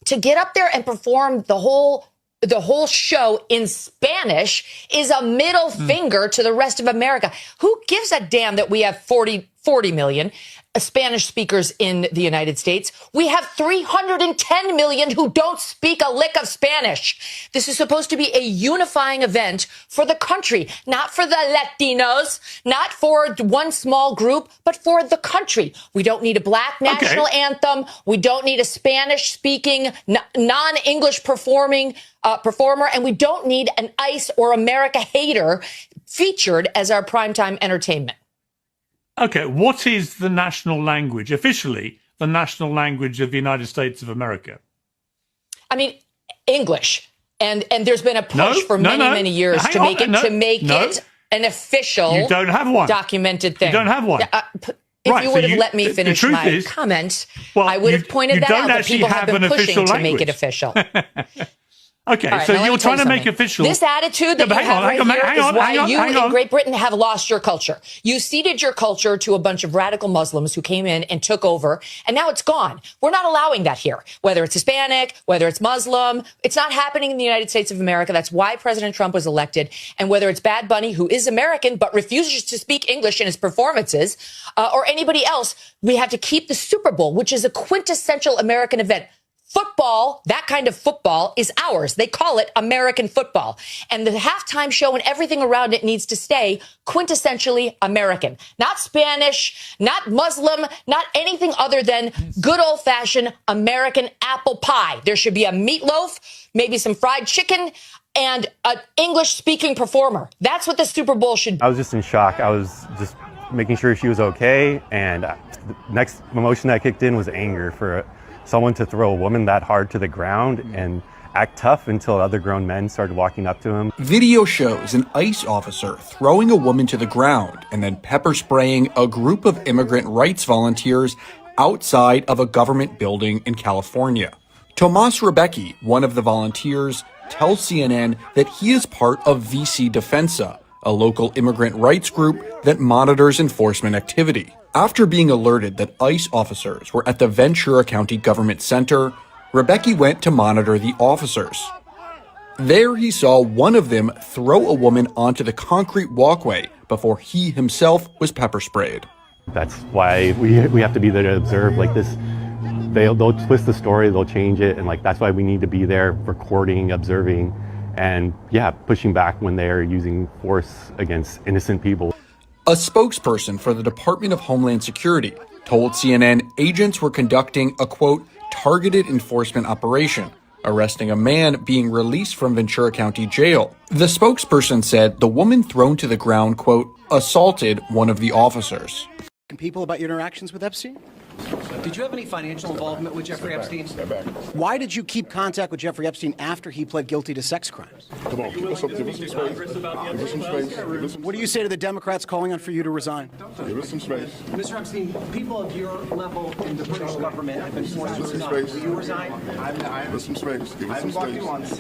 to get up there and perform the whole show in Spanish is a middle finger to the rest of America. Who gives a damn that we have 40 million Spanish speakers in the United States? We have 310 million who don't speak a lick of Spanish. This is supposed to be a unifying event for the country, not for the Latinos, not for one small group, but for the country. We don't need a black national anthem. We don't need a Spanish-speaking, non-English performer, and we don't need an ICE or America hater featured as our primetime entertainment. Okay, what is the national language, officially the national language of the United States of America? I mean, English. And there's been a push for many years to make it an official, you don't have one. Documented thing. You don't have one. If you would have let me finish my comment, I would have pointed that out, that people have been pushing to make it official. Okay, right, so you're trying to make official. This attitude that you have right here is why you in Great Britain have lost your culture. You ceded your culture to a bunch of radical Muslims who came in and took over, and now it's gone. We're not allowing that here. Whether it's Hispanic, whether it's Muslim, it's not happening in the United States of America. That's why President Trump was elected. And whether it's Bad Bunny, who is American but refuses to speak English in his performances, or anybody else, we have to keep the Super Bowl, which is a quintessential American event. Football, that kind of football, is ours. They call it American football. And the halftime show and everything around it needs to stay quintessentially American. Not Spanish, not Muslim, not anything other than good old-fashioned American apple pie. There should be a meatloaf, maybe some fried chicken, and an English-speaking performer. That's what the Super Bowl should be. I was just in shock. I was just making sure she was okay. And the next emotion that kicked in was anger for someone to throw a woman that hard to the ground and act tough until other grown men started walking up to him. Video shows an ICE officer throwing a woman to the ground and then pepper spraying a group of immigrant rights volunteers outside of a government building in California. Tomas Rebecki, one of the volunteers, tells CNN that he is part of VC Defensa, a local immigrant rights group that monitors enforcement activity. After being alerted that ICE officers were at the Ventura County Government Center, Rebecki went to monitor the officers. There he saw one of them throw a woman onto the concrete walkway before he himself was pepper sprayed. That's why we have to be there to observe. Like this, they'll twist the story, they'll change it, and like that's why we need to be there recording, observing, and pushing back when they're using force against innocent people. A spokesperson for the Department of Homeland Security told CNN agents were conducting a, quote, targeted enforcement operation, arresting a man being released from Ventura County Jail. The spokesperson said the woman thrown to the ground, quote, assaulted one of the officers. People about your interactions with Epstein? Did you have any financial involvement with Jeffrey Epstein? Why did you keep contact with Jeffrey Epstein after he pled guilty to sex crimes? Come on, give us some space. Give us some space. What do you say to the Democrats calling on for you to resign? Give us some space. Mr. Epstein, people of your level in the British government have been forced to resign. Will you resign? Give us some space. Give us some space.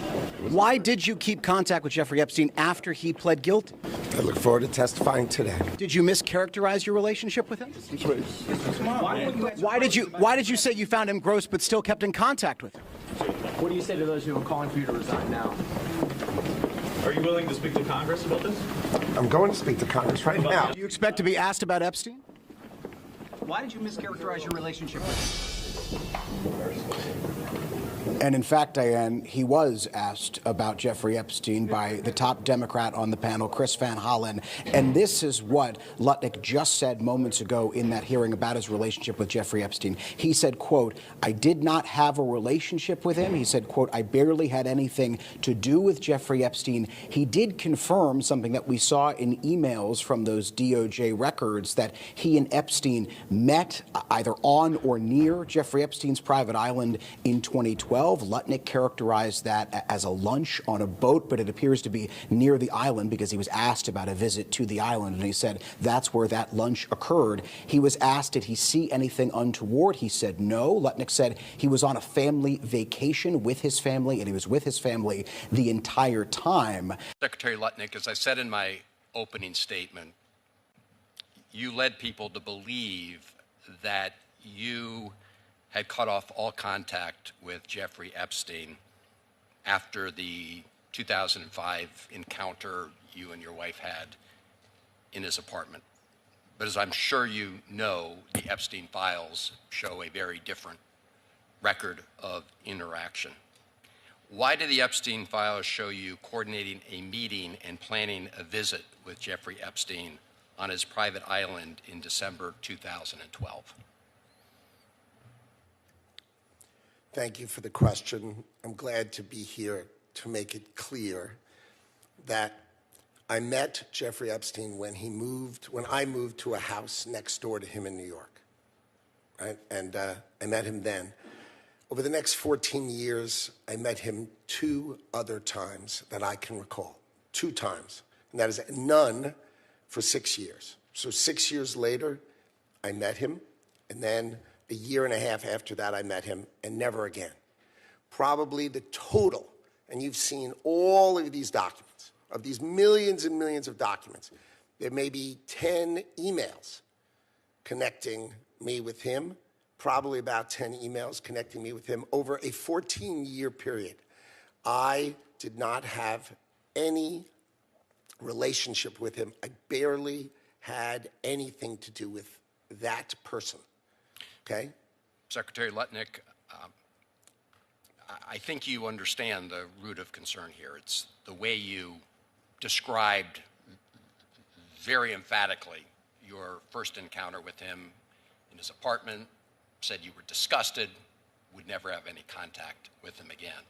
Why did you keep contact with Jeffrey Epstein after he pled guilty? I look forward to testifying today. Did you mischaracterize your relationship with him? Some space. Why did you say you found him gross but still kept in contact with him? What do you say to those who are calling for you to resign now? Are you willing to speak to Congress about this? I'm going to speak to Congress right now. Do you expect to be asked about Epstein? Why did you mischaracterize your relationship with him? And in fact, Diane, he was asked about Jeffrey Epstein by the top Democrat on the panel, Chris Van Hollen. And this is what Lutnick just said moments ago in that hearing about his relationship with Jeffrey Epstein. He said, quote, I did not have a relationship with him. He said, quote, I barely had anything to do with Jeffrey Epstein. He did confirm something that we saw in emails from those DOJ records, that he and Epstein met either on or near Jeffrey Epstein's private island in 2012. Lutnick characterized that as a lunch on a boat, but it appears to be near the island because he was asked about a visit to the island, and he said that's where that lunch occurred. He was asked, did he see anything untoward? He said no. Lutnick said he was on a family vacation with his family, and he was with his family the entire time. Secretary Lutnick, as I said in my opening statement, you led people to believe that you had cut off all contact with Jeffrey Epstein after the 2005 encounter you and your wife had in his apartment. But as I'm sure you know, the Epstein files show a very different record of interaction. Why do the Epstein files show you coordinating a meeting and planning a visit with Jeffrey Epstein on his private island in December 2012? Thank you for the question. I'm glad to be here to make it clear that I met Jeffrey Epstein when I moved to a house next door to him in New York, right? And I met him then. Over the next 14 years, I met him 2 other times that I can recall, 2 times. And that is none for 6 years. So 6 years later, I met him, and then a year and a half after that, I met him, and never again. Probably the total, and you've seen all of these documents, of these millions and millions of documents, there may be 10 emails connecting me with him, probably about 10 emails connecting me with him over a 14-year period. I did not have any relationship with him. I barely had anything to do with that person, okay? Secretary Lutnick, I think you understand the root of concern here. It's the way you described very emphatically your first encounter with him in his apartment, said you were disgusted, would never have any contact with him again.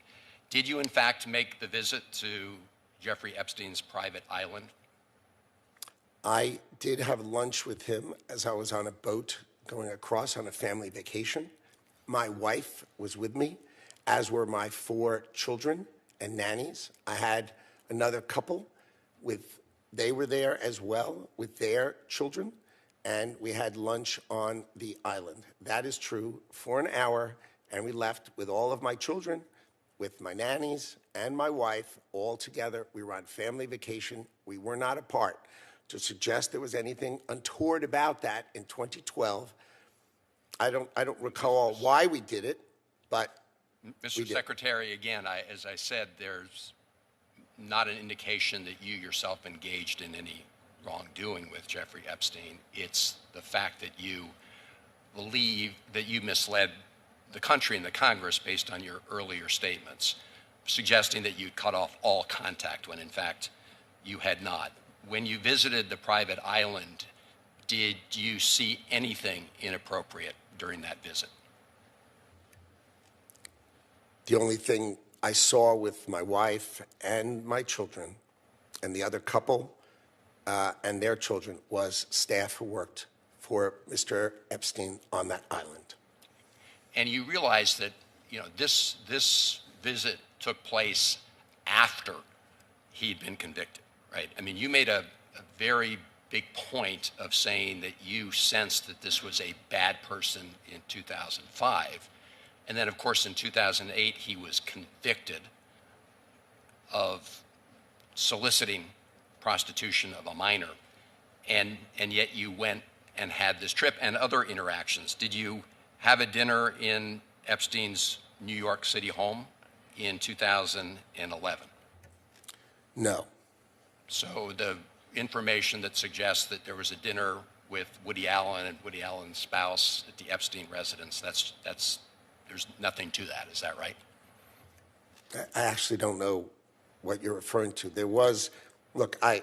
Did you, in fact, make the visit to Jeffrey Epstein's private island? I did have lunch with him as I was on a boat going across on a family vacation. My wife was with me, as were my 4 children and nannies. I had another couple they were there as well with their children, and we had lunch on the island. That is true, for an hour, and we left with all of my children, with my nannies and my wife, all together. We were on family vacation. We were not apart. To suggest there was anything untoward about that in 2012, I don't recall why we did it, but Mr. Secretary, again, as I said, there's not an indication that you yourself engaged in any wrongdoing with Jeffrey Epstein. It's the fact that you believe that you misled the country and the Congress based on your earlier statements, suggesting that you'd cut off all contact when, in fact, you had not. When you visited the private island, did you see anything inappropriate during that visit? the only thing I saw with my wife and my children and the other couple and their children was staff who worked for Mr. Epstein on that island. And you realize that, you know, this visit took place after he'd been convicted, right? I mean, you made a very big point of saying that you sensed that this was a bad person in 2005. And then, of course, in 2008, he was convicted of soliciting prostitution of a minor. And yet you went and had this trip and other interactions. Did you have a dinner in Epstein's New York City home in 2011? No. So the information that suggests that there was a dinner with Woody Allen and Woody Allen's spouse at the Epstein residence, there's nothing to that. Is that right? I actually don't know what you're referring to. There was, look, I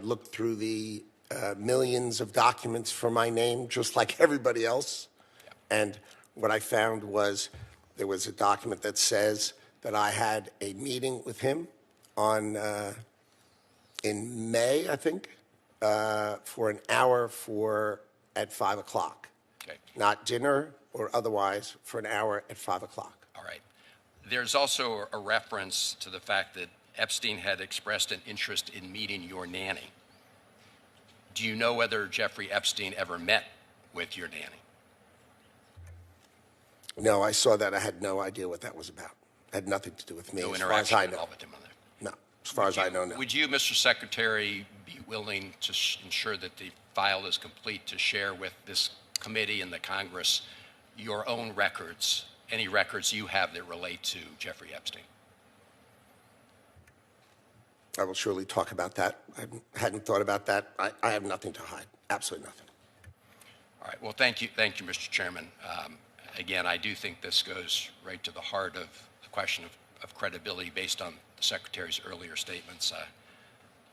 looked through the millions of documents for my name, just like everybody else. Yeah. And what I found was there was a document that says that I had a meeting with him on in May, I think, for an hour at 5 o'clock. Okay. Not dinner or otherwise, for an hour at 5 o'clock. All right. There's also a reference to the fact that Epstein had expressed an interest in meeting your nanny. Do you know whether Jeffrey Epstein ever met with your nanny? No, I saw that. I had no idea what that was about. It had nothing to do with me. No as far as I interaction at know. all with him on that? No, as far as I know, no. Would you, Mr. Secretary, be willing to ensure that the file is complete to share with this committee and the Congress your own records, any records you have that relate to Jeffrey Epstein? I will surely talk about that. I hadn't thought about that. I have nothing to hide, absolutely nothing. All right, well, thank you, Mr. Chairman. Again, I do think this goes right to the heart of the question of credibility based on the Secretary's earlier statements.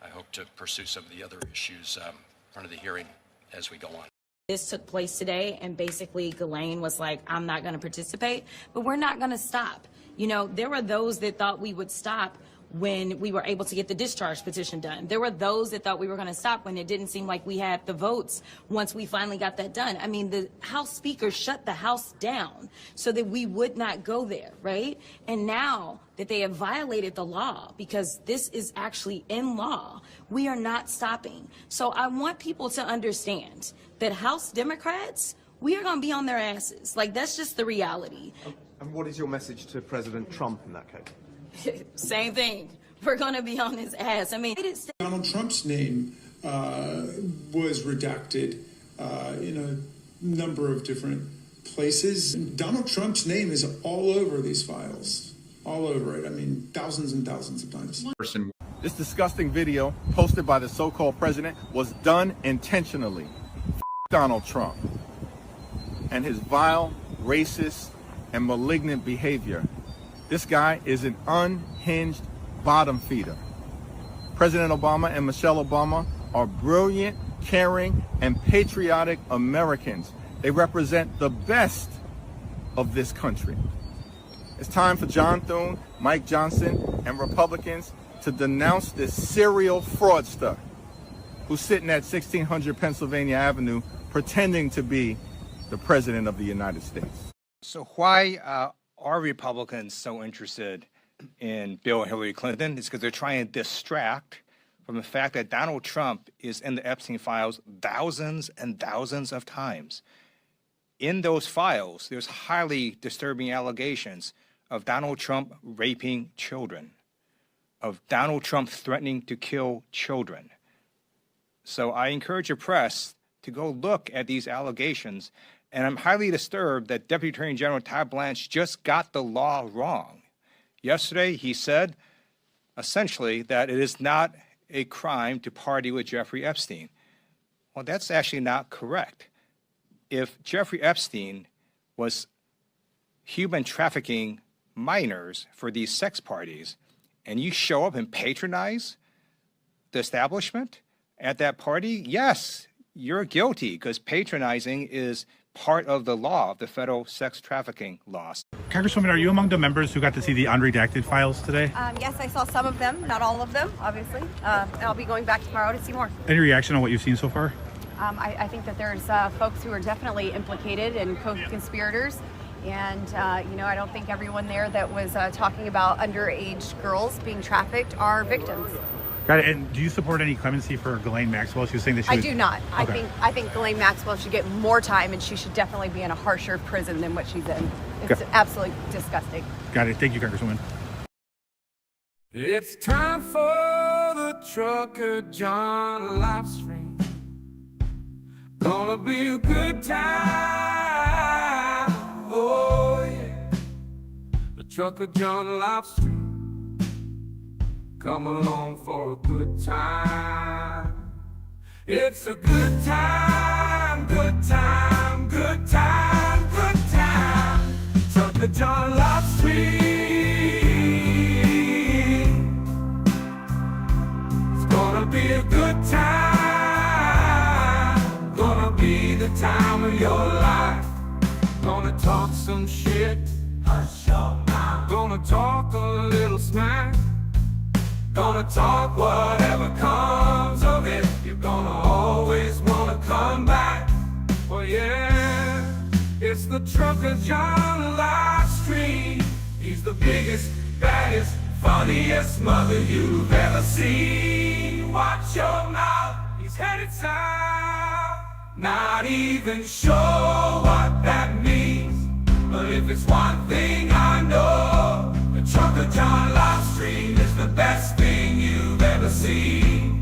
I hope to pursue some of the other issues in front of the hearing as we go on. This took place today, and basically Ghislaine was like, I'm not going to participate, but we're not going to stop. You know, there were those that thought we would stop when we were able to get the discharge petition done. There were those that thought we were going to stop when it didn't seem like we had the votes once we finally got that done. I mean, the House Speaker shut the House down so that we would not go there, right? And now that they have violated the law, because this is actually in law, we are not stopping. So I want people to understand that House Democrats, we are going to be on their asses. Like, that's just the reality. And what is your message to President Trump in that case? Same thing. We're going to be on his ass. I mean, Donald Trump's name was redacted in a number of different places. And Donald Trump's name is all over these files, all over it. I mean, thousands and thousands of times. This disgusting video posted by the so-called president was done intentionally. Donald Trump and his vile, racist, and malignant behavior. This guy is an unhinged bottom feeder. President Obama and Michelle Obama are brilliant, caring, and patriotic Americans. They represent the best of this country. It's time for John Thune, Mike Johnson, and Republicans to denounce this serial fraudster who's sitting at 1600 Pennsylvania Avenue pretending to be the President of the United States. So why are Republicans so interested in Bill and Hillary Clinton? It's because they're trying to distract from the fact that Donald Trump is in the Epstein files thousands and thousands of times. In those files, there's highly disturbing allegations of Donald Trump raping children, of Donald Trump threatening to kill children. So I encourage your press to go look at these allegations. And I'm highly disturbed that Deputy Attorney General Todd Blanche just got the law wrong. Yesterday, he said, essentially, that it is not a crime to party with Jeffrey Epstein. Well, that's actually not correct. If Jeffrey Epstein was human trafficking minors for these sex parties, and you show up and patronize the establishment at that party, yes, you're guilty, because patronizing is part of the law, of the federal sex trafficking laws. Congresswoman, are you among the members who got to see the unredacted files today? Yes, I saw some of them, not all of them, obviously. And I'll be going back tomorrow to see more. Any reaction on what you've seen so far? I think that there's folks who are definitely implicated and co-conspirators. And, you know, I don't think everyone there that was talking about underage girls being trafficked are victims. Got it. And do you support any clemency for Ghislaine Maxwell? She was saying that she was... I do not. Okay. I think Ghislaine Maxwell should get more time, and she should definitely be in a harsher prison than what she's in. It's absolutely disgusting. Got it. Thank you, Congresswoman. It's time for the trucker John Livestream. Gonna be a good time. Oh yeah. The trucker John Livestream. Come along for a good time. It's a good time, good time, good time, good time. Trucker John Livestream. It's gonna be a good time. Gonna be the time of your life. Gonna talk some shit. Hush your mouth. Gonna talk a little smack. Gonna talk whatever comes of it. You're gonna always wanna come back. Well, yeah, it's the trucker John Livestream. He's the biggest, baddest, funniest mother you've ever seen. Watch your mouth, he's headed south. Not even sure what that means, but if it's one thing I know, the trucker John Livestream is the best thing you've ever seen.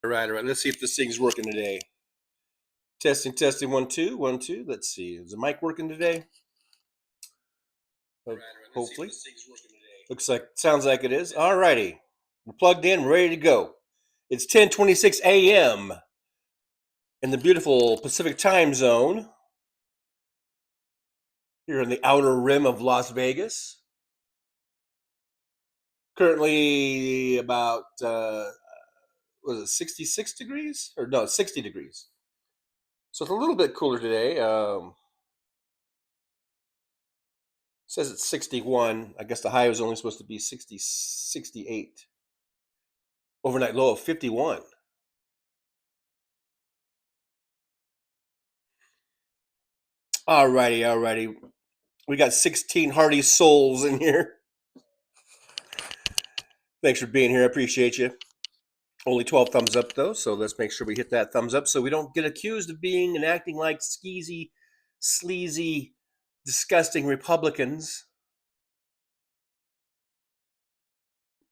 All right. Let's see if this thing's working today. Testing, 1, 2, 1, 2. Let's see. Is the mic working today? Hopefully. Sounds like it is. All righty. We're plugged in, ready to go. It's 10:26 a.m. in the beautiful Pacific time zone here in the outer rim of Las Vegas. Currently about, was it 66 degrees? Or no, 60 degrees. So it's a little bit cooler today. Says it's 61. I guess the high was only supposed to be 68. Overnight low of 51. Alrighty. We got 16 hearty souls in here. Thanks for being here. I appreciate you. Only 12 thumbs up, though, so let's make sure we hit that thumbs up so we don't get accused of being and acting like skeezy, sleazy, disgusting Republicans.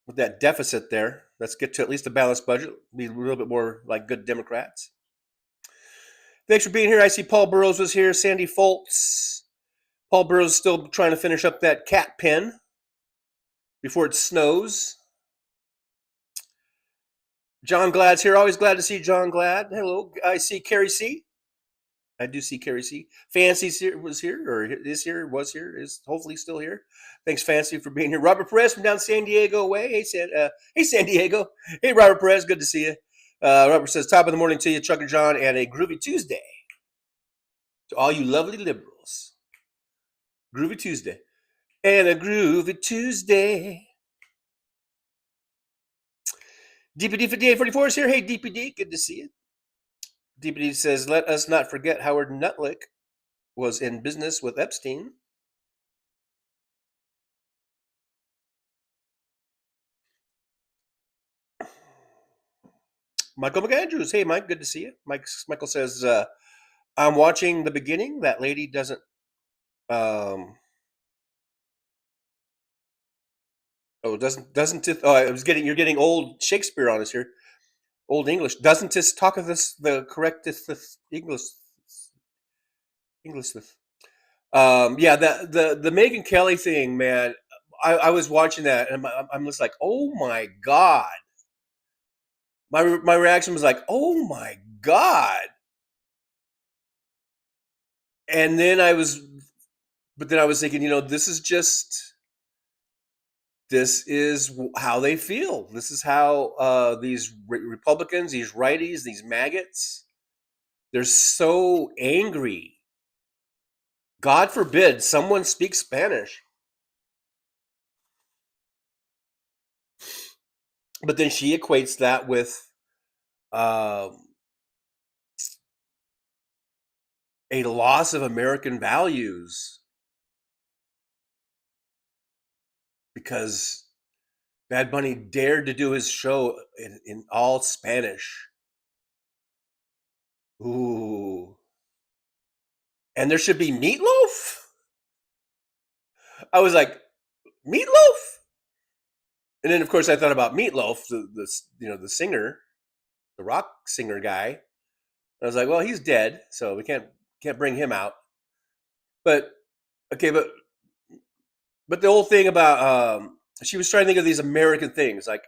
With that deficit there, let's get to at least a balanced budget. Be a little bit more like good Democrats. Thanks for being here. I see Paul Burrows was here. Sandy Foltz. Paul Burrows still trying to finish up that cat pen before it snows. John Glad's here. Always glad to see John Glad. Hello. I see Carrie C. I do see Carrie C. Fancy was here, or is here, was here, is hopefully still here. Thanks, Fancy, for being here. Robert Perez from down San Diego way. Hey, San Diego. Hey, Robert Perez. Good to see you. Robert says, top of the morning to you, Chuck and John, and a groovy Tuesday to all you lovely liberals. Groovy Tuesday. And a groovy Tuesday. DPD 5844 is here. Hey, DPD. Good to see you. DPD says, let us not forget Howard Nutlick was in business with Epstein. Michael McAndrews. Hey, Mike. Good to see you. Michael says, I'm watching the beginning. That lady doesn't... you're getting old Shakespeare on us here. Old English. Doesn't this talk of this the correctest English? Yeah, the Megyn Kelly thing, man. I was watching that and I'm just like, oh my God. My reaction was like, oh my God. And then I was thinking, this is how they feel. This is how these Republicans, these righties, these maggots, they're so angry. God forbid someone speaks Spanish. But then she equates that with a loss of American values. Because Bad Bunny dared to do his show in all Spanish. Ooh. And there should be meatloaf? I was like, meatloaf? And then, of course, I thought about Meatloaf, the singer, the rock singer guy. I was like, well, he's dead, so we can't bring him out. But the whole thing about she was trying to think of these American things. Like,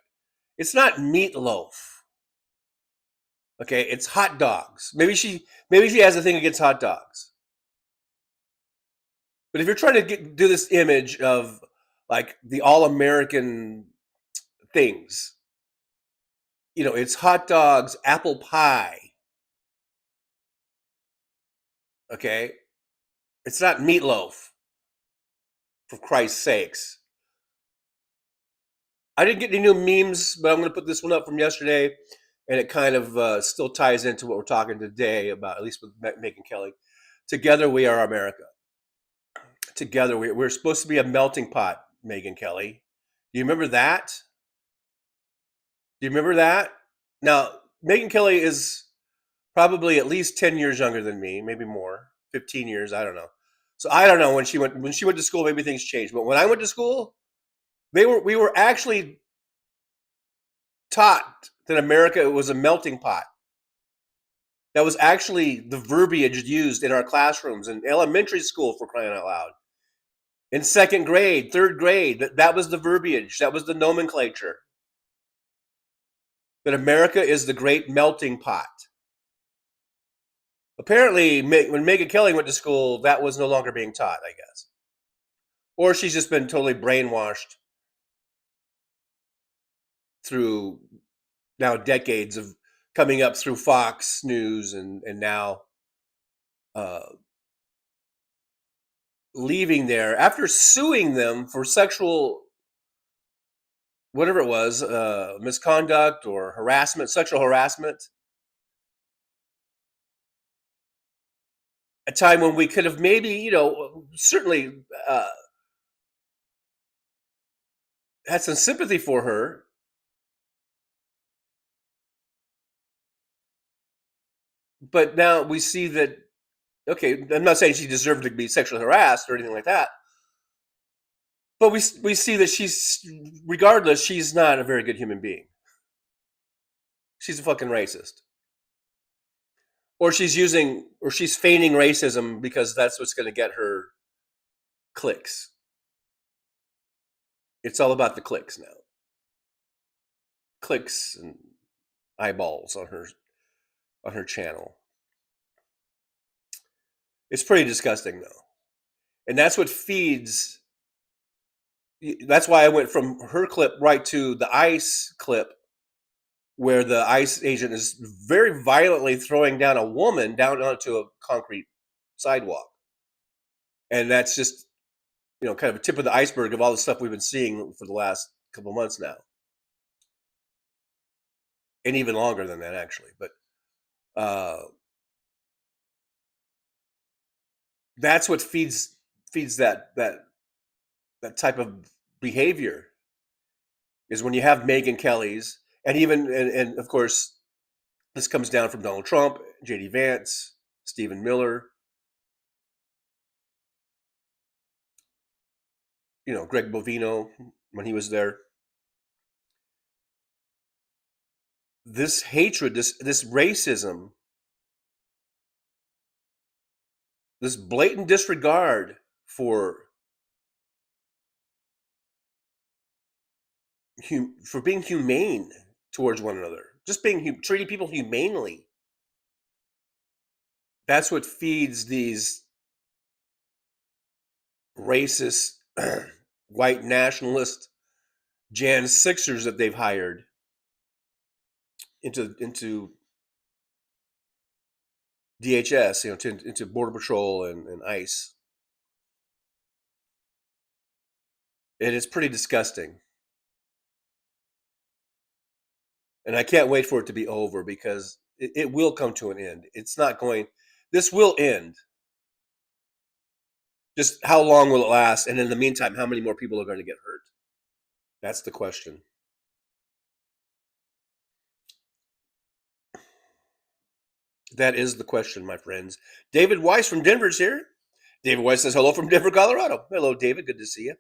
it's not meatloaf. Okay, it's hot dogs. Maybe she has a thing against hot dogs. But if you're trying to do this image of like the all-American things, it's hot dogs, apple pie. Okay, it's not meatloaf. For Christ's sakes. I didn't get any new memes, but I'm going to put this one up from yesterday, and it kind of still ties into what we're talking today about, at least with Megyn Kelly. Together we are America. Together we're supposed to be a melting pot, Megyn Kelly. Do you remember that? Now, Megyn Kelly is probably at least 10 years younger than me, maybe more, 15 years, I don't know. So I don't know when she went to school, maybe things changed. But when I went to school, we were actually taught that America was a melting pot. That was actually the verbiage used in our classrooms in elementary school, for crying out loud. In second grade, third grade, that was the verbiage. That was the nomenclature. That America is the great melting pot. Apparently, when Megyn Kelly went to school, that was no longer being taught, I guess. Or she's just been totally brainwashed through now decades of coming up through Fox News and now leaving there after suing them for sexual, whatever it was, misconduct or harassment, sexual harassment. A time when we could have maybe, certainly had some sympathy for her. But now we see that, okay, I'm not saying she deserved to be sexually harassed or anything like that. But we see that regardless, she's not a very good human being. She's a fucking racist. Or she's feigning racism because that's what's going to get her clicks. It's all about the clicks now. Clicks and eyeballs on her channel. It's pretty disgusting, though. And that's what feeds. That's why I went from her clip right to the ICE clip, where the ICE agent is very violently throwing down a woman down onto a concrete sidewalk. And that's just, kind of a tip of the iceberg of all the stuff we've been seeing for the last couple months now. And even longer than that, actually. But that's what feeds that type of behavior, is when you have Megyn Kelly's, and of course, this comes down from Donald Trump, J.D. Vance, Stephen Miller, Greg Bovino when he was there. This hatred, this racism, this blatant disregard for being humane towards one another, just treating people humanely. That's what feeds these racist, white nationalist Jan Sixers that they've hired into DHS, into Border Patrol and ICE. And it's pretty disgusting. And I can't wait for it to be over, because it will come to an end. This will end. Just how long will it last? And in the meantime, how many more people are going to get hurt? That's the question. That is the question, my friends. David Weiss from Denver's here. David Weiss says hello from Denver, Colorado. Hello, David. Good to see you.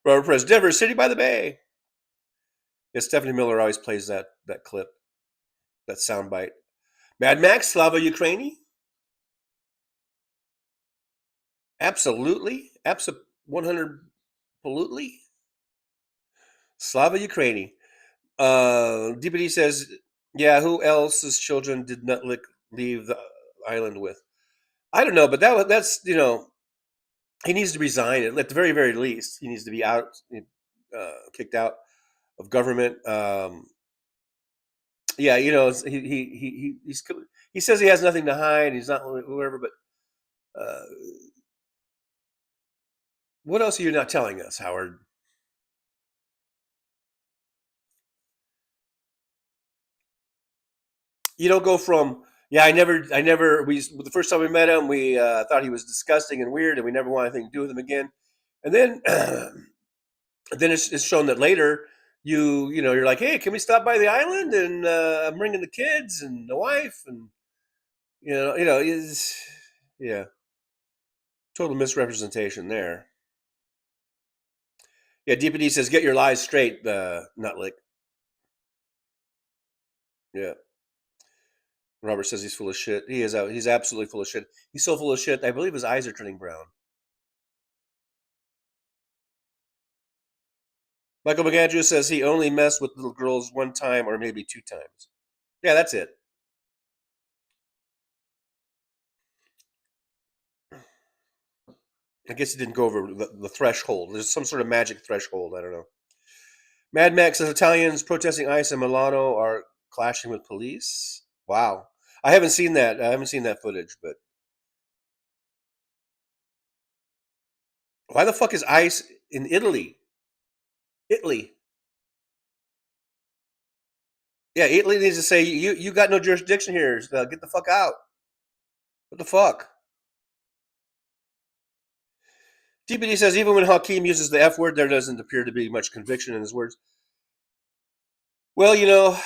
Robert Perez, Denver, City by the Bay. Yes, Stephanie Miller always plays that clip, that soundbite. Mad Max, Slava Ukraini. Absolutely. 100%. Slava Ukraini. DPD says, yeah, who else's children did not leave the island with? I don't know, but that's he needs to resign. At the very, very least, he needs to be kicked out of government. Yeah, he says he has nothing to hide. He's not whoever, but what else are you not telling us, Howard? You don't go from, the first time we met him, we thought he was disgusting and weird, and we never want anything to do with him again. And then, it's shown that later, you're like, hey, can we stop by the island? And I'm bringing the kids and the wife, and yeah, total misrepresentation there. Yeah, DPD says, get your lies straight, Nutlick. Yeah. Robert says he's full of shit. He is. He's absolutely full of shit. He's so full of shit. I believe his eyes are turning brown. Michael McAndrew says he only messed with little girls one time or maybe 2 times. Yeah, that's it. I guess he didn't go over the threshold. There's some sort of magic threshold. I don't know. Mad Max says Italians protesting ICE in Milano are clashing with police. Wow. I haven't seen that. I haven't seen that footage, but why the fuck is ICE in Italy? Italy. Yeah, Italy needs to say you got no jurisdiction here. So get the fuck out. What the fuck? TPD says even when Hakeem uses the F word, there doesn't appear to be much conviction in his words. Well, you know,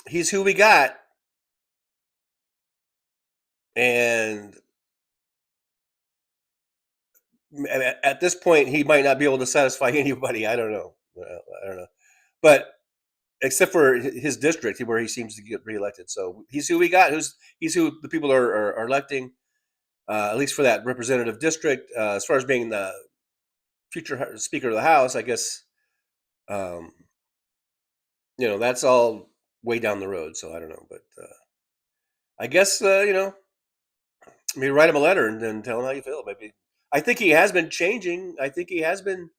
he's who we got. And at this point, he might not be able to satisfy anybody. I don't know. I don't know. But except for his district where he seems to get reelected. So he's who we got. He's who the people are electing, at least for that representative district. As far as being the future Speaker of the House, I guess, you know, that's all way down the road. So I don't know. But I guess, you know, maybe write him a letter and then tell him how you feel. Maybe. I think he has been changing. I think he has been.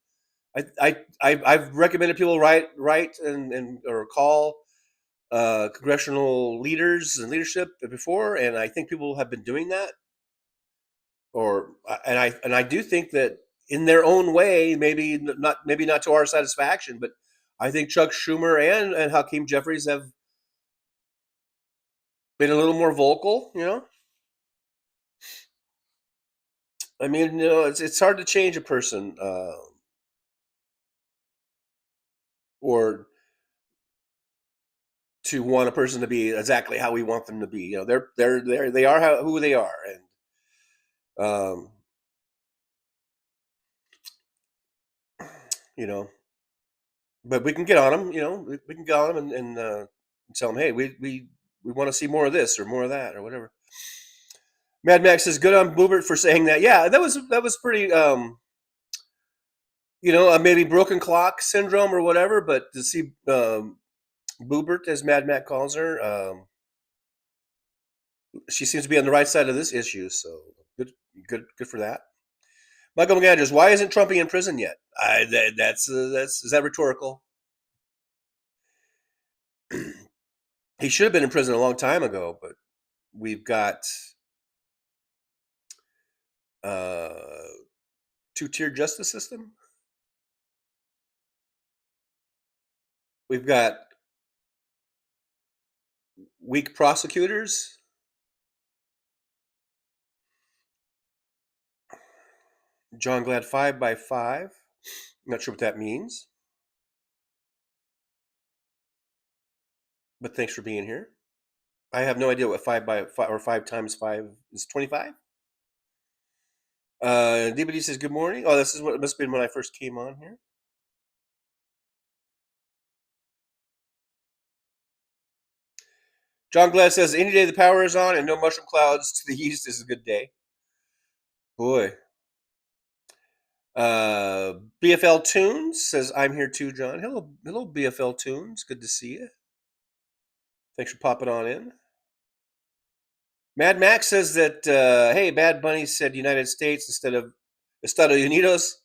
I've recommended people write and or call congressional leaders and leadership before, and I think people have been doing that. And I do think that in their own way, maybe not to our satisfaction, but I think Chuck Schumer and Hakeem Jeffries have been a little more vocal. You know, I mean, you know, it's hard to change a person, or to want a person to be exactly how we want them to be. You know, they are who they are, and you know, but we can get on them. You know, we can get on them and tell them, hey, we want to see more of this or more of that or whatever. Mad Max says, good on Boobert for saying that. Yeah, that was pretty. You know, maybe broken clock syndrome or whatever, but to see Boobert, as Mad Max calls her, she seems to be on the right side of this issue. So good for that. Michael McAndrews, why isn't Trump in prison yet? That's is that rhetorical? He should have been in prison a long time ago, but we've got two-tier justice system. We've got weak prosecutors. John Glad 5x5. I'm not sure what that means, but thanks for being here. I have no idea what 5x5 or 5 times 5 is 25. DBD says good morning. Oh, this is what it must have been when I first came on here. John Glad says any day the power is on and no mushroom clouds to the east is a good day. Boy. BFL Tunes says I'm here too, John. Hello, BFL Tunes. Good to see you. Thanks for popping on in. Mad Max says that hey, Bad Bunny said United States instead of Estados Unidos.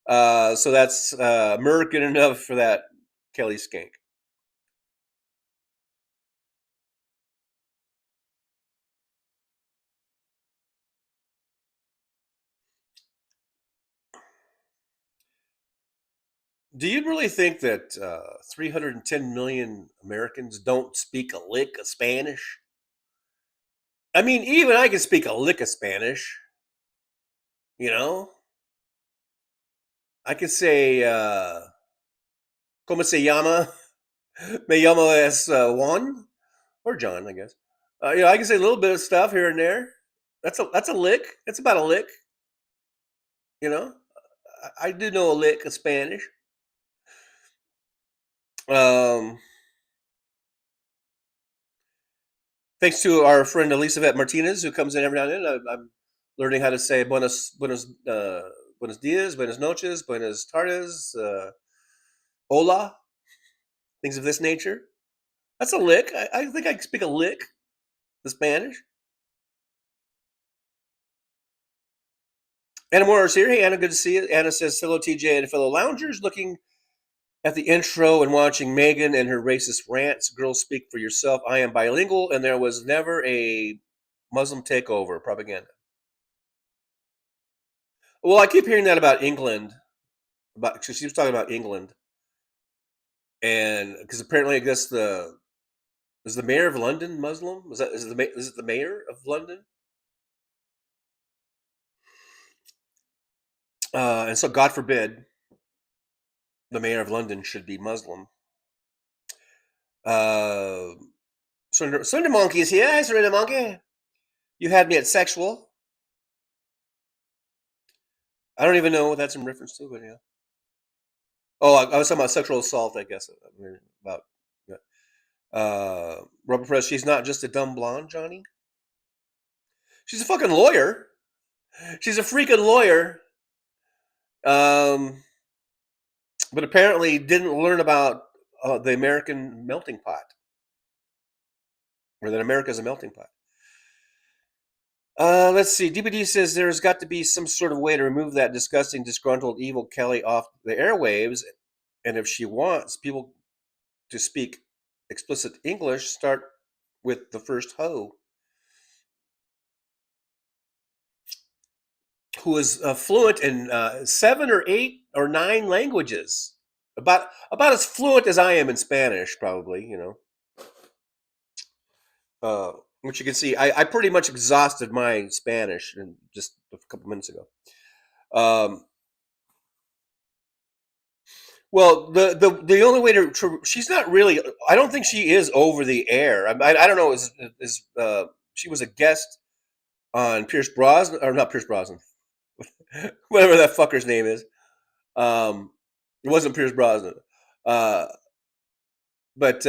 So that's American enough for that Kelly skank. Do you really think that 310 million Americans don't speak a lick of Spanish? I mean, even I can speak a lick of Spanish. You know? I could say, ¿Cómo se llama? Me llamo es Juan. Or John, I guess. You know, I can say a little bit of stuff here and there. That's a lick. That's about a lick. You know? I do know a lick of Spanish. Thanks to our friend Elizabeth Martinez, who comes in every now and then. I'm learning how to say buenos dias, buenas noches, buenas tardes, hola, things of this nature. That's a lick. I think I can speak a lick, the Spanish. Anna Moore is here. Hey, Anna, good to see you. Anna says, hello, TJ and fellow loungers. Looking at the intro and watching Megan and her racist rants. Girls, speak for yourself. I am bilingual, and there was never a Muslim takeover propaganda. Well, I keep hearing that about England. She was talking about England, and because apparently, I guess is the mayor of London Muslim? Is it the mayor of London? And so, God forbid, the mayor of London should be Muslim. Sunder Monkey is here. Hi, Sunder Monkey. You had me at sexual. I don't even know what that's in reference to, but yeah. Oh, I was talking about sexual assault, I guess. About Robert Press. She's not just a dumb blonde, Johnny. She's a fucking lawyer. She's a freaking lawyer. But apparently didn't learn about the American melting pot, or that America is a melting pot. Let's see. DBD says there's got to be some sort of way to remove that disgusting, disgruntled, evil Kelly off the airwaves. And if she wants people to speak explicit English, start with the first hoe, who is fluent in 7 or 8 or 9 languages. About as fluent as I am in Spanish, probably, you know. Which you can see, I pretty much exhausted my Spanish in just a couple minutes ago. Well, the only way to she's not really. I don't think she is over the air. I don't know. She was a guest on Pierce Brosnan, or not Pierce Brosnan, whatever that fucker's name is. It wasn't Pierce Brosnan, but.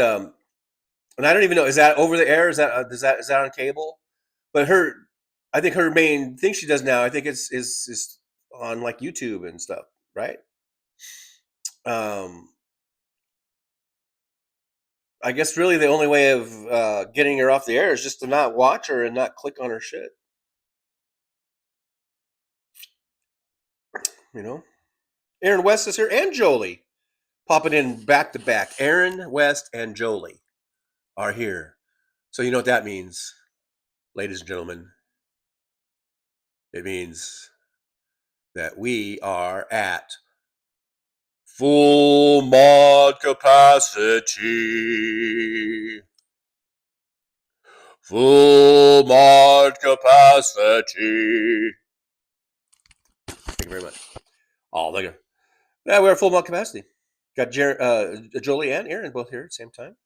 And I don't even know, is that over the air? Is that on cable? But I think her main thing she does now, I think is on like YouTube and stuff, right? I guess really the only way of getting her off the air is just to not watch her and not click on her shit. You know? Aaron West is here, and Jolie popping in back to back. Aaron West and Jolie are here. So you know what that means, ladies and gentlemen. It means that we are at full mod capacity. Full mod capacity. Thank you very much. Oh, look at. Yeah, we're at full mod capacity. Got Jolie and Aaron both here at the same time.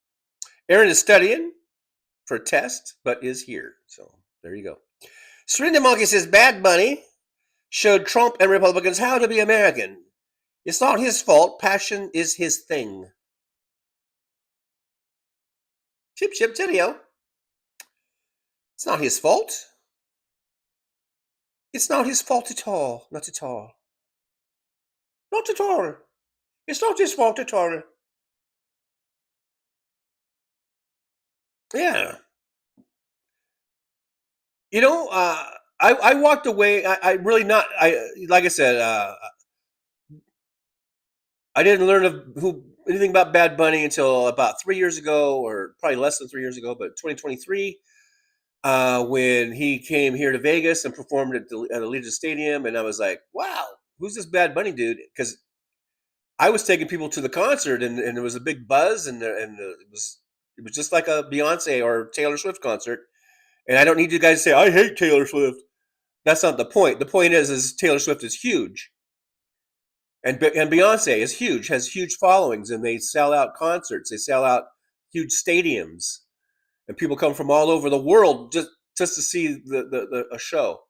Aaron is studying for a test, but is here. So there you go. Srinda Monkey says Bad Bunny showed Trump and Republicans how to be American. It's not his fault. Passion is his thing. Chip chip chilio. It's not his fault. It's not his fault at all. Not at all. Not at all. It's not his fault at all. Yeah. You know, I walked away. I really not. Like I said, I didn't learn anything about Bad Bunny until about 3 years ago, or probably less than 3 years ago, but 2023, when he came here to Vegas and performed at Allegiant Stadium, and I was like, wow, who's this Bad Bunny dude? Because I was taking people to the concert, and there was a big buzz, and it was just like a Beyonce or Taylor Swift concert. And I don't need you guys to say, I hate Taylor Swift. That's not the point. The point is Taylor Swift is huge. And Beyonce is huge, has huge followings, and they sell out concerts. They sell out huge stadiums. And people come from all over the world just to see a show.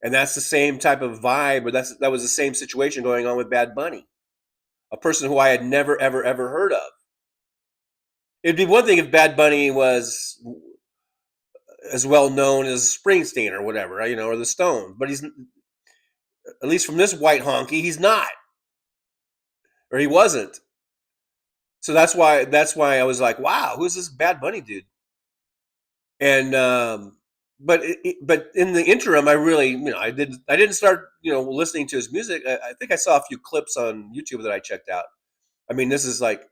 And that's the same type of vibe, or that was the same situation going on with Bad Bunny. A person who I had never, ever, ever heard of. It'd be one thing if Bad Bunny was as well known as Springsteen or whatever, or the Stones. But he's, at least from this white honky, he's not, or he wasn't. So that's why I was like, wow, who's this Bad Bunny dude? And but in the interim, I really, I didn't start, listening to his music. I think I saw a few clips on YouTube that I checked out. I mean, this is like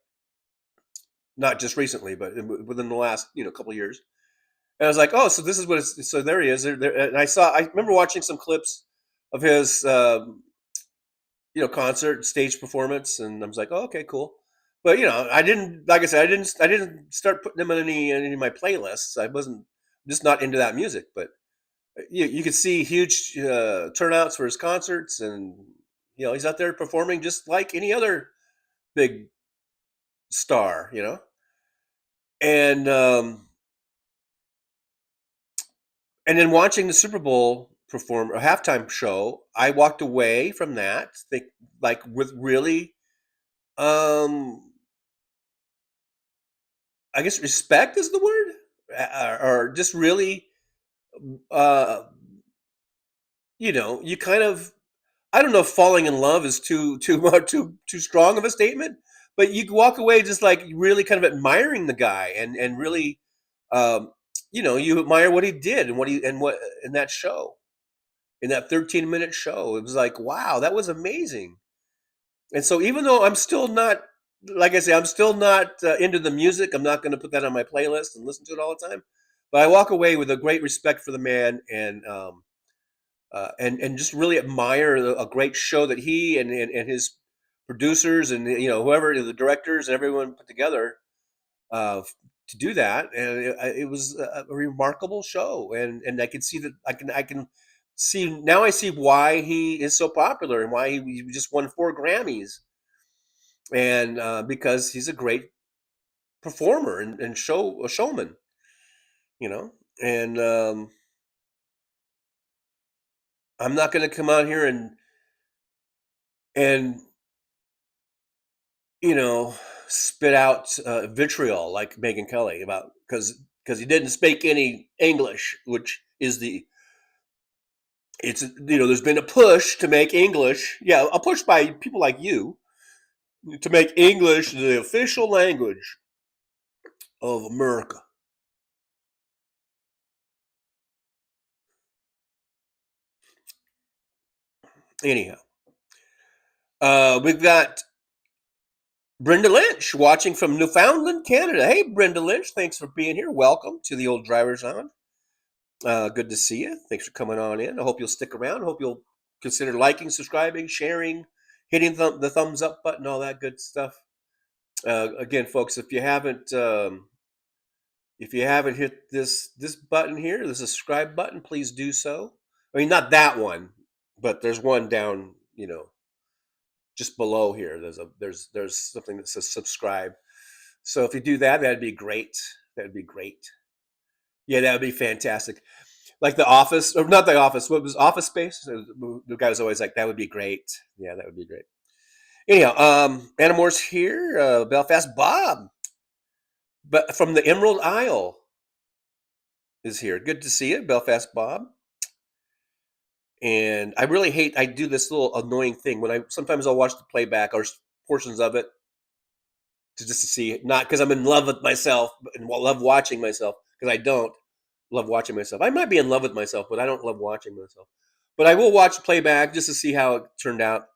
not just recently, but within the last, couple of years. And I was like, oh, so this is what it's, so there he is. And I remember watching some clips of his, concert stage performance, and I was like, oh, okay, cool. But I didn't, like I said, I didn't start putting them in any of my playlists. I wasn't, just not into that music. But you could see huge turnouts for his concerts, and he's out there performing just like any other big star, and then watching the Super Bowl perform a halftime show, I walked away from that with really, I guess respect is the word, or just really, you kind of, I don't know if falling in love is too much, too strong of a statement, but you walk away just like really kind of admiring the guy, and really, you admire what he did and what in that show, in that 13-minute show. It was like, wow, that was amazing. And so even though I'm still not, like I say, I'm still not into the music, I'm not going to put that on my playlist and listen to it all the time. But I walk away with a great respect for the man, and just really admire a great show that he and his producers and whoever, the directors and everyone put together to do that. And it was a remarkable show, and I can see that I can see now. I see why he is so popular and why he just won 4 Grammys, and because he's a great performer and a showman, and I'm not going to come out here and spit out vitriol like Megyn Kelly about, because he didn't speak any English, which is there's been a push to make English, a push by people like you to make English the official language of America. Anyhow, we've got Brenda Lynch watching from Newfoundland, Canada. Hey, Brenda Lynch, thanks for being here. Welcome to the Old Drivers On. Good to see you. Thanks for coming on in. I hope you'll stick around. I hope you'll consider liking, subscribing, sharing, hitting the thumbs up button, all that good stuff. Again, folks, if you haven't hit this button here, the subscribe button, please do so. I mean, not that one, but there's one down, just below here. There's something that says subscribe. So if you do that, that'd be great. That'd be great. Yeah, that would be fantastic. Like The Office, or not The Office, what was Office Space? The guy was always like, that would be great. Yeah, that would be great. Anyhow, Anna Moore's here, Belfast Bob, but from the Emerald Isle is here. Good to see you, Belfast Bob. And I really hate, I do this little annoying thing when sometimes I'll watch the playback or portions of it just to see, not because I'm in love with myself and love watching myself, because I don't love watching myself. I might be in love with myself, but I don't love watching myself. But I will watch the playback just to see how it turned out.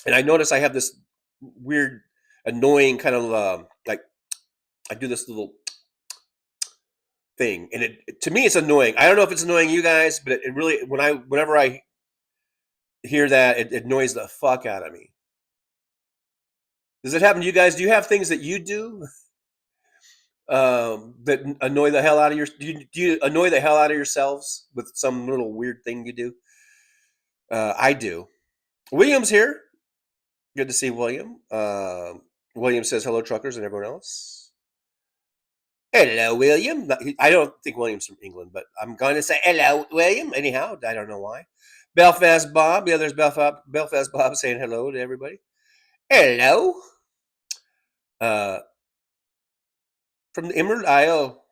And I notice I have this weird, annoying kind of like, I do this little thing, and to me it's annoying. I don't know if it's annoying you guys, but it really, whenever I hear that, it annoys the fuck out of me. Does it happen to you guys? Do you have things that you do that annoy the hell out of do you annoy the hell out of yourselves with some little weird thing you do? I do. William's here. Good to see William. William says hello, truckers, and everyone else. Hello, William. I don't think William's from England, but I'm going to say hello, William. Anyhow, I don't know why. Belfast Bob. Yeah, there's Belfast Bob saying hello to everybody. Hello. From the Emerald Isle.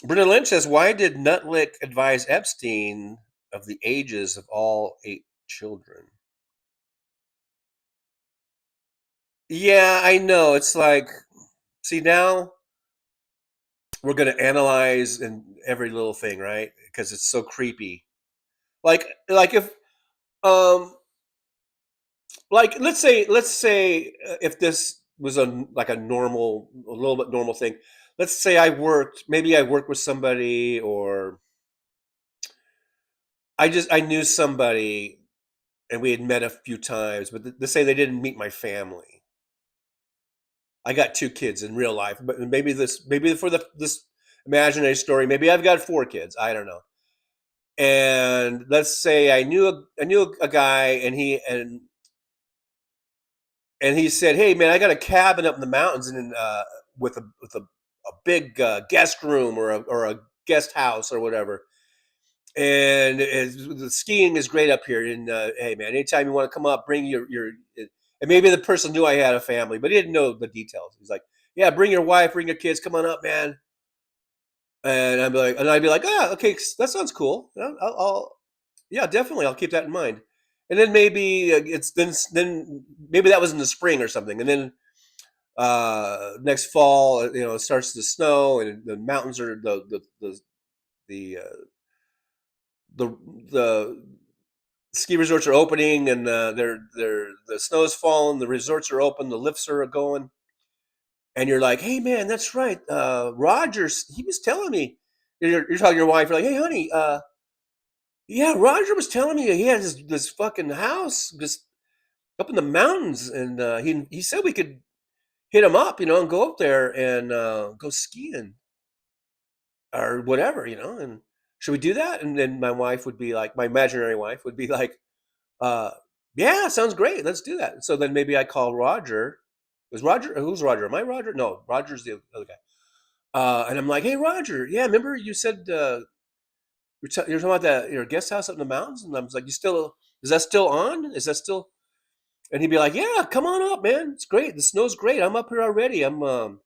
Brendan Lynch says, why did Nutlick advise Epstein of the ages of all 8 children? Yeah, I know. It's like, see, now we're going to analyze in every little thing, right? Because it's so creepy. Like if, like let's say if this was a little bit normal thing. Let's say maybe I worked with somebody, or I knew somebody and we had met a few times, but let's say they didn't meet my family. I got 2 kids in real life, but maybe for this imaginary story, maybe I've got 4 kids. I don't know. And let's say I knew a guy, and he said, "Hey man, I got a cabin up in the mountains, and with a big guest room or a guest house or whatever. And the skiing is great up here. And hey man, anytime you want to come up, bring your." And maybe the person knew I had a family, but he didn't know the details. He's like, "Yeah, bring your wife, bring your kids, come on up, man." And I'd be like, "Ah, okay, that sounds cool. Yeah, definitely, I'll keep that in mind." And then maybe then maybe that was in the spring or something, and then next fall, it starts to snow, and the mountains are the the ski resorts are opening, and the snow's falling, the resorts are open, the lifts are going, and you're like, "Hey man, that's right, Rogers, he was telling me." You're talking to your wife, you're like, "Hey honey, yeah, Roger was telling me he had this fucking house just up in the mountains, and he said we could hit him up, and go up there and go skiing or whatever, and should we do that?" And then my wife would be like, my imaginary wife would be like, "Yeah, sounds great. Let's do that." So then maybe I call Roger. Who's Roger? Am I Roger? No, Roger's the other guy. And I'm like, "Hey, Roger, yeah, remember you said you're talking about that guest house up in the mountains?" And I was like, is that still on? Is that still?" And he'd be like, "Yeah, come on up, man. It's great. The snow's great. I'm up here already. Oh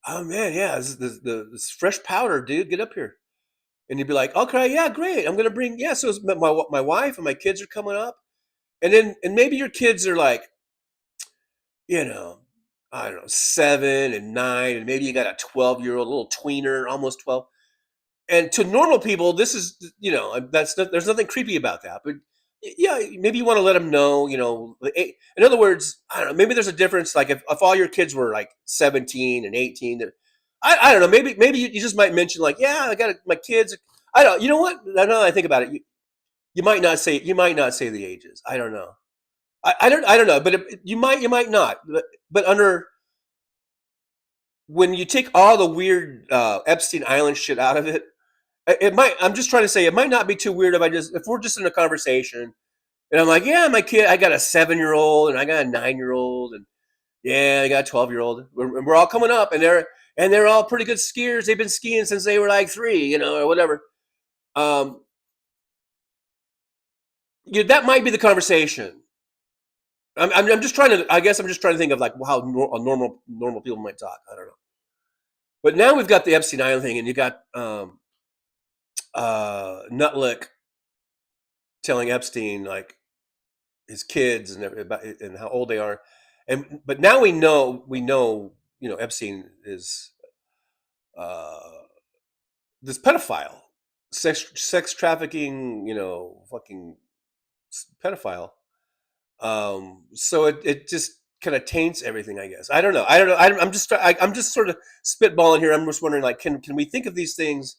man, yeah, this fresh powder, dude. Get up here." And he'd be like, "Okay, yeah, great. I'm gonna bring So it's my wife and my kids are coming up, and maybe your kids are like, you know, I don't know, 7 and 9, and maybe you got a 12-year-old, little tweener, almost 12. And to normal people, this is there's nothing creepy about that. But yeah, maybe you want to let them know, in other words, I don't know, maybe there's a difference. Like if all your kids were like 17 and 18, I don't know, maybe you just might mention like, "Yeah, I got my kids." I don't, you know what? Now that I think about it, you might not say the ages. I don't know. I don't know, but you might not. But when you take all the weird Epstein Island shit out of it, it might. I'm just trying to say it might not be too weird if we're just in a conversation, and I'm like, "Yeah, my kid, I got a 7-year-old and I got a 9-year-old, and yeah, I got a 12-year-old. We're all coming up, and they're all pretty good skiers. They've been skiing since they were like 3, or whatever." That might be the conversation. I'm just trying to. I guess I'm just trying to think of like how normal people might talk. I don't know. But now we've got the Epstein Island thing, and you got Nutlick telling Epstein like his kids and how old they are, but now we know Epstein is this pedophile, sex trafficking, fucking pedophile. So it just kind of taints everything, I guess. I don't know. I'm just sort of spitballing here. I'm just wondering, like, can we think of these things?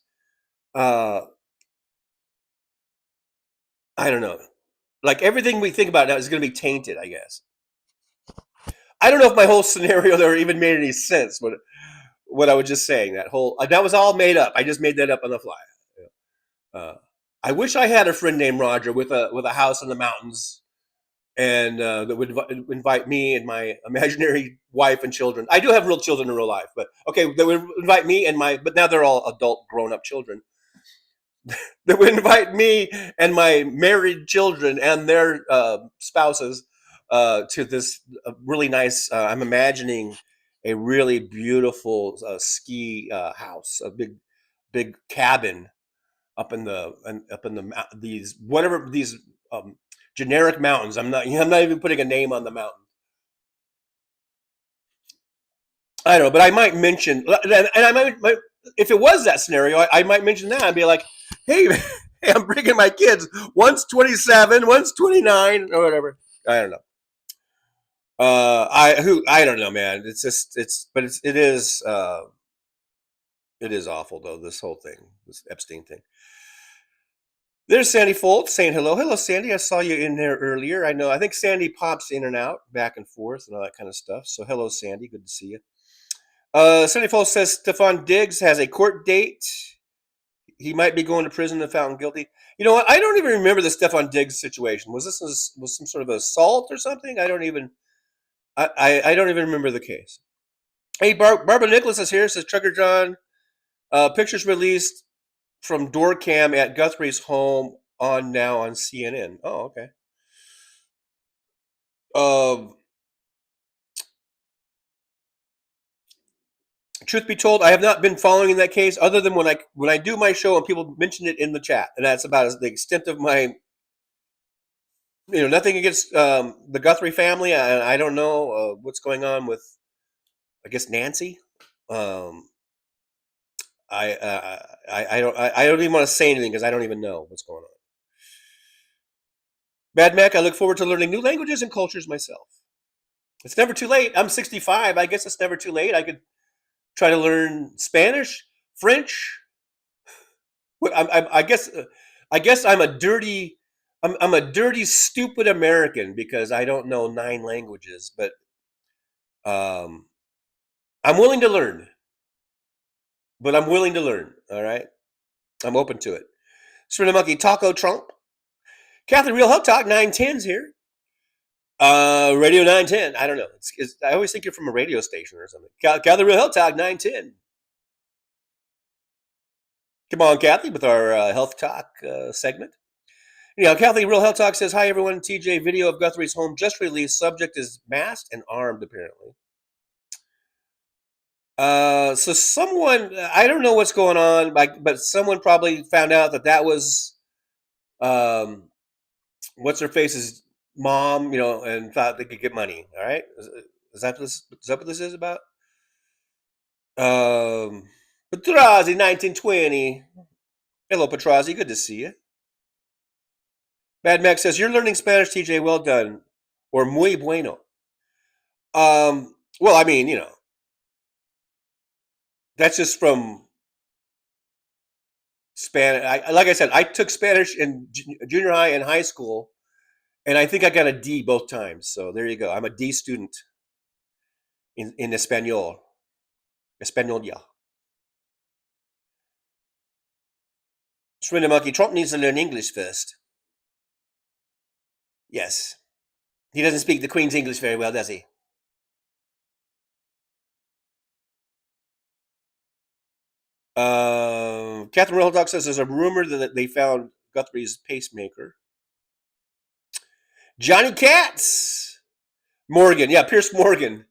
I don't know. Like everything we think about now is going to be tainted, I guess. I don't know if my whole scenario there even made any sense. What I was just saying, that was all made up. I just made that up on the fly. I wish I had a friend named Roger with a house in the mountains, and that would invite me and my imaginary wife and children. I do have real children in real life, but okay, they would invite me and but now they're all adult, grown-up children. They would invite me and my married children and their spouses to this really nice, I'm imagining a really beautiful ski house, a big cabin up in these whatever these generic mountains. I'm not even putting a name on the mountain. I don't know, but I might mention, and I might if it was that scenario, I might mention that and be like, hey, hey, I'm bringing my kids. One's 27, one's 29, or whatever. I don't know. I don't know, man. It's just it is awful though. This whole thing, this Epstein thing. There's Sandy Foltz saying hello. Hello, Sandy. I saw you in there earlier. I think Sandy pops in and out, back and forth, and all that kind of stuff. So hello, Sandy. Good to see you. Sandy Foltz says Stefan Diggs has a court date. He might be going to prison if found guilty. You know what? I don't even remember the Stefan Diggs situation. Was some sort of assault or something? I don't even remember the case. Hey, Barbara Nicholas is here. Says Trucker John. Pictures released from door cam at Guthrie's home now on CNN. Oh, okay. Truth be told, I have not been following that case other than when I do my show and people mention it in the chat, and that's about the extent of my. Nothing against the Guthrie family. I don't know what's going on with, I guess, Nancy. I don't even want to say anything because I don't even know what's going on. Bad Mac, I look forward to learning new languages and cultures myself. It's never too late. I'm 65. I guess it's never too late. I could try to learn Spanish, French. I guess I'm a dirty, stupid American because I don't know 9 languages. But I'm willing to learn. All right, I'm open to it. Serena Monkey, Taco Trump. Catherine Real Health Talk 910's here. Radio 910. I don't know. I always think you're from a radio station or something. Catherine Real Health Talk 910. Come on, Kathy, with our Health Talk segment. Kathy Real Health Talk says, hi, everyone. TJ, video of Guthrie's home just released. Subject is masked and armed, apparently. So someone, I don't know what's going on, but someone probably found out that was what's her face's mom, and thought they could get money. All right, is that what this is about? Petrazi 1920. Hello, Petrazi. Good to see you. Bad Max says you're learning Spanish, TJ. Well done, or muy bueno. Well, I mean, that's just from Spanish. Like I said, I took Spanish in junior high and high school, and I think I got a D both times. So there you go. I'm a D student in Espanol. Espanolia. Serena Monkey, Trump needs to learn English first. Yes. He doesn't speak the Queen's English very well, does he? Catherine Real Dog says there's a rumor that they found Guthrie's pacemaker. Johnny Katz. Morgan. Yeah, Pierce Morgan.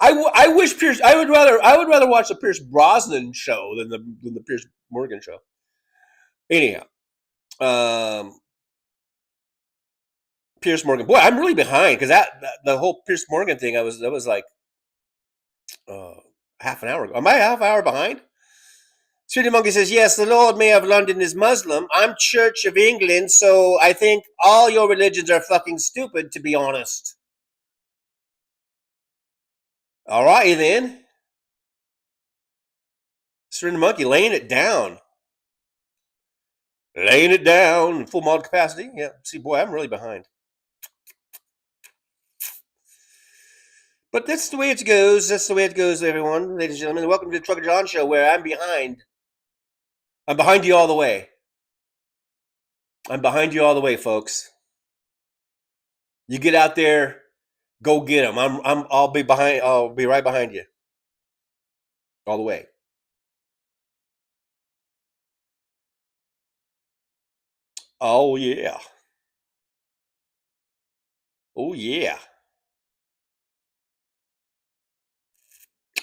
I wish Pierce. I would rather watch the Pierce Brosnan show than the Pierce Morgan show. Anyhow, Pierce Morgan. Boy, I'm really behind because the whole Pierce Morgan thing. That was like half an hour ago. Am I half an hour behind? Sweetie Monkey says, yes, the Lord Mayor of London is Muslim. I'm Church of England, so I think all your religions are fucking stupid, to be honest. All righty then. Serena Monkey laying it down. Laying it down. Full mod capacity. Yeah. See, boy, I'm really behind. But that's the way it goes. That's the way it goes, everyone. Ladies and gentlemen, welcome to the Trucker John Show, where I'm behind. I'm behind you all the way. I'm behind you all the way, folks. You get out there, go get them. I'll be behind. I'll be right behind you, all the way. Oh yeah. Oh yeah.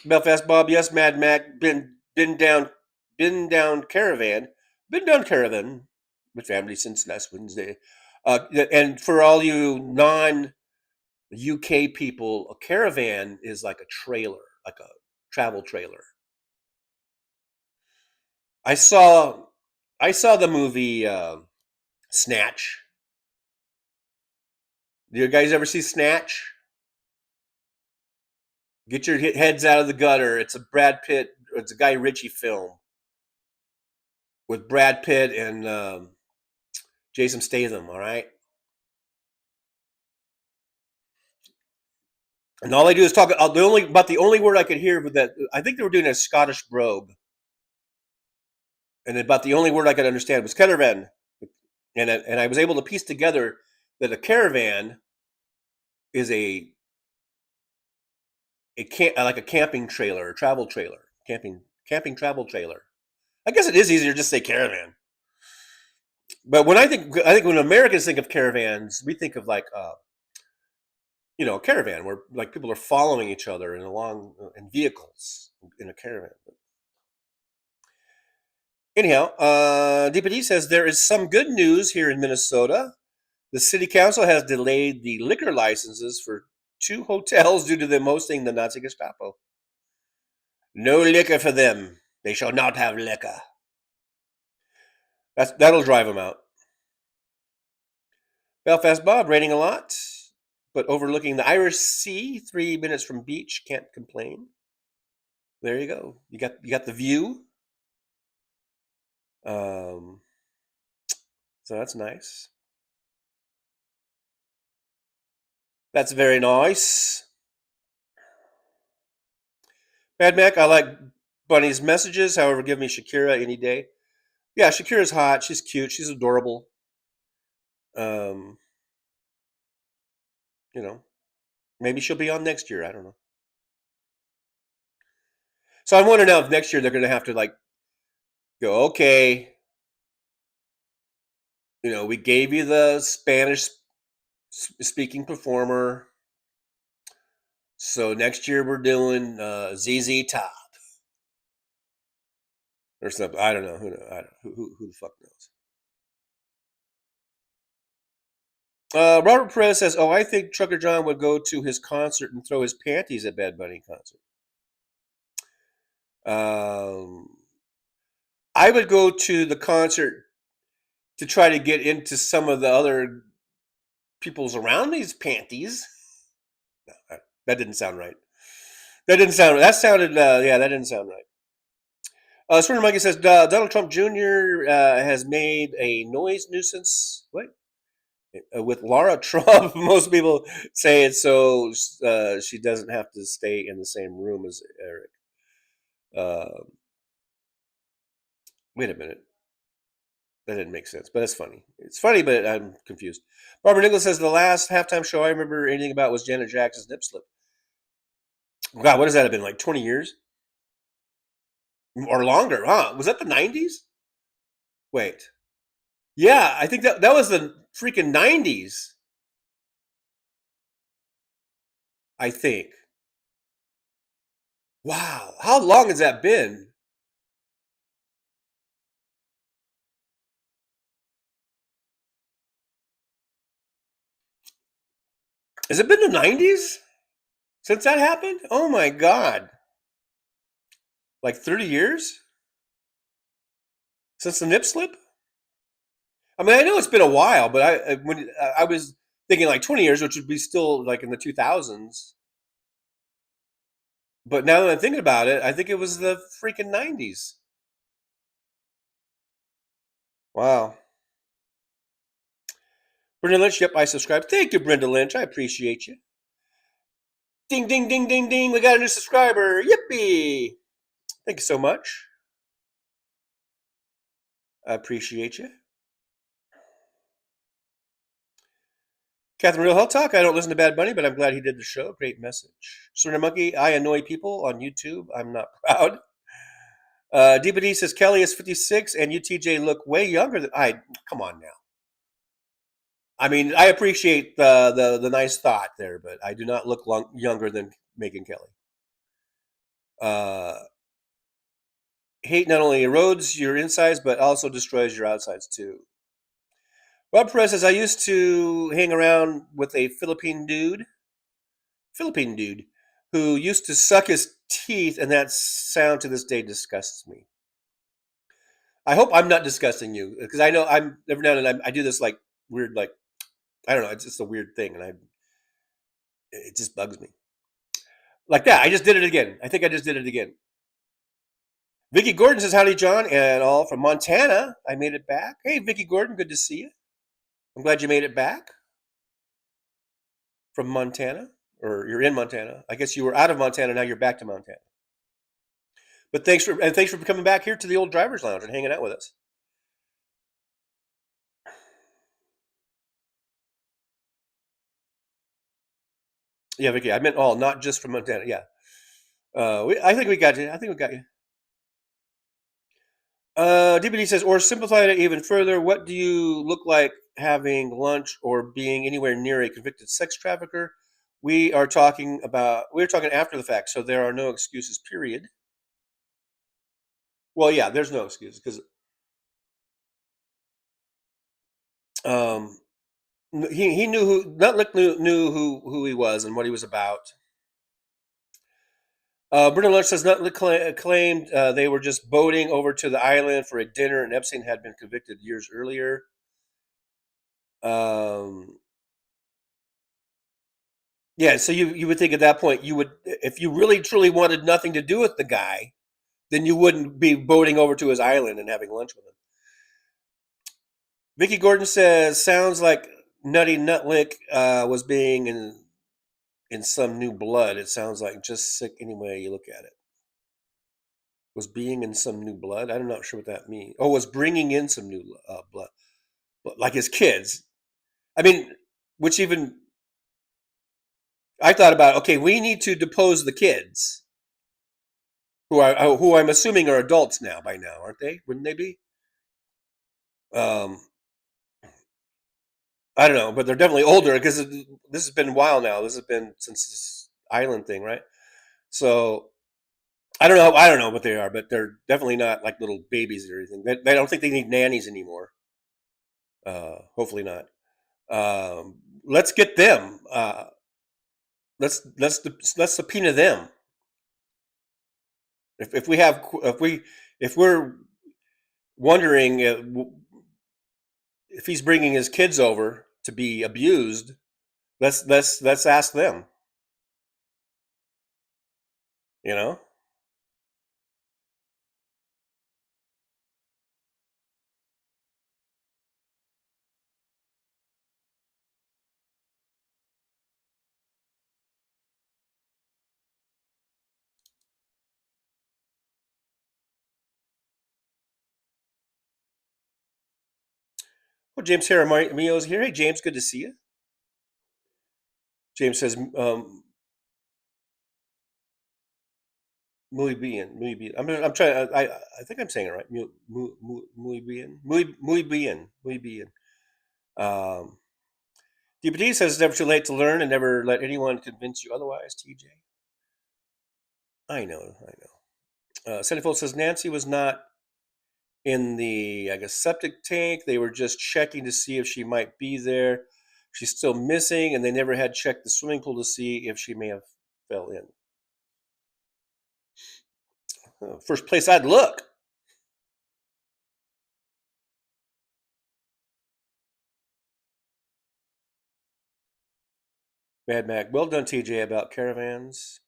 Belfast Bob, yes, Mad Mac, been down caravan, with family since last Wednesday. And for all you non-UK people, a caravan is like a trailer, like a travel trailer. I saw the movie Snatch. Do you guys ever see Snatch? Get your heads out of the gutter. It's a Brad Pitt. It's a Guy Ritchie film with Brad Pitt and Jason Statham. All right, and all I do is talk. The only word I could hear was that I think they were doing a Scottish brogue, and about the only word I could understand was caravan, and I was able to piece together that a caravan is like a camping trailer, a travel trailer, camping travel trailer. I guess it is easier to just say caravan. But I think when Americans think of caravans, we think of like a caravan where like people are following each other in vehicles in a caravan. Anyhow, DPD says there is some good news here in Minnesota. The city council has delayed the liquor licenses for 2 hotels due to them hosting the Nazi Gestapo. No liquor for them. They shall not have liquor. That'll drive them out. Belfast Bob, raining a lot, but overlooking the Irish Sea, 3 minutes from beach. Can't complain. There you go. You got the view. So that's nice. That's very nice. Mad Mac, I like Bunny's messages. However, give me Shakira any day. Yeah, Shakira's hot. She's cute. She's adorable. Maybe she'll be on next year. I don't know. So I'm wondering now if next year they're going to have to like go, okay, we gave you the Spanish speaking performer. So next year we're doing ZZ Top or something. I don't know. Who the fuck knows? Robert Perez says, "Oh, I think Trucker John would go to his concert and throw his panties at Bad Bunny concert." I would go to the concert to try to get into some of the other people's around me's panties. No, that didn't sound right. That didn't sound right. That sounded, yeah, that didn't sound right. Swinner Monkey says, Donald Trump Jr. Has made a noise nuisance. What? With Laura Trump, most people say it's so she doesn't have to stay in the same room as Eric. Wait a minute. That didn't make sense, but it's funny. It's funny, but I'm confused. Barbara Nicholas says the last halftime show I remember anything about was Janet Jackson's nip slip. God, what does that have been, like 20 years? Or longer, huh? Was that the 90s? Wait. Yeah, I think that was the freaking 90s. I think. Wow, how long has that been? Has it been the 90s since that happened? Oh my God. Like 30 years? Since the nip slip? I mean, I know it's been a while, but I was thinking like 20 years, which would be still like in the 2000s. But now that I'm thinking about it, I think it was the freaking 90s. Wow. Brenda Lynch, yep, I subscribed. Thank you, Brenda Lynch. I appreciate you. Ding, ding, ding, ding, ding. We got a new subscriber. Yippee. Thank you so much. I appreciate you. Catherine Real Health Talk. I don't listen to Bad Bunny, but I'm glad he did the show. Great message. Serena Monkey. I annoy people on YouTube. I'm not proud. DBD says Kelly is 56 and UTJ look way younger than come on now. I mean, I appreciate the nice thought there, but I do not look younger than Megyn Kelly. Hate not only erodes your insides, but also destroys your outsides too. Rob Perez says, I used to hang around with a Philippine dude, who used to suck his teeth, and that sound to this day disgusts me. I hope I'm not disgusting you, because I know I'm every now and then I do this like weird, like I don't know, it's just a weird thing, and it just bugs me. Like that, I just did it again. I think I just did it again. Vicky Gordon says, howdy, John, and all from Montana. I made it back. Hey, Vicky Gordon, good to see you. I'm glad you made it back from Montana, or you're in Montana. I guess you were out of Montana, now you're back to Montana. But thanks for coming back here to the old Drivers Lounge and hanging out with us. Yeah, Vicky, I meant all, not just from Montana. Yeah, I think we got you. DPD says, or simplify it even further. What do you look like having lunch or being anywhere near a convicted sex trafficker? We're talking after the fact, so there are no excuses. Period. Well, yeah, there's no excuse because he knew who Nutlick knew who he was and what he was about. Bruno Lunch says Nutlick claimed they were just boating over to the island for a dinner, and Epstein had been convicted years earlier. Yeah, so you would think at that point if you really truly wanted nothing to do with the guy, then you wouldn't be boating over to his island and having lunch with him. Vicky Gordon says, sounds like Nutty Nutlick was being in some new blood. It sounds like just sick any way you look at it. Was being in some new blood? I'm not sure what that means. Oh, was bringing in some new blood. Like his kids. I mean, which even I thought about, okay, we need to depose the kids who I'm assuming are adults now by now, aren't they? Wouldn't they be? I don't know, but they're definitely older because this has been a while now. This has been since this island thing, right? So I don't know what they are, but they're definitely not like little babies or anything. They don't think they need nannies anymore. Hopefully not. Let's get them. Let's subpoena them. If we're wondering if he's bringing his kids over to be abused, let's ask them. You know. Well, James Jaramillo's here. Hey, James, good to see you. James says, muy bien. I'm trying. I think I'm saying it right. Muy bien. Muy bien. DPD says it's never too late to learn and never let anyone convince you otherwise. TJ. I know. Centerfold says Nancy was not in the, I guess, septic tank. They were just checking to see if she might be there. She's still missing, and they never had checked the swimming pool to see if she may have fell in. First place I'd look. Mad Mac. Well done, TJ, about caravans.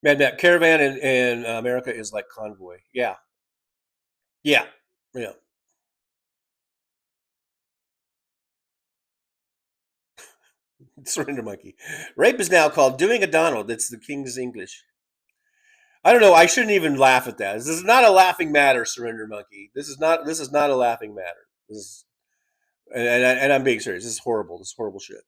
Mad Mac. Caravan in America is like convoy. Yeah. Surrender monkey. Rape is now called doing a Donald. It's the King's English. I don't know. I shouldn't even laugh at that. This is not a laughing matter, surrender monkey. This is not a laughing matter. This is, and I'm being serious. This is horrible. This is horrible shit.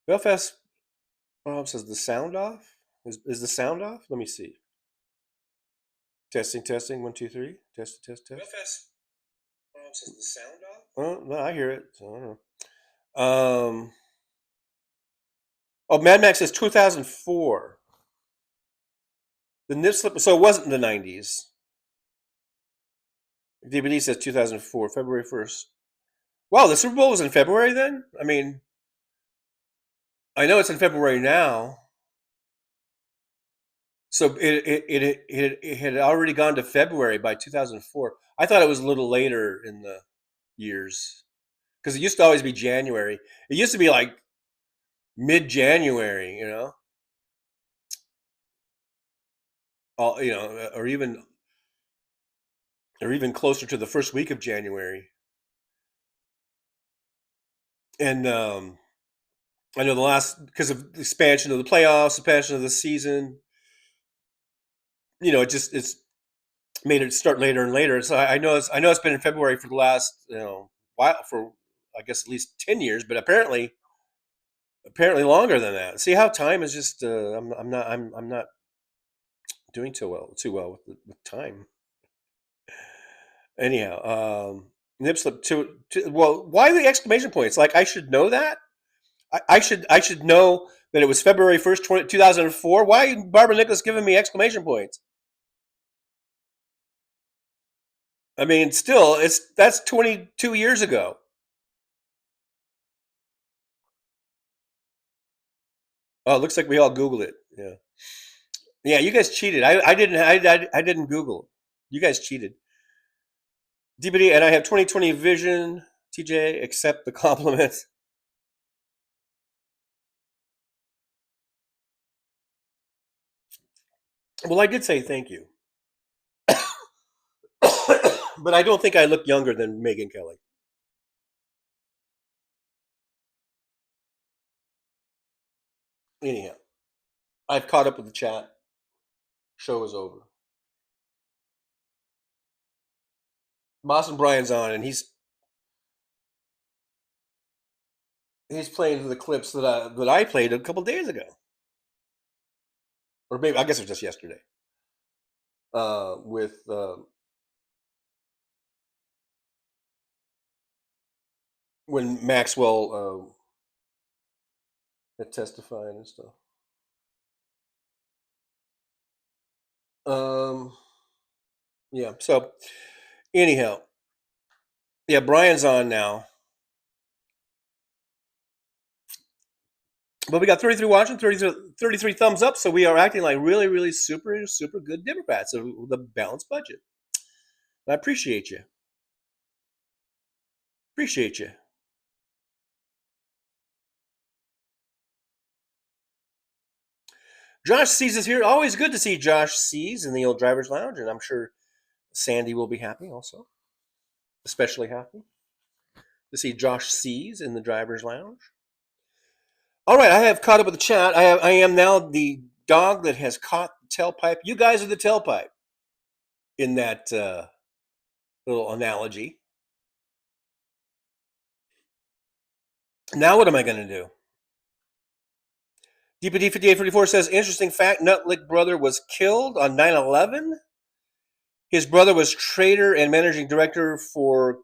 Belfast Bob says the sound off. Is the sound off? Let me see. Testing, testing, 1, 2, 3. Test, test, test. Belfast is the sound off? Oh, no, I hear it. So I don't know. Oh, Mad Max says 2004. The nip slip, so it wasn't in the 90s. DVD says 2004, February 1st. Wow, the Super Bowl was in February then? I mean, I know it's in February now. So it had already gone to February by 2004. I thought it was a little later in the years because it used to always be January. It used to be like mid-January, you know, or even closer to the first week of January. And I know because of the expansion of the playoffs, expansion of the season, it's made it start later and later. So I know it's been in February for the last while, for I guess at least 10 years, but apparently longer than that. See how time is just I'm not doing too well with time. Anyhow, nip slip well, why the exclamation points? Like I should know that. I should know that it was February 1st, 2004. Why Barbara Nicholas giving me exclamation points? I mean, still, that's 22 years ago. Oh, it looks like we all Googled it. Yeah. You guys cheated. I didn't Google. You guys cheated. DBD, and I have 20/20 vision. TJ, accept the compliment. Well, I did say thank you, but I don't think I look younger than Megyn Kelly. Anyhow, I've caught up with the chat. Show is over. Boston Brian's on, and he's playing the clips that I played a couple days ago, or maybe I guess it was just yesterday. With when Maxwell had testified and stuff. Yeah. So anyhow, yeah, Brian's on now. But we got 33 watching, 33 thumbs up, so we are acting like really, really super, super good Democrats with a balanced budget. I appreciate you. Appreciate you. Josh Sees is here. Always good to see Josh Sees in the old driver's lounge, and I'm sure Sandy will be happy also. Especially happy to see Josh Sees in the driver's lounge. All right, I have caught up with the chat. I am now the dog that has caught the tailpipe. You guys are the tailpipe in that little analogy. Now what am I going to do? DPD 5844 says, interesting fact, Nutlick brother was killed on 9/11. His brother was trader and managing director for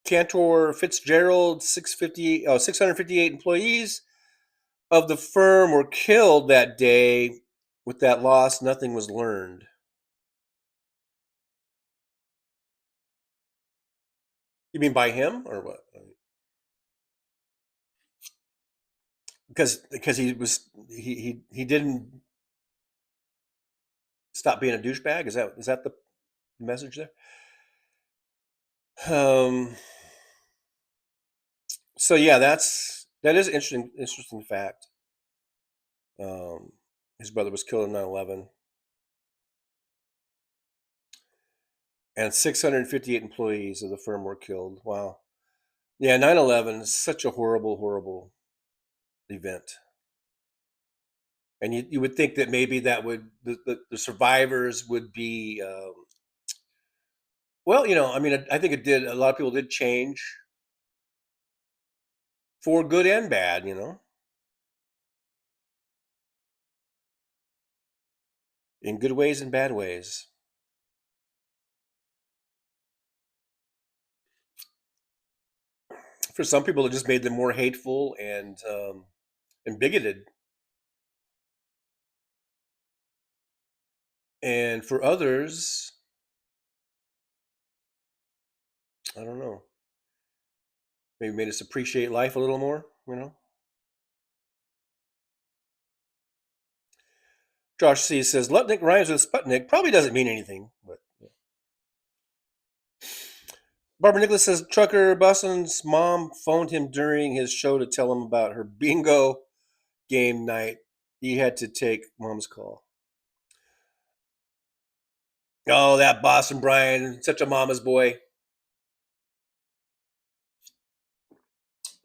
Cantor Fitzgerald. 658 employees of the firm were killed that day. With that loss, nothing was learned. You mean by him or what? Because he didn't stop being a douchebag. Is that the message there? So yeah, that is interesting fact. His brother was killed in 9/11, and 658 employees of the firm were killed. Wow. Yeah, 9/11 is such a horrible, horrible event. And you would think that maybe that would the survivors would be well, I mean, I think it did. A lot of people did change for good and bad, in good ways and bad ways. For some people, it just made them more hateful and bigoted. And for others, I don't know. Maybe made us appreciate life a little more, you know? Josh C says, Lutnick rhymes with Sputnik. Probably doesn't mean anything, but yeah. Barbara Nicholas says, Trucker Bustin's mom phoned him during his show to tell him about her bingo game night. He had to take mom's call. Oh, that Boston Brian, such a mama's boy.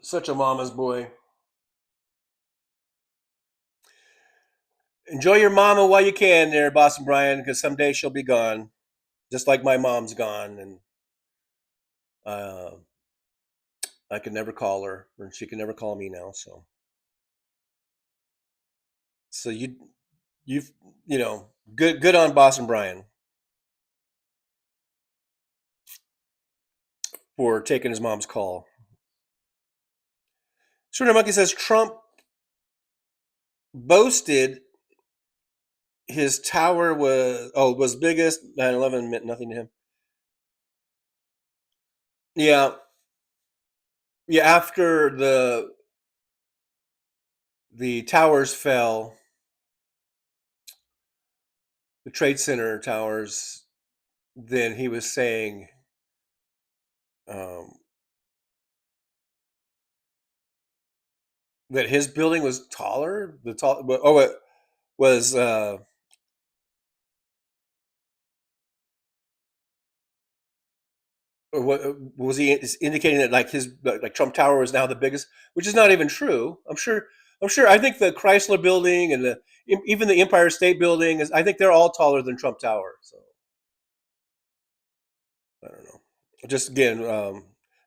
Such a mama's boy. Enjoy your mama while you can there, Boston Brian, because someday she'll be gone. Just like my mom's gone, and I could never call her, or she can never call me now. So you've good on Boston Brian for taking his mom's call. Shooter Monkey says Trump boasted his tower was biggest. 9/11 meant nothing to him. Yeah. After the towers fell, the Trade Center towers, then he was saying, that his building was taller. It was. What was he indicating that like Trump Tower was now the biggest, which is not even true. I'm sure. I think the Chrysler Building and even the Empire State Building I think they're all taller than Trump Tower. So I don't know. Just again,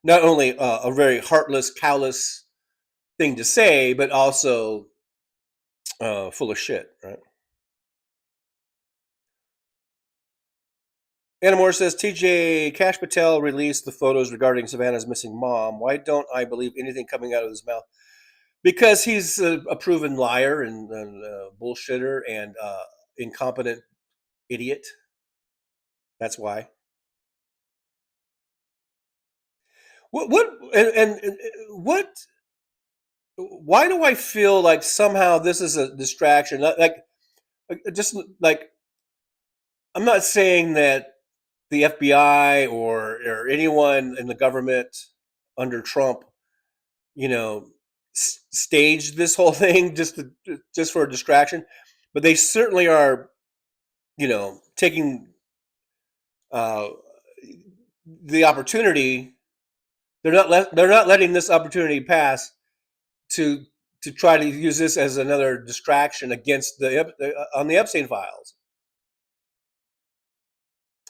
not only a very heartless, callous thing to say, but also full of shit, right? Anna Moore says TJ Cash Patel released the photos regarding Savannah's missing mom. Why don't I believe anything coming out of his mouth? Because he's a proven liar and bullshitter and incompetent idiot. That's why. What? Why do I feel like somehow this is a distraction? Just like I'm not saying that the FBI or anyone in the government under Trump, staged this whole thing just for a distraction, but they certainly are, taking the opportunity. They're not letting this opportunity pass to try to use this as another distraction against on the Epstein files.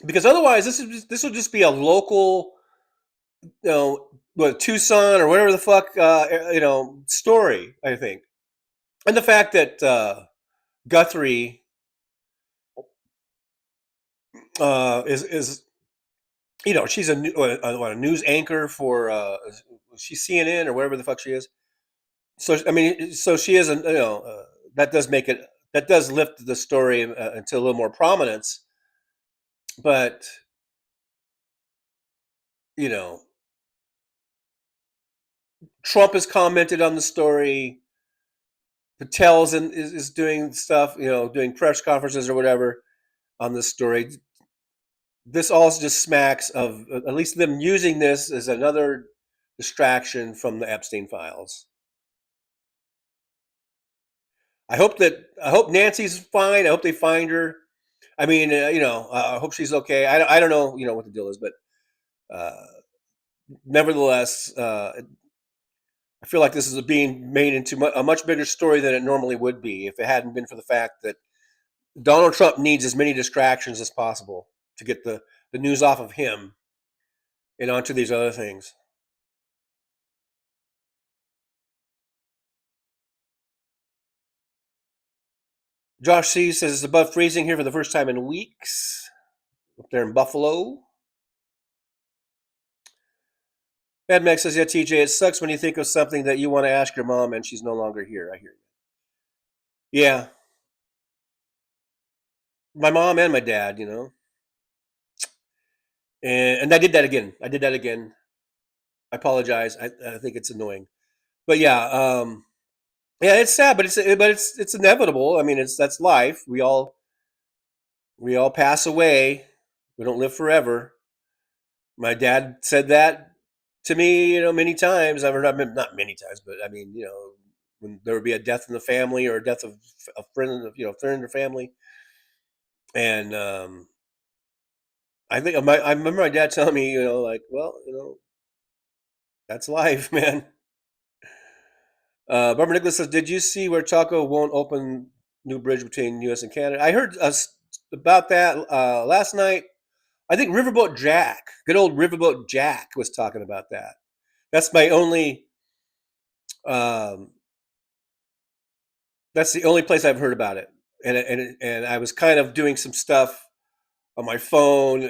Because otherwise, this will just be a local, Tucson or whatever the fuck, story. I think, and the fact that Guthrie is she's a news anchor for she's CNN or whatever the fuck she is. So I mean, so she is that does lift the story into a little more prominence, but Trump has commented on the story. Patel's is doing stuff, doing press conferences or whatever on this story. This also just smacks of at least them using this as another distraction from the Epstein files. I hope Nancy's fine. I hope they find her. I mean, I hope she's okay. I don't know, what the deal is, but nevertheless, I feel like this is being made into a much bigger story than it normally would be if it hadn't been for the fact that Donald Trump needs as many distractions as possible to get the news off of him and onto these other things. Josh C says it's above freezing here for the first time in weeks. Up there in Buffalo. Mad Max says, yeah, TJ, it sucks when you think of something that you want to ask your mom and she's no longer here. I hear you. Yeah. My mom and my dad, And I did that again. I apologize. I think it's annoying. But yeah, yeah, it's sad, but it's inevitable. I mean, that's life. We all pass away. We don't live forever. My dad said that to me, many times. I've heard, not many times, but I mean, when there would be a death in the family or a death of a friend, friend in the family, and I think I remember my dad telling me, like, well, that's life, man. Barbara Nicholas says, "Did you see where Taco won't open new bridge between U.S. and Canada?" I heard about that last night. I think Riverboat Jack, good old Riverboat Jack, was talking about that. That's my only. That's the only place I've heard about it, and I was kind of doing some stuff on my phone. I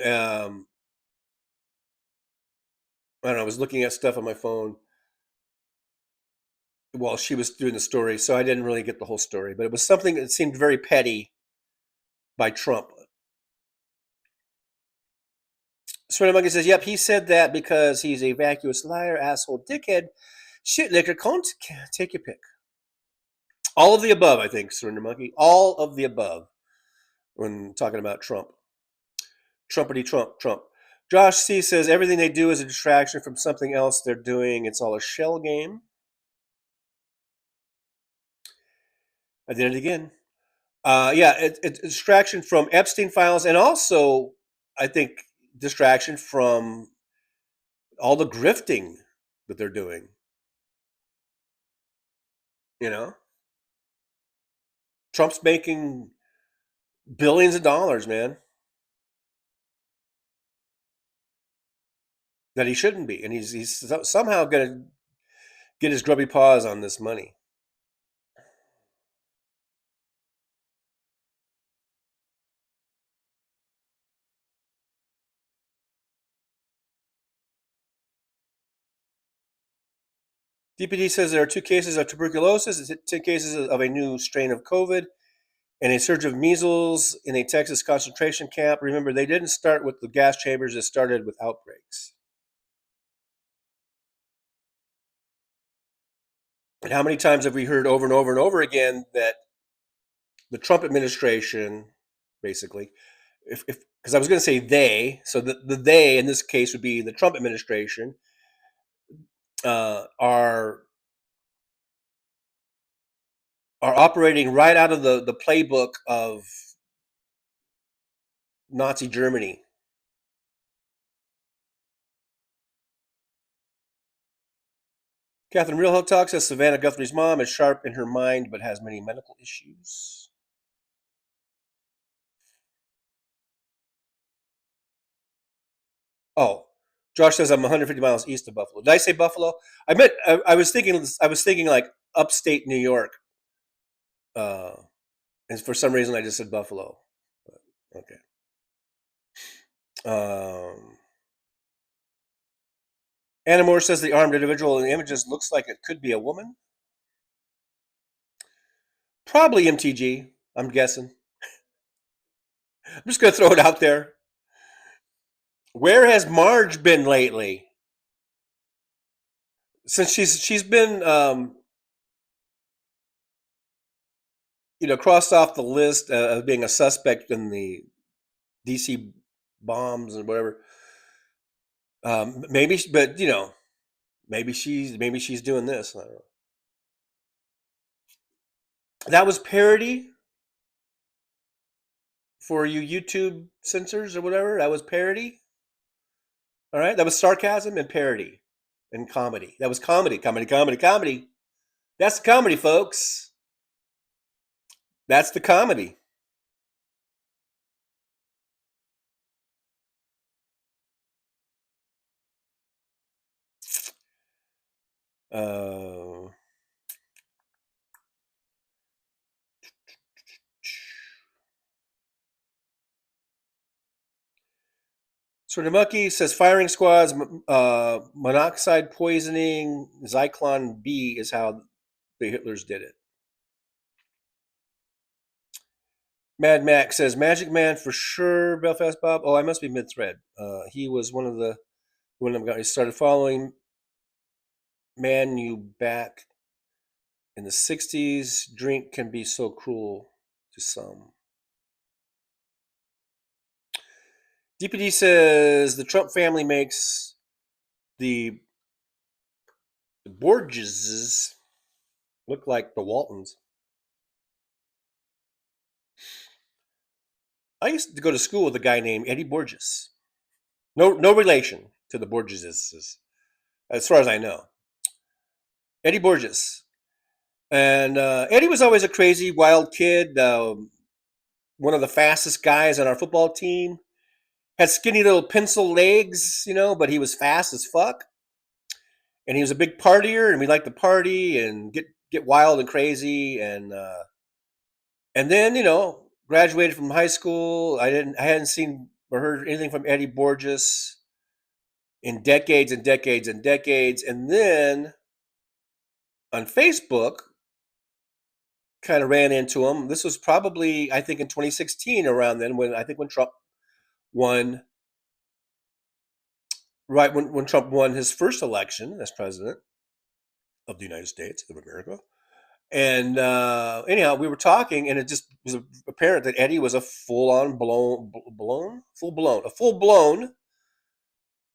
don't know. I was looking at stuff on my phone while she was doing the story, so I didn't really get the whole story. But it was something that seemed very petty by Trump. Sweater Monkey says, "Yep, he said that because he's a vacuous liar, asshole, dickhead, shit licker, cunt. Take your pick." All of the above, I think, Surrender Monkey. All of the above when talking about Trump. Trumpity Trump, Trump. Josh C says everything they do is a distraction from something else they're doing. It's all a shell game. I did it again. Yeah, it's distraction from Epstein files, and also, I think, distraction from all the grifting that they're doing. Trump's making billions of dollars, man, that he shouldn't be, and he's somehow going to get his grubby paws on this money. DPD says there are 2 cases of tuberculosis, 10 cases of a new strain of COVID, and a surge of measles in a Texas concentration camp. Remember, they didn't start with the gas chambers, it started with outbreaks. And how many times have we heard over and over and over again that the Trump administration, basically, because I was going to say they, so the they in this case would be the Trump administration, are operating right out of the playbook of Nazi Germany. Catherine Real Talk says Savannah Guthrie's mom is sharp in her mind but has many medical issues. Oh, Josh says I'm 150 miles east of Buffalo. Did I say Buffalo? I meant I was thinking like upstate New York. And for some reason I just said Buffalo. Okay. Anna Moore says the armed individual in the images looks like it could be a woman. Probably MTG, I'm guessing. I'm just going to throw it out there. Where has Marge been lately? Since she's been crossed off the list of being a suspect in the DC bombs and whatever. Maybe, but maybe she's doing this. I don't know. That was parody for you YouTube censors or whatever. That was parody. All right, that was sarcasm and parody and comedy. That was comedy. That's the comedy, folks. That's the comedy. Sort of Mucky says firing squads, monoxide poisoning, Zyklon B is how the Hitlers did it. Mad Max says Magic Man for sure. Belfast Bob. Oh, I must be mid-thread. He was one of the when I started following Man You Back in the 60s. Drink can be so cruel to some. DPD says the Trump family makes the Borges look like the Waltons. I used to go to school with a guy named Eddie Borges. No relation to the Borgeses, as far as I know. Eddie Borges. And Eddie was always a crazy, wild kid. One of the fastest guys on our football team. Had skinny little pencil legs, but he was fast as fuck. And he was a big partier, and we liked to party and get wild and crazy. And then, graduated from high school. I hadn't seen or heard anything from Eddie Borges in decades and decades and decades. And then on Facebook, kind of ran into him. This was probably, I think, in 2016, around then, when Trump won. Right when Trump won his first election as president of the United States of America. And anyhow, we were talking, and it just was apparent that Eddie was a full-blown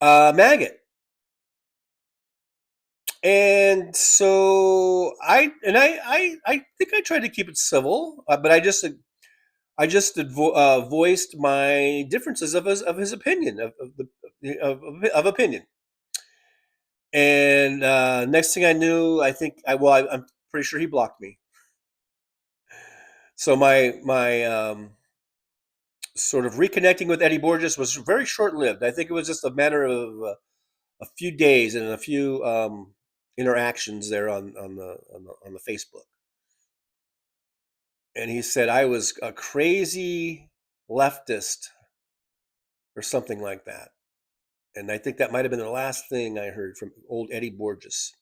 maggot. And so I think I tried to keep it civil, but I just voiced my differences of his opinion of opinion. And next thing I knew, I'm pretty sure he blocked me. So my sort of reconnecting with Eddie Borges was very short-lived. I think it was just a matter of a few days and a few interactions there on the Facebook. And he said I was a crazy leftist or something like that. And I think that might have been the last thing I heard from old Eddie Borges.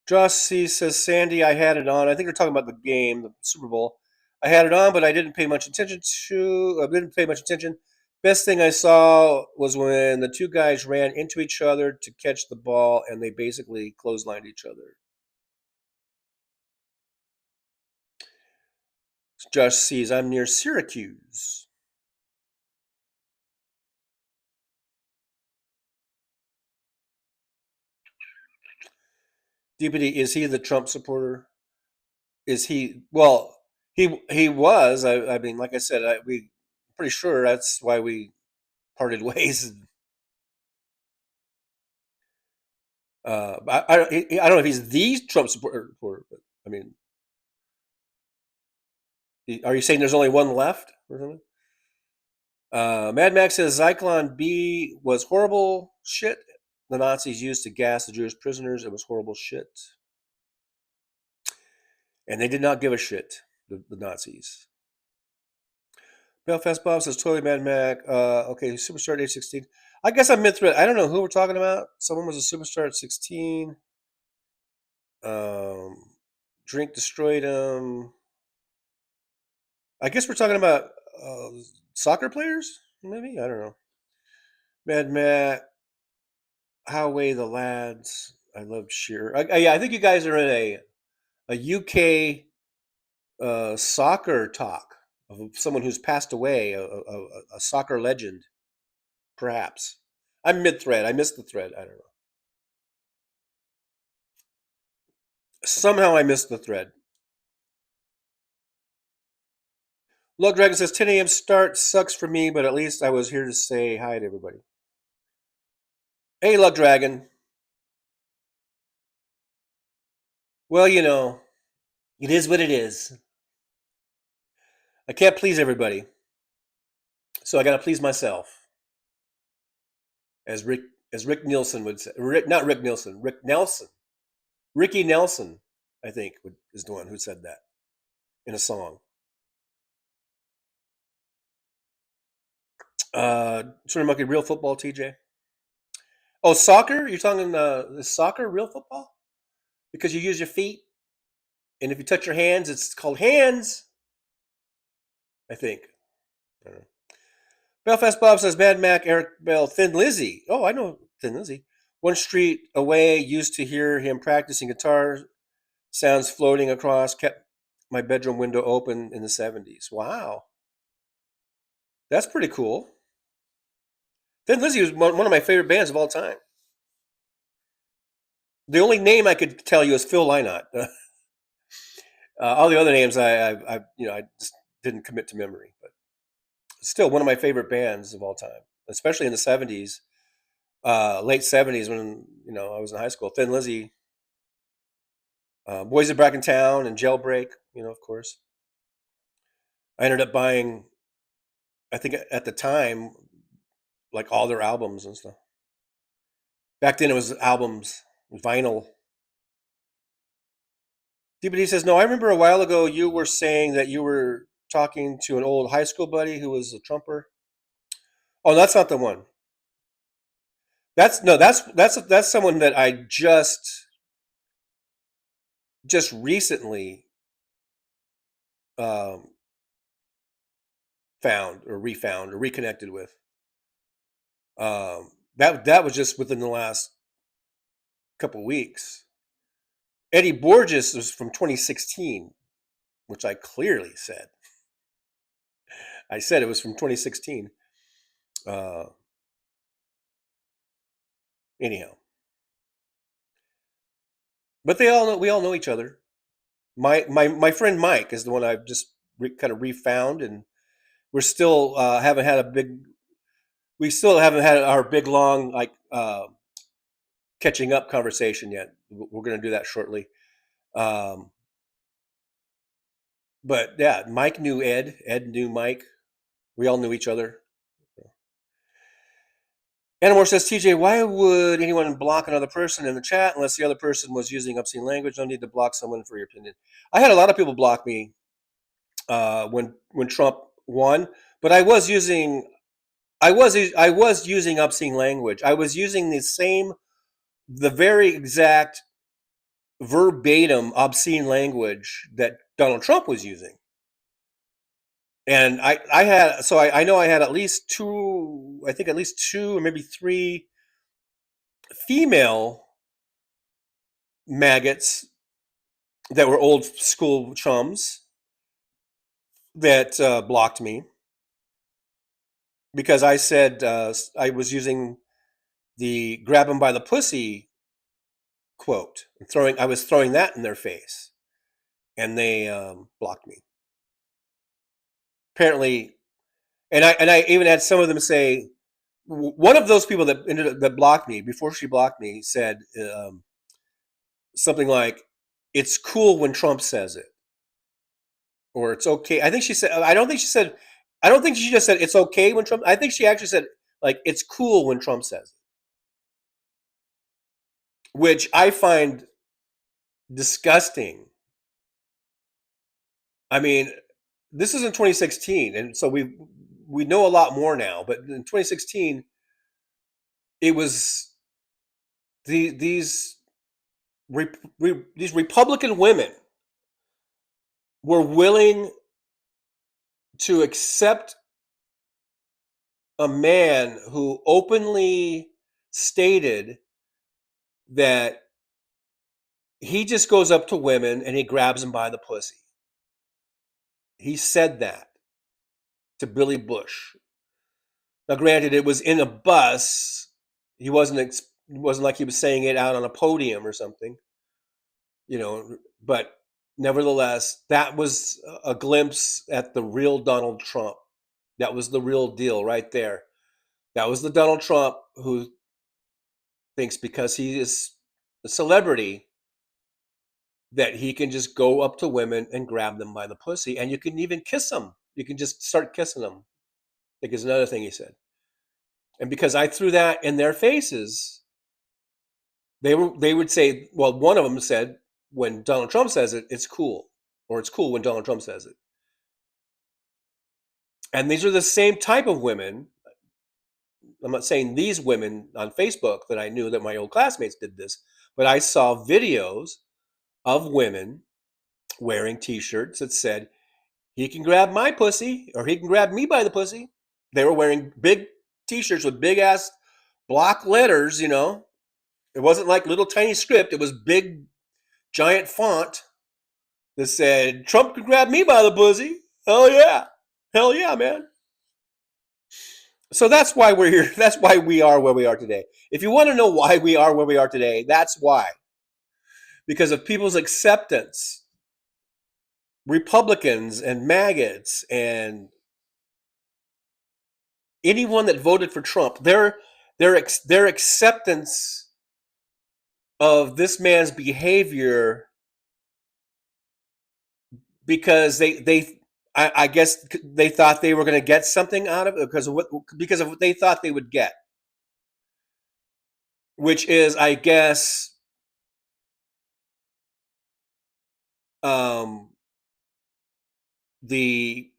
Josh C says, Sandy, I had it on. I think they're talking about the game, the Super Bowl. I had it on, but I didn't pay much attention. Best thing I saw was when the two guys ran into each other to catch the ball, and they basically clotheslined each other. Josh sees I'm near Syracuse. DPD, is he the Trump supporter? Is he? Well, he was. I mean, like I said, we pretty sure that's why we parted ways. I don't know if he's the Trump supporter, but I mean, are you saying there's only one left or something? Mad Max says Zyklon B was horrible shit. The Nazis used to gas the Jewish prisoners. It was horrible shit. And they did not give a shit, the Nazis. Belfast Bob says totally Mad Mac. Okay, superstar at age 16. I guess I'm mid-thread. I don't know who we're talking about. Someone was a superstar at 16. Drink destroyed him. I guess we're talking about soccer players, maybe? I don't know. Mad Matt, How Away the Lads. I loved Shearer. Yeah, I think you guys are in a UK soccer talk of someone who's passed away, a soccer legend, perhaps. I'm mid-thread. I missed the thread. I don't know. Somehow I missed the thread. Lug Dragon says 10 a.m. start sucks for me, but at least I was here to say hi to everybody. Hey, Lug Dragon. Well, it is what it is. I can't please everybody, so I got to please myself. As as Rick Nielsen would say. Not Rick Nielsen, Rick Nelson. Ricky Nelson, I think, is the one who said that in a song. Sort of real football, TJ. Oh, soccer? You're talking is soccer real football? Because you use your feet, and if you touch your hands, it's called hands. I think. I don't know. Belfast Bob says, Mad Mac, Eric Bell, Thin Lizzy. Oh, I know Thin Lizzy. One street away, used to hear him practicing guitar, sounds floating across, kept my bedroom window open in the 70s. Wow. That's pretty cool. Thin Lizzy was one of my favorite bands of all time. The only name I could tell you is Phil Lynott. All the other names I just didn't commit to memory, but still one of my favorite bands of all time, especially in the 70s, late 70s when I was in high school. Thin Lizzy, Boys Are Back in Town, and Jailbreak, of course. I ended up buying, I think at the time, like all their albums and stuff. Back then it was albums, vinyl. DBD says, no, I remember a while ago you were saying that you were talking to an old high school buddy who was a Trumper. Oh, that's not the one. That's someone that I just recently found or refound or reconnected with. That was just within the last couple of weeks. Eddie Borges was from 2016, which I clearly said. I said it was from 2016. Anyhow, but we all know each other. My friend Mike is the one I've just kind of refound, and we're still we still haven't had our big long catching up conversation yet. We're going to do that shortly. But yeah, Mike knew Ed. Ed knew Mike. We all knew each other. Anamore says, TJ, why would anyone block another person in the chat unless the other person was using obscene language? No need to block someone for your opinion. I had a lot of people block me when Trump won, but I was using obscene language. I was using the very exact verbatim obscene language that Donald Trump was using. And I know I had at least two or maybe three female maggots that were old school chums that blocked me because I said I was using the grab him by the pussy quote and I was throwing that in their face, and they blocked me. Apparently, and I even had some of them say, one of those people that blocked me before she blocked me said something like, "It's cool when Trump says it," or "It's okay." I think she said. I don't think she just said it's okay when Trump. I think she actually said like it's cool when Trump says it, which I find disgusting. I mean, this is in 2016, and so we know a lot more now. But in 2016, it was these Republican women were willing to accept a man who openly stated that he just goes up to women and he grabs them by the pussy. He said that to Billy Bush. Now, granted, it was in a bus. It wasn't like he was saying it out on a podium or something, but nevertheless, that was a glimpse at the real Donald Trump. That was the real deal right there. That was the Donald Trump who thinks because he is a celebrity that he can just go up to women and grab them by the pussy, and you can even kiss them. You can just start kissing them. I think is another thing he said. And because I threw that in their faces, they would say, well, one of them said, when Donald Trump says it, it's cool, or it's cool when Donald Trump says it. And these are the same type of women. I'm not saying these women on Facebook that I knew that my old classmates did this, but I saw videos of women wearing t-shirts that said, he can grab my pussy, or he can grab me by the pussy. They were wearing big t-shirts with big ass block letters, you know. It wasn't like little tiny script. It was big, giant font that said, Trump can grab me by the pussy. Hell yeah. Hell yeah, man. So that's why we're here. That's why we are where we are today. If you want to know why we are where we are today, that's why. Because of people's acceptance. Republicans and maggots and anyone that voted for Trump, their acceptance of this man's behavior, because I guess they thought they were going to get something out of it because of what they thought they would get, which is, I guess, the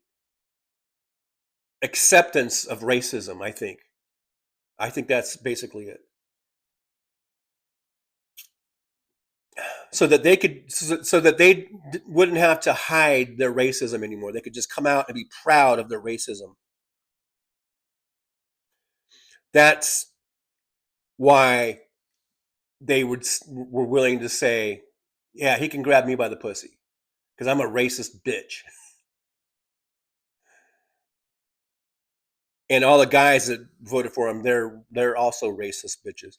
acceptance of racism. I think that's basically it. So that they wouldn't have to hide their racism anymore. They could just come out and be proud of their racism. That's why they were willing to say, yeah, he can grab me by the pussy because I'm a racist bitch. And all the guys that voted for him, they're also racist bitches.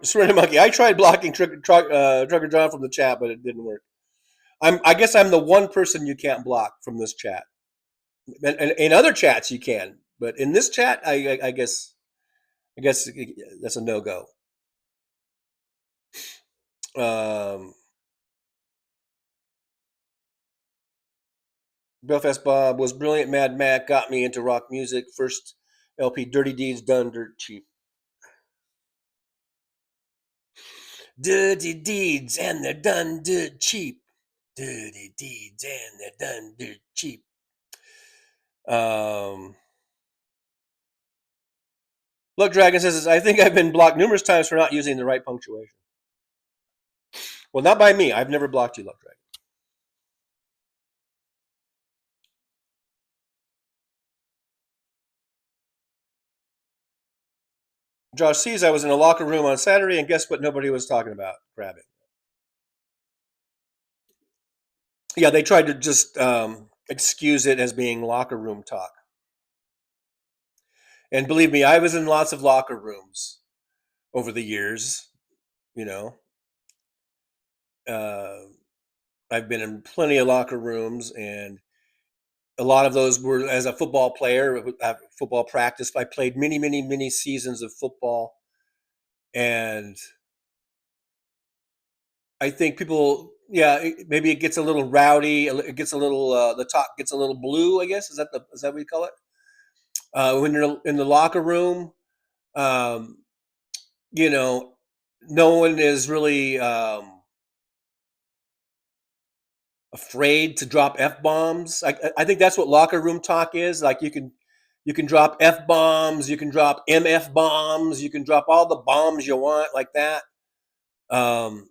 Serenity Monkey, I tried blocking Trucker John from the chat, but it didn't work. I guess I'm the one person you can't block from this chat. And in other chats you can, but in this chat, I guess that's a no-go. Belfast Bob was brilliant. Mad Mac got me into rock music. First LP, Dirty Deeds, done dirt cheap. Dirty deeds and they're done dirt cheap. Dirty deeds and they're done dirt cheap. Look, Dragon says, I think I've been blocked numerous times for not using the right punctuation. Well, not by me. I've never blocked you, Luck Dragon. Josh sees I was in a locker room on Saturday, and guess what nobody was talking about? Grabbing. Yeah, they tried to just excuse it as being locker room talk. And believe me, I was in lots of locker rooms over the years, you know. I've been in plenty of locker rooms, and a lot of those were as a football player, football practice. I played many, many, many seasons of football. And I think people, maybe it gets a little rowdy. It gets a little, the talk gets a little blue, I guess. Is that what you call it? When you're in the locker room, you know, no one is really afraid to drop F-bombs. I think that's what locker room talk is. Like you can drop F-bombs, you can drop MF bombs, you can drop all the bombs you want like that. And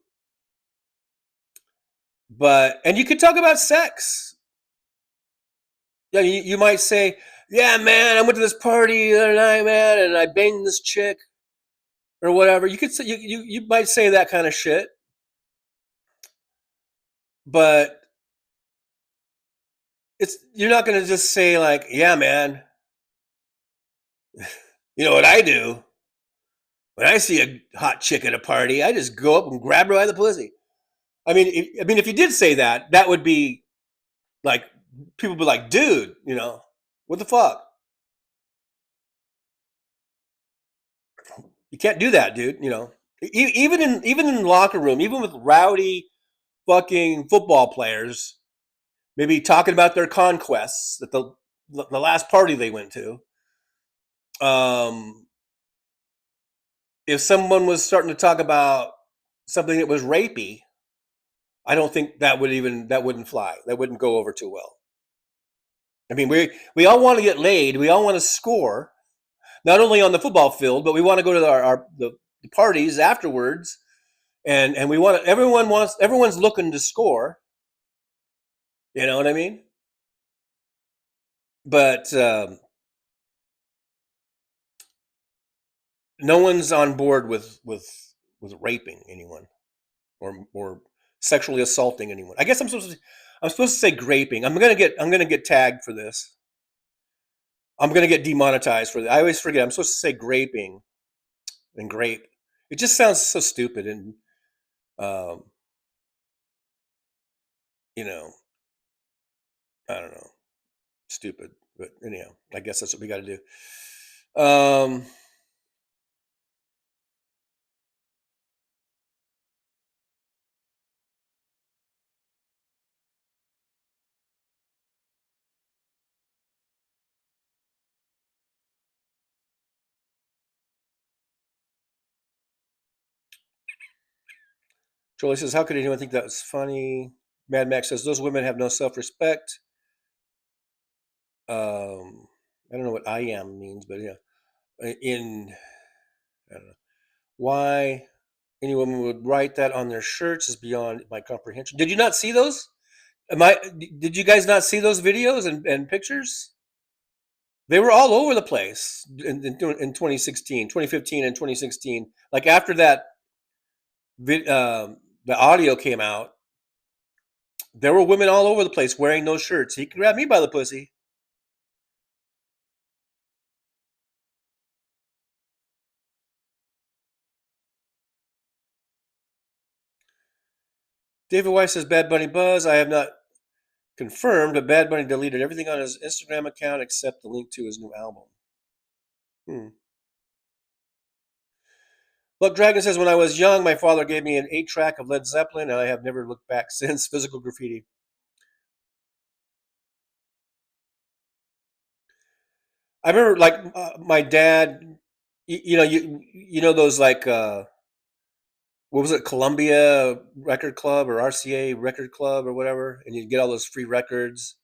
you could talk about sex. Yeah, you might say, yeah, man, I went to this party the other night, man, and I banged this chick or whatever. You could say, you might say that kind of shit. But you're not going to just say like, yeah, man, you know what I do? When I see a hot chick at a party, I just go up and grab her by the pussy. I mean, if you did say that, that would be like, people would be like, dude, you know, what the fuck? You can't do that, dude. You know, even in the locker room, even with rowdy fucking football players, maybe talking about their conquests at the last party they went to. If someone was starting to talk about something that was rapey, I don't think that wouldn't fly. That wouldn't go over too well. I mean, we all want to get laid. We all want to score, not only on the football field, but we want to go to the parties afterwards, and we want to, everyone's looking to score. You know what I mean? But no one's on board with raping anyone or sexually assaulting anyone. I guess I'm supposed to say graping. I'm gonna get tagged for this. I'm gonna get demonetized for that. I always forget. I'm supposed to say graping and grape. It just sounds so stupid and you know, I don't know, stupid. But anyhow, I guess that's what we got to do. Jolie says, how could anyone think that was funny? Mad Max says, those women have no self-respect. I don't know what I am means, but yeah. I don't know. Why any woman would write that on their shirts is beyond my comprehension. Did you not see those? Did you guys not see those videos and pictures? They were all over the place in 2016, 2015 and 2016. Like after that, the audio came out, there were women all over the place wearing those shirts. He can grab me by the pussy. David Weiss says, Bad Bunny buzz. I have not confirmed, but Bad Bunny deleted everything on his Instagram account except the link to his new album. Look, Dragon says, when I was young, my father gave me an 8-track of Led Zeppelin, and I have never looked back since. Physical Graffiti. I remember, like, my dad, you know those, like, what was it, Columbia Record Club or RCA Record Club or whatever, and you'd get all those free records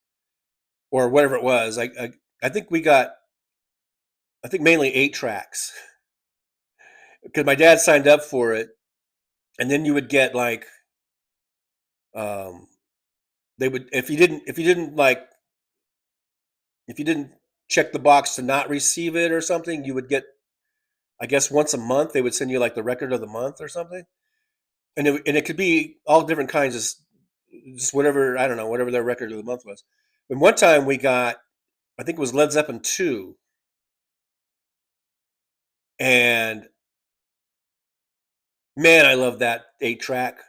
or whatever it was. I think we got, mainly 8 tracks because my dad signed up for it, and then you would get like, they would, if you didn't check the box to not receive it or something, you would get, I guess once a month they would send you like the record of the month or something, and it could be all different kinds of just whatever, I don't know, whatever their record of the month was. And one time we got, I think it was Led Zeppelin 2, and man, I love that 8-track.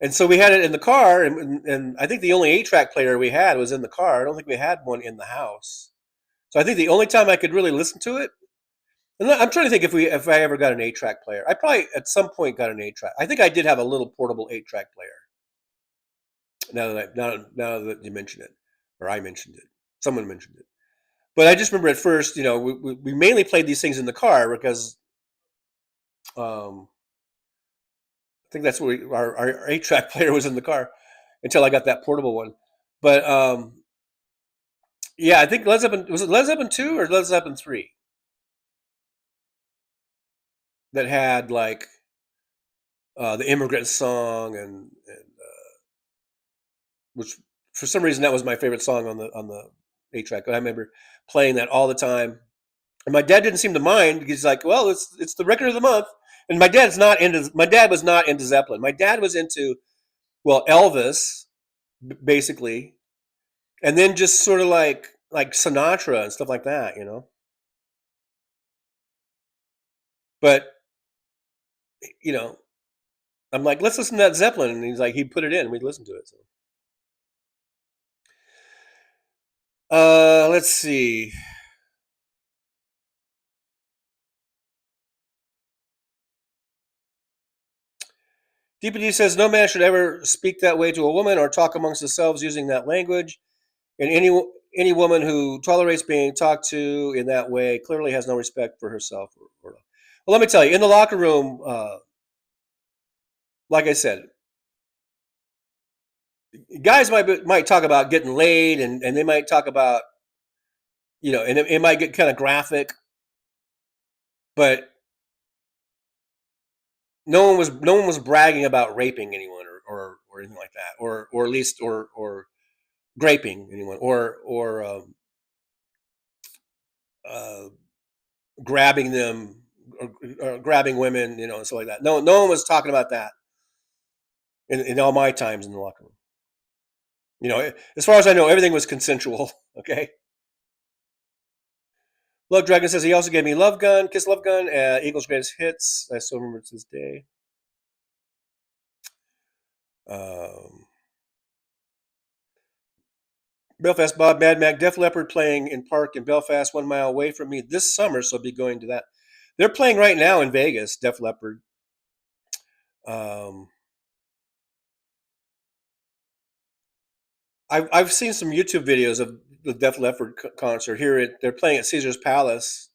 And so we had it in the car, and I think the only 8-track player we had was in the car. I don't think we had one in the house. So I think the only time I could really listen to it, and I'm trying to think if I ever got an 8-track player. I probably at some point got an 8-track. I think I did have a little portable 8-track player. Now that you mention it, or I mentioned it, someone mentioned it. But I just remember at first, we mainly played these things in the car because I think that's where our 8-track player was in the car until I got that portable one. But yeah, I think was it Led Zeppelin 2 or Led Zeppelin 3 that had like the Immigrant Song and which for some reason that was my favorite song on the 8-track. I remember playing that all the time, and my dad didn't seem to mind because he's like, well, it's the record of the month. And my dad was not into Zeppelin. My dad was into, well, Elvis, basically, and then just sort of like Sinatra and stuff like that, But I'm like, let's listen to that Zeppelin, and he's like, he put it in, and we'd listen to it. So. Let's see. DPD says no man should ever speak that way to a woman or talk amongst themselves using that language. And any woman who tolerates being talked to in that way clearly has no respect for herself. Well, let me tell you, in the locker room, like I said, guys might talk about getting laid, and they might talk about, and it might get kind of graphic, but no one was bragging about raping anyone or anything like that, or at least or graping anyone or grabbing them or grabbing women, and stuff like that. No one was talking about that in all my times in the locker room. As far as I know, everything was consensual. Okay. Love Dragon says he also gave me Love Gun, Kiss Love Gun, Eagles Greatest Hits. I still remember to this day. Belfast Bob, Mad Mac, Def Leppard playing in Park in Belfast, 1 mile away from me this summer, so I'll be going to that. They're playing right now in Vegas, Def Leppard. I've seen some YouTube videos of the Def Leppard concert here. They're playing at Caesar's Palace,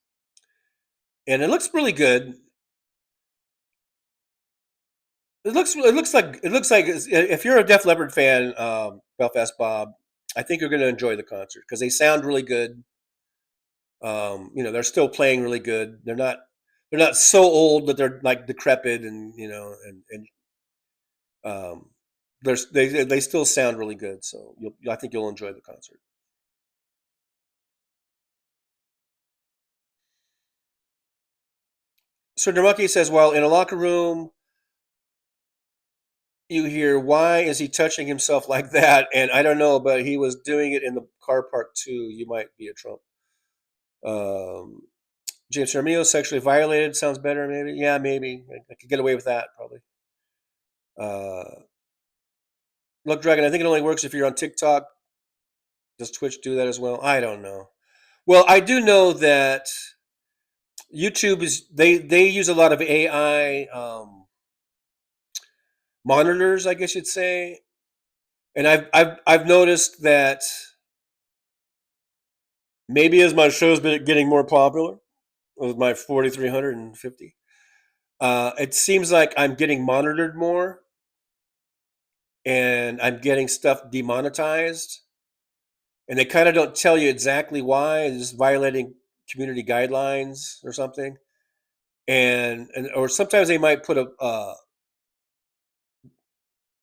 and it looks really good. It looks like if you're a Def Leppard fan, Belfast Bob, I think you're going to enjoy the concert because they sound really good. They're still playing really good. They're not so old that they're like decrepit, and they still sound really good. So I think you'll enjoy the concert. Sir Demucky says, while in a locker room, you hear, why is he touching himself like that? And I don't know, but he was doing it in the car park too. You might be a Trump. James Armio, sexually violated. Sounds better, maybe. Yeah, maybe. I could get away with that, probably. Look, Dragon, I think it only works if you're on TikTok. Does Twitch do that as well? I don't know. Well, I do know that YouTube they use a lot of AI monitors, I guess you'd say. And I've noticed that maybe as my show's been getting more popular with my 4,350, it seems like I'm getting monitored more, and I'm getting stuff demonetized, and they kind of don't tell you exactly why. It's just violating community guidelines or something, and or sometimes they might put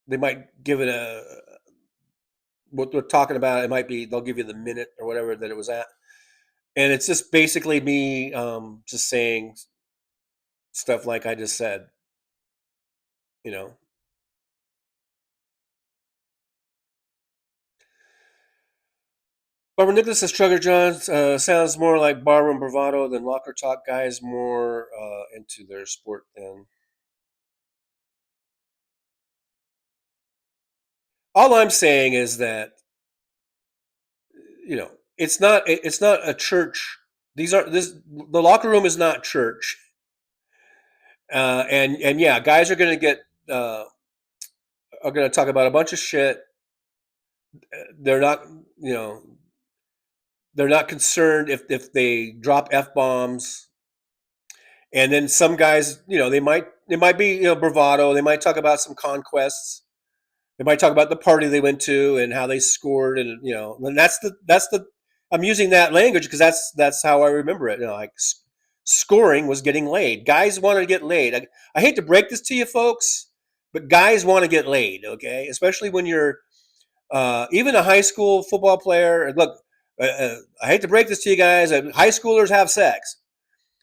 they might give it what they're talking about. It might be they'll give you the minute or whatever that it was at. And it's just basically me just saying stuff like I just said, Barbara Nicholas says Trucker John sounds more like barroom bravado than locker talk. Guys more into their sport than. All I'm saying is that it's not a church. The locker room is not church. And yeah, guys are going to get are going to talk about a bunch of shit. They're not they're not concerned if they drop F-bombs. And then some guys, it might be bravado. They might talk about some conquests. They might talk about the party they went to and how they scored, and and that's the I'm using that language because that's how I remember it. Like scoring was getting laid. Guys want to get laid. I hate to break this to you folks, but guys want to get laid. Okay, especially when you're even a high school football player. Look, I hate to break this to you guys. High schoolers have sex.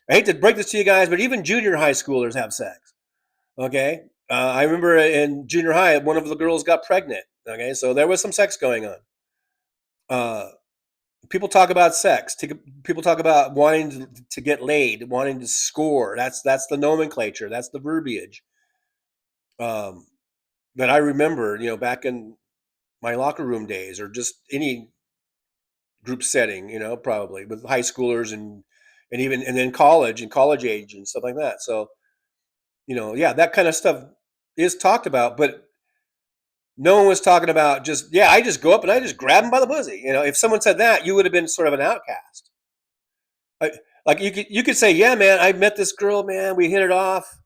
I hate to break this to you guys, but even junior high schoolers have sex. Okay. I remember in junior high, one of the girls got pregnant. Okay. So there was some sex going on. People talk about sex. People talk about wanting to get laid, wanting to score. That's the nomenclature. That's the verbiage. That I remember, back in my locker room days, or just any group setting, probably with high schoolers and then college and college age and stuff like that. So, yeah, that kind of stuff is talked about, but no one was talking about just, yeah, I just go up and I just grab him by the pussy. You know, if someone said that, you would have been sort of an outcast. Like you could say, yeah, man, I met this girl, man, we hit it off,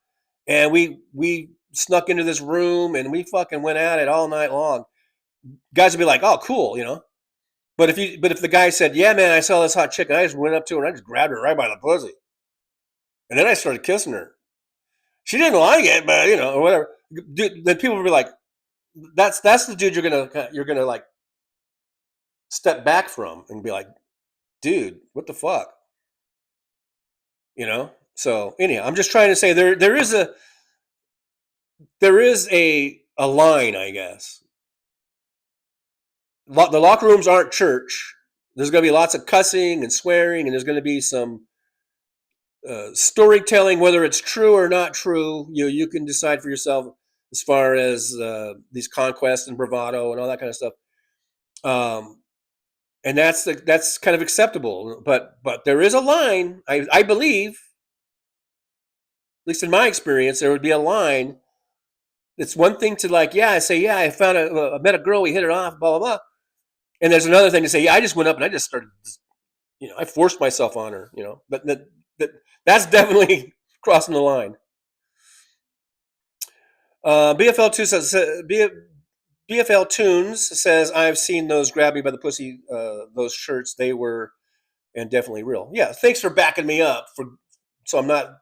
and we snuck into this room and we fucking went at it all night long. Guys would be like, oh, cool, you know. But if the guy said, yeah, man, I saw this hot chick and I just went up to her and I just grabbed her right by the pussy, and then I started kissing her. She didn't like it, but you know, or whatever. Then people would be like, that's the dude you're gonna like step back from and be like, dude, what the fuck, you know? So anyhow, I'm just trying to say there is a line, I guess. The locker rooms aren't church. There's going to be lots of cussing and swearing, and there's going to be some storytelling, whether it's true or not true. You can decide for yourself as far as these conquests and bravado and all that kind of stuff. And that's kind of acceptable. But there is a line. I believe, at least in my experience, there would be a line. It's one thing to like, yeah, I say, yeah, I met a girl, we hit it off, blah, blah, blah. And there's another thing to say, yeah, I just went up and I just started, you know, I forced myself on her, you know. But that's definitely crossing the line. BFL2 says, BFL Tunes says, I've seen those grab me by the pussy, those shirts. They were and definitely real. Yeah, thanks for backing me up. So I'm not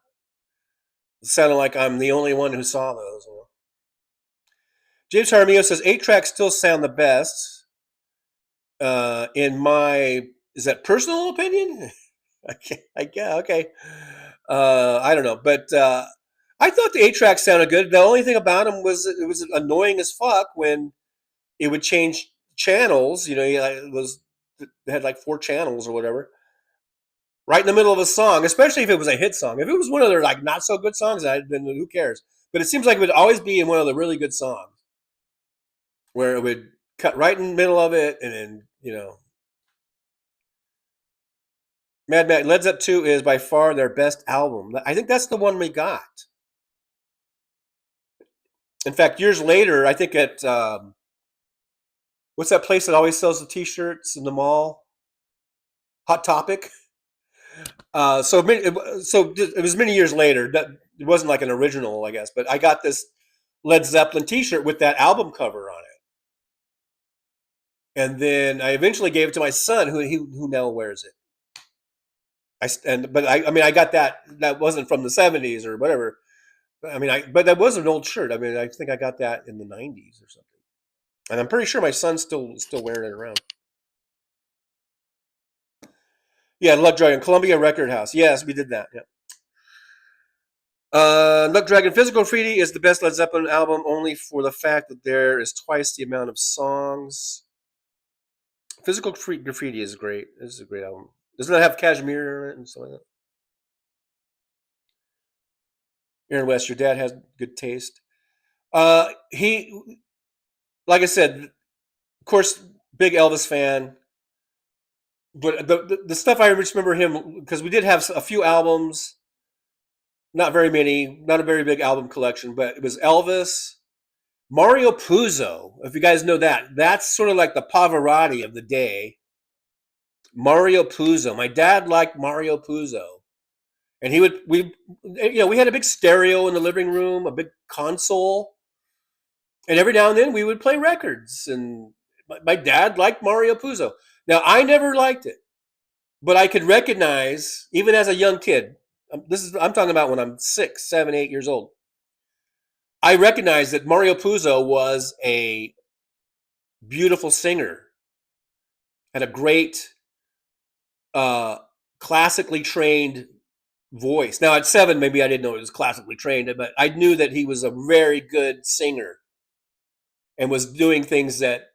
sounding like I'm the only one who saw those. You know? James Jaramillo says 8-tracks still sound the best. In my, is that personal opinion? Okay, okay. I don't know, but I thought the 8-tracks sounded good. The only thing about them was it was annoying as fuck when it would change channels. You know, they had like 4 channels or whatever, right in the middle of a song, especially if it was a hit song. If it was one of their like not so good songs, then who cares? But it seems like it would always be in one of the really good songs where it would cut right in the middle of it, and then, you know. Mad Max, Led Zeppelin 2 is by far their best album. I think that's the one we got. In fact, years later, I think at what's that place that always sells the T-shirts in the mall? Hot Topic. So it was many years later. It wasn't like an original, I guess, but I got this Led Zeppelin T-shirt with that album cover on it, and then I eventually gave it to my son, who now wears it. I got that. That wasn't from the 70s or whatever. But that was an old shirt. I mean, I think I got that in the 90s or something, and I'm pretty sure my son's still wearing it around. Yeah, Luck Dragon, Columbia Record House. Yes, we did that. Yeah. Luck Dragon, Physical Graffiti is the best Led Zeppelin album, only for the fact that there is twice the amount of songs. Physical Graffiti is great. This is a great album. Doesn't it have Cashmere in it and stuff like that? Aaron West, your dad has good taste. He, like I said, of course, big Elvis fan. But the stuff I just remember him, because we did have a few albums, not very many, not a very big album collection, but it was Elvis, Mario Puzo. If you guys know that, that's sort of like the Pavarotti of the day. Mario Puzo. My dad liked Mario Puzo, and we had a big stereo in the living room, a big console, and every now and then we would play records. And my dad liked Mario Puzo. Now I never liked it, but I could recognize, even as a young kid. I'm talking about when I'm 6, 7, 8 years old. I recognized that Mario Puzo was a beautiful singer, had a great classically trained voice. Now at 7, maybe I didn't know he was classically trained, but I knew that he was a very good singer and was doing things that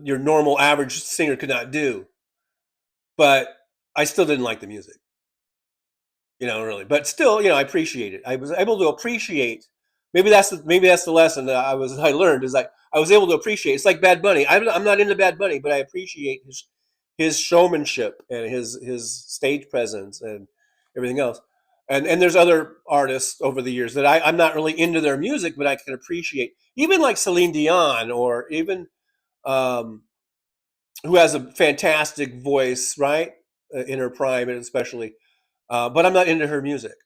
your normal average singer could not do. But I still didn't like the music, really. But still, I appreciate it. I was able to appreciate. Maybe that's the lesson that I learned, is like I was able to appreciate. It's like Bad Bunny. I'm not into Bad Bunny, but I appreciate his showmanship and his stage presence and everything else. And there's other artists over the years that I'm not really into their music, but I can appreciate, even like Celine Dion, or even who has a fantastic voice, right, in her prime, and especially. But I'm not into her music,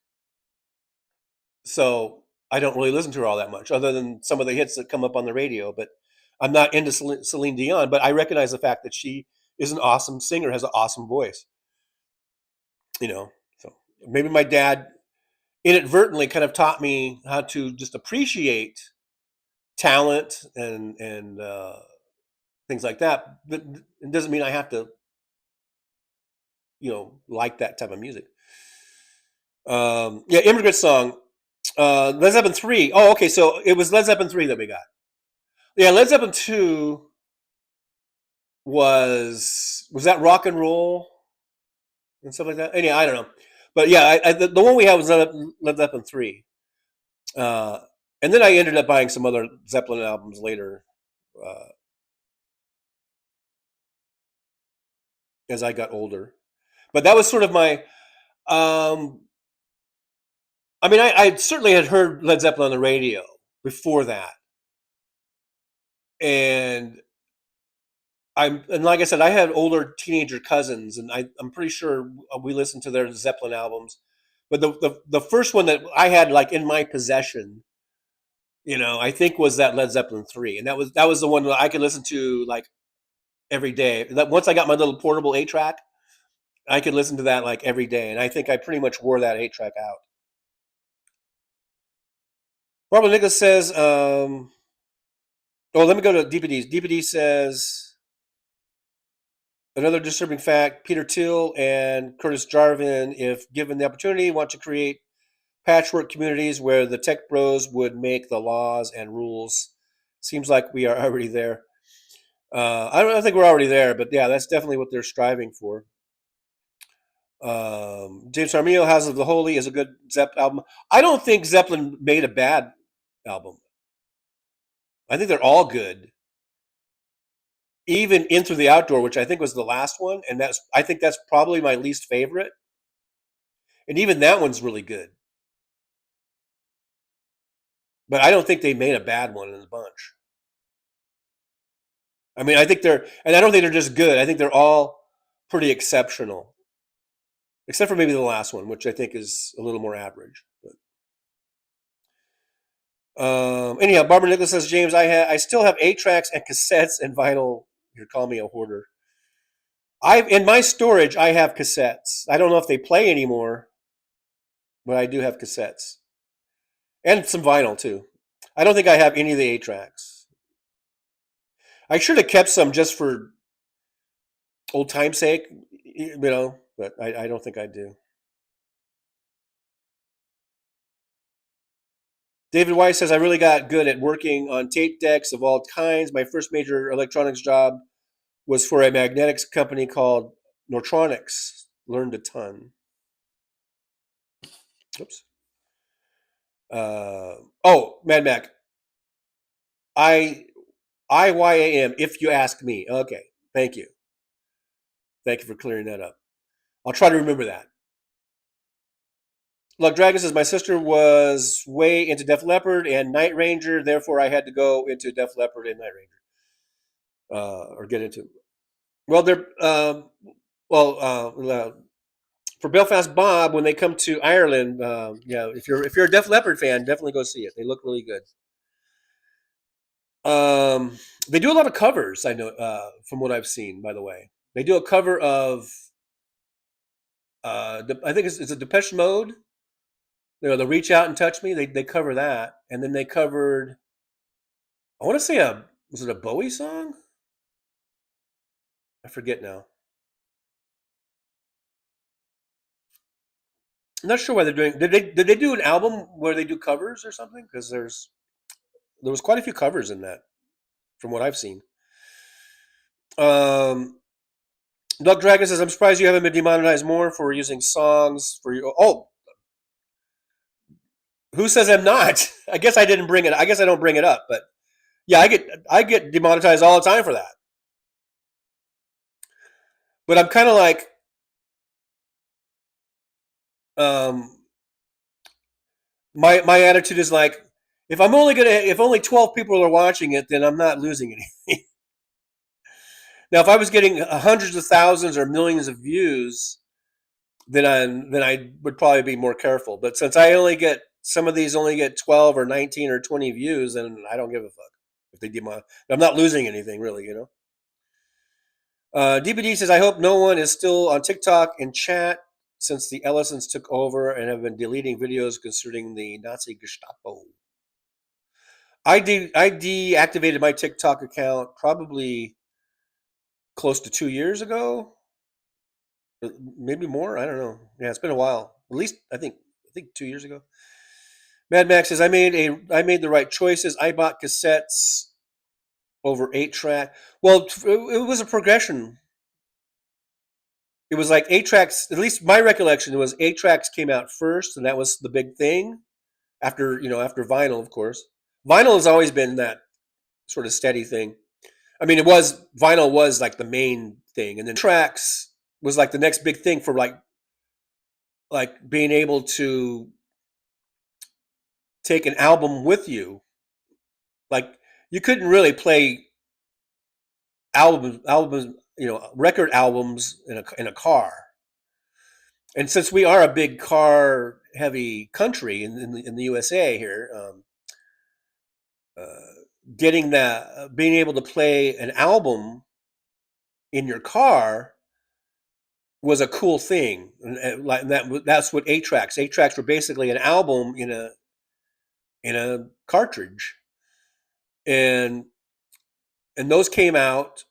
so I don't really listen to her all that much, other than some of the hits that come up on the radio. But I'm not into Celine Dion. But I recognize the fact that she is an awesome singer, has an awesome voice. So maybe my dad inadvertently kind of taught me how to just appreciate talent and things like that. But it doesn't mean I have to, like that type of music. Yeah, Immigrant Song, Led Zeppelin 3. Oh, okay, so it was Led Zeppelin 3 that we got. Yeah, Led Zeppelin 2 was that rock and roll and stuff like that? Anyway, I don't know. But yeah, the one we had was Led Zeppelin 3. And then I ended up buying some other Zeppelin albums later, as I got older. But that was sort of my. I mean, I certainly had heard Led Zeppelin on the radio before that, and like I said, I had older teenager cousins, and I'm pretty sure we listened to their Zeppelin albums. But the first one that I had like in my possession, I think was that Led Zeppelin 3, and that was the one that I could listen to like every day. That once I got my little portable 8-track, I could listen to that like every day, and I think I pretty much wore that 8-track out. Barbara Nicholas says, oh, let me go to DPDs. DPD says, another disturbing fact, Peter Thiel and Curtis Jarvin, if given the opportunity, want to create patchwork communities where the tech bros would make the laws and rules. Seems like we are already there. I don't think we're already there, but yeah, that's definitely what they're striving for. James Armillo, House of the Holy is a good Zepp album. I don't think Zeppelin made a bad album. I think they're all good. Even In Through the Outdoor, which I think was the last one, and I think that's probably my least favorite. And even that one's really good. But I don't think they made a bad one in the bunch. I mean, I don't think they're just good. I think they're all pretty exceptional. Except for maybe the last one, which I think is a little more average. But anyhow, Barbara Nicholas says, James, I still have 8-tracks and cassettes and vinyl. You're calling me a hoarder. In my storage, I have cassettes. I don't know if they play anymore, but I do have cassettes. And some vinyl, too. I don't think I have any of the 8-tracks. I should have kept some just for old time's sake, but I don't think I do. David Weiss says, I really got good at working on tape decks of all kinds. My first major electronics job was for a magnetics company called Nortronics. Learned a ton. Oops. Mad Mac. IYAM, if you ask me. Okay, thank you. Thank you for clearing that up. I'll try to remember that. Luck Dragon says, my sister was way into Def Leppard and Night Ranger, therefore I had to go into Def Leppard and Night Ranger. Or get into. Well, they're for Belfast Bob, when they come to Ireland, if you're a Def Leppard fan, definitely go see it. They look really good. They do a lot of covers, I know, from what I've seen, by the way. They do a cover of I think it's a Depeche Mode. The Reach Out and Touch Me. They cover that, and then they covered. I want to say was it a Bowie song? I forget now. I'm not sure why they're doing. Did they do an album where they do covers or something? Because there was quite a few covers in that, from what I've seen. Doug Dragon says, I'm surprised you haven't been demonetized more for using songs for your. Oh, who says I'm not? I guess I didn't bring it. I guess I don't bring it up, but yeah, I get demonetized all the time for that. But I'm kind of like, my attitude is like, if only 12 people are watching it, then I'm not losing anything. Now, if I was getting hundreds of thousands or millions of views, then I would probably be more careful. But since some of these only get 12 or 19 or 20 views, then I don't give a fuck if they demonetize. I'm not losing anything really, you know. DPD says, I hope no one is still on TikTok and chat since the Ellisons took over and have been deleting videos concerning the Nazi Gestapo. I deactivated my TikTok account probably close to 2 years ago, maybe more. I don't know. Yeah, it's been a while. At least I think 2 years ago. Mad Max says, I made the right choices. I bought cassettes over 8-track. Well, it was a progression. It was like 8-tracks. At least my recollection was 8-tracks came out first, and that was the big thing. After vinyl, of course. Vinyl has always been that sort of steady thing. I mean, vinyl was like the main thing, and then tracks was like the next big thing for like being able to take an album with you. Like you couldn't really play albums, record albums in a car. And since we are a big car heavy country in the USA here, being able to play an album in your car was a cool thing, and that's what 8-tracks. 8-tracks were basically an album in a cartridge, and those came out,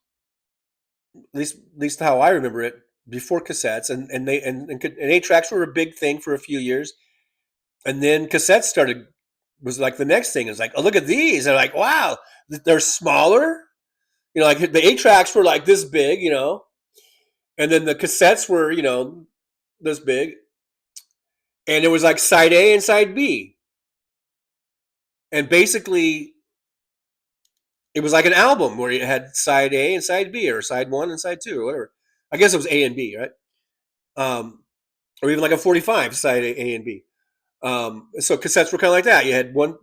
at least how I remember it, before cassettes, and 8-tracks were a big thing for a few years, and then cassettes was like the next thing. It's like, oh, look at these, and like, wow, they're smaller. Like the 8-tracks were like this big, and then the cassettes were, this big, and it was like side A and side B, and basically it was like an album where you had side A and side B, or side 1 and side 2, or whatever. I guess it was A and B, right? Or even like a 45 side A and B. So cassettes were kind of like that. You had one.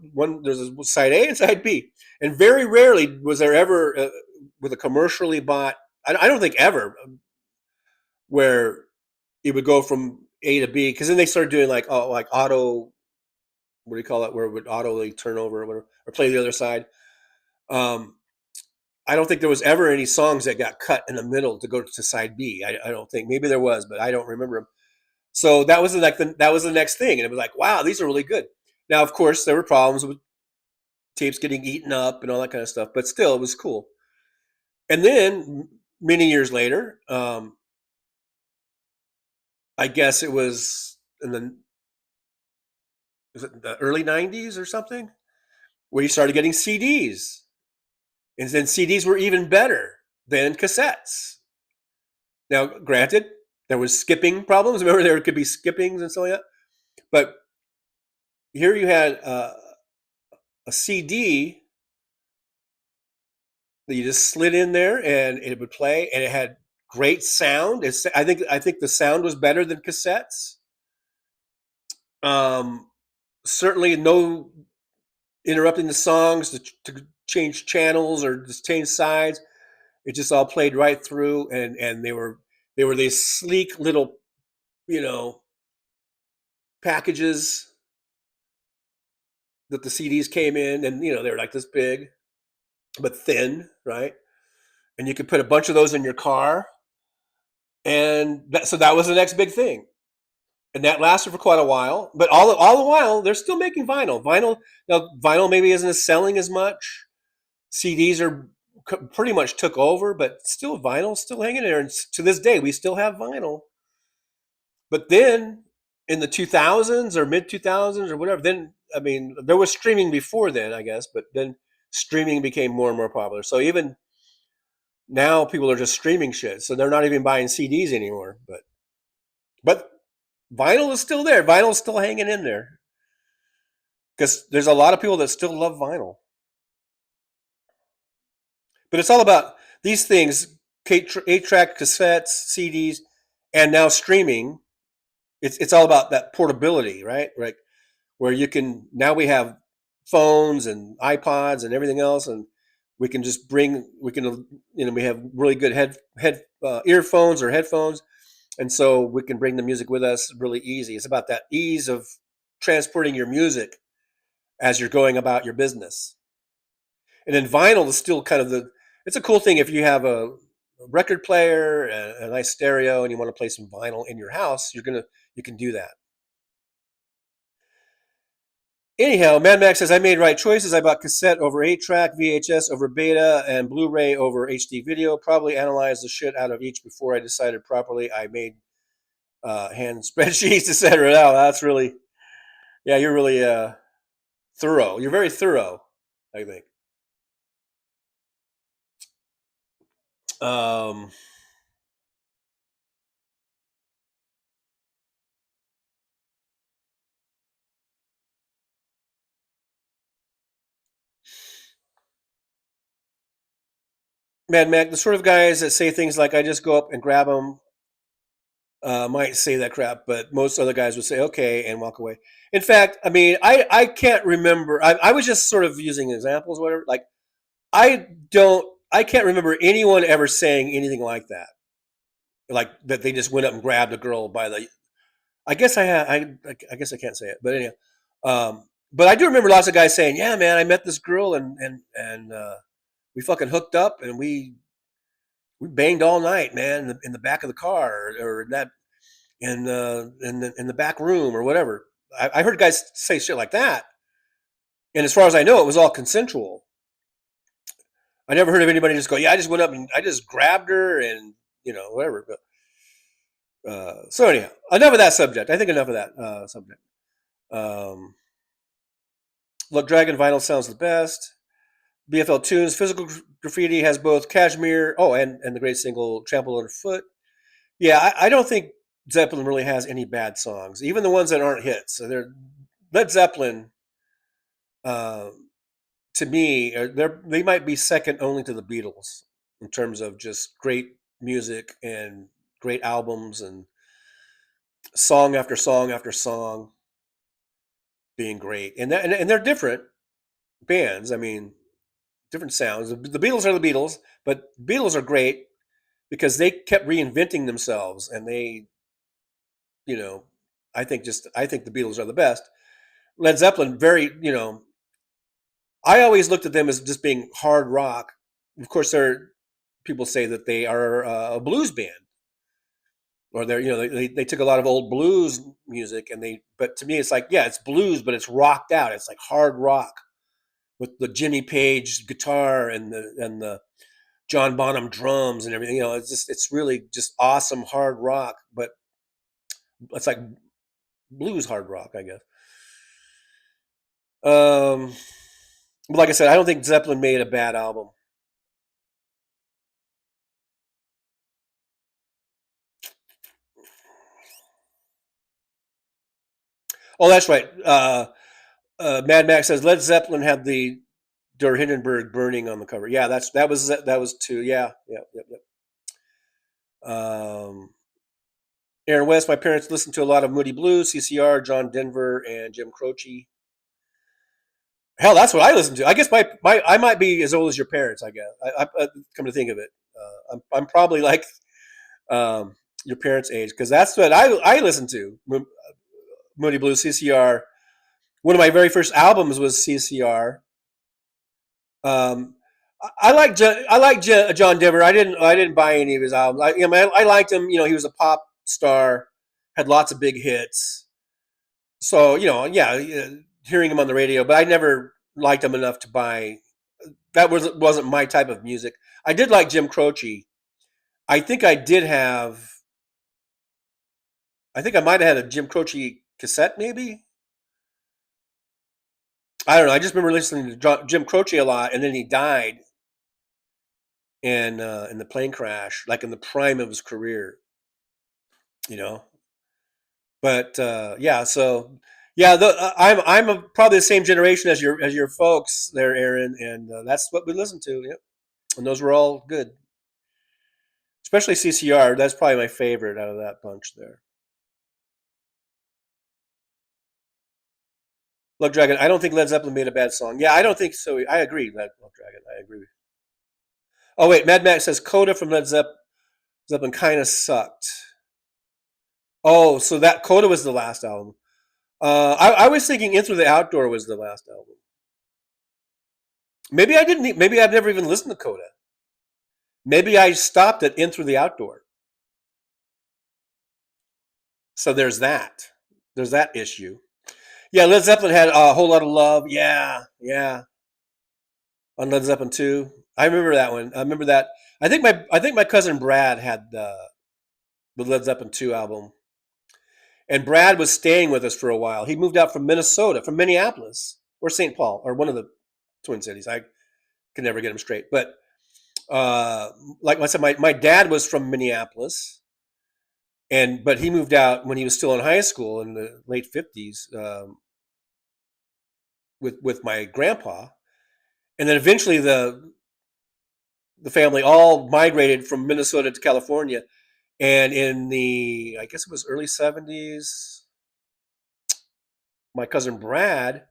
There's a side A and side B, and very rarely was there ever with a commercially bought. I don't think ever where it would go from A to B, because then they started doing like auto. What do you call it? Where it would auto turn over or whatever, or play the other side. I don't think there was ever any songs that got cut in the middle to go to side B. I don't think. Maybe there was, but I don't remember them. So that was the next thing, and it was like, wow, these are really good. Now, of course, there were problems with tapes getting eaten up and all that kind of stuff, but still, it was cool. And then many years later, I guess it was in the early 90s or something, where you started getting CDs. And then CDs were even better than cassettes. Now, granted, there was skipping problems. Remember, there could be skippings and stuff like that. But here you had a CD that you just slid in there and it would play, and it had great sound. I think the sound was better than cassettes. Certainly no interrupting the songs to change channels or just change sides. It just all played right through, and they were these sleek little, packages that the CDs came in, and they were like this big, but thin, right? And you could put a bunch of those in your car, and so that was the next big thing, and that lasted for quite a while. But all the while, they're still making vinyl. Vinyl maybe isn't selling as much. CDs are pretty much took over, but still vinyl's still hanging there, and to this day we still have vinyl. But then in the 2000s or mid 2000s or whatever, then there was streaming before then, I guess, but then streaming became more and more popular. So even now people are just streaming shit, so they're not even buying CDs anymore. But vinyl is still there. Vinyl's still hanging in there, because there's a lot of people that still love vinyl. But it's all about these things: 8-track, cassettes, CDs, and now streaming. It's all about that portability, right? Right. where you can, now we have phones and iPods and everything else, and we can just bring, we can, we have really good earphones or headphones, and so we can bring the music with us really easy. It's about that ease of transporting your music as you're going about your business. And then vinyl is still kind of it's a cool thing if you have a record player and a nice stereo and you want to play some vinyl in your house, you can do that. Anyhow, Mad Max says, I made right choices. I bought cassette over 8-track, VHS over beta, and Blu-ray over HD video. Probably analyzed the shit out of each before I decided properly. I made hand spreadsheets, etc. Now, that's really, yeah, you're really thorough. You're very thorough, I think. Mad Mac, the sort of guys that say things like, I just go up and grab them, might say that crap, but most other guys would say, okay, and walk away. In fact, I mean, I can't remember. I was just sort of using examples, whatever. Like, I can't remember anyone ever saying anything like that. Like, that they just went up and grabbed a girl by the, I guess I guess I can't say it, but anyhow. But I do remember lots of guys saying, yeah, man, I met this girl and we fucking hooked up and we banged all night, man, in the back of the car or in the back room or whatever. I heard guys say shit like that, and as far as I know, it was all consensual. I never heard of anybody just go, yeah, I just went up and I just grabbed her and whatever. But so anyhow, enough of that subject. I think enough of that subject. Look, Dragon Vinyl sounds the best. BFL Tunes, Physical Graffiti has both Cashmere, and the great single Trampled Underfoot. Yeah, I don't think Zeppelin really has any bad songs, even the ones that aren't hits. So Led Zeppelin, to me, they might be second only to the Beatles in terms of just great music and great albums and song after song after song being great. And they're different bands. I mean, different sounds. The Beatles are the Beatles, but Beatles are great because they kept reinventing themselves, and they, I think the Beatles are the best. Led Zeppelin, I always looked at them as just being hard rock. Of course, people say that they are a blues band, or they took a lot of old blues music but to me it's like, yeah, it's blues, but it's rocked out. It's like hard rock with the Jimmy Page guitar and the John Bonham drums and everything. It's really just awesome hard rock, but it's like blues hard rock, I guess. Like I said, I don't think Zeppelin made a bad album. Oh, that's right. Mad Max says Led Zeppelin had the Der Hindenburg burning on the cover. Yeah, that was too. Yeah, yep. Aaron West, my parents listened to a lot of Moody Blues, CCR, John Denver, and Jim Croce. Hell, that's what I listened to. I guess I might be as old as your parents. I guess. I come to think of it, I'm probably like your parents' age, because that's what I listened to. Moody Blues, CCR. One of my very first albums was CCR. I like John Denver. I didn't buy any of his albums. I liked him. He was a pop star, had lots of big hits. So hearing him on the radio, but I never liked him enough to buy. That wasn't my type of music. I did like Jim Croce. I think I might have had a Jim Croce cassette, maybe. I don't know. I just remember listening to Jim Croce a lot, and then he died in the plane crash, like in the prime of his career. But yeah, so yeah, I'm probably the same generation as your folks there, Aaron, and that's what we listened to. Yep, and those were all good, especially CCR. That's probably my favorite out of that bunch there. Love Dragon. I don't think Led Zeppelin made a bad song. Yeah, I don't think so. I agree. Love Dragon. I agree. Oh wait, Mad Max says Coda from Zeppelin kind of sucked. Oh, so that Coda was the last album. I was thinking In Through the Outdoor was the last album. Maybe I didn't. Maybe I've never even listened to Coda. Maybe I stopped at In Through the Outdoor. So there's that. There's that issue. Yeah, Led Zeppelin had a whole lot of love. Yeah, yeah. On Led Zeppelin 2. I remember that one. I remember that. I think my cousin Brad had the Led Zeppelin 2 album. And Brad was staying with us for a while. He moved out from Minnesota, from Minneapolis, or St. Paul, or one of the Twin Cities. I can never get them straight. But like I said, my dad was from Minneapolis, but he moved out when he was still in high school in the late 50s with my grandpa. And then eventually the family all migrated from Minnesota to California. And in I guess it was early 70s, my cousin Brad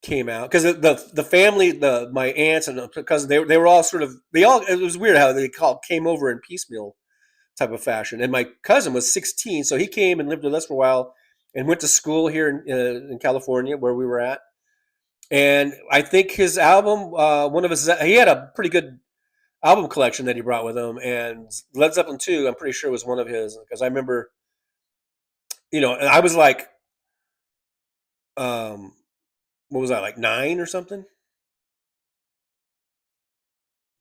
came out because the family, my aunts and cousins, they were all it was weird how they came over in piecemeal type of fashion. And my cousin was 16, so he came and lived with us for a while and went to school here in California where we were at. And I think his album, he had a pretty good album collection that he brought with him, and Led Zeppelin 2, I'm pretty sure was one of his, because I remember, I was like, what was I, like 9 or something? I'm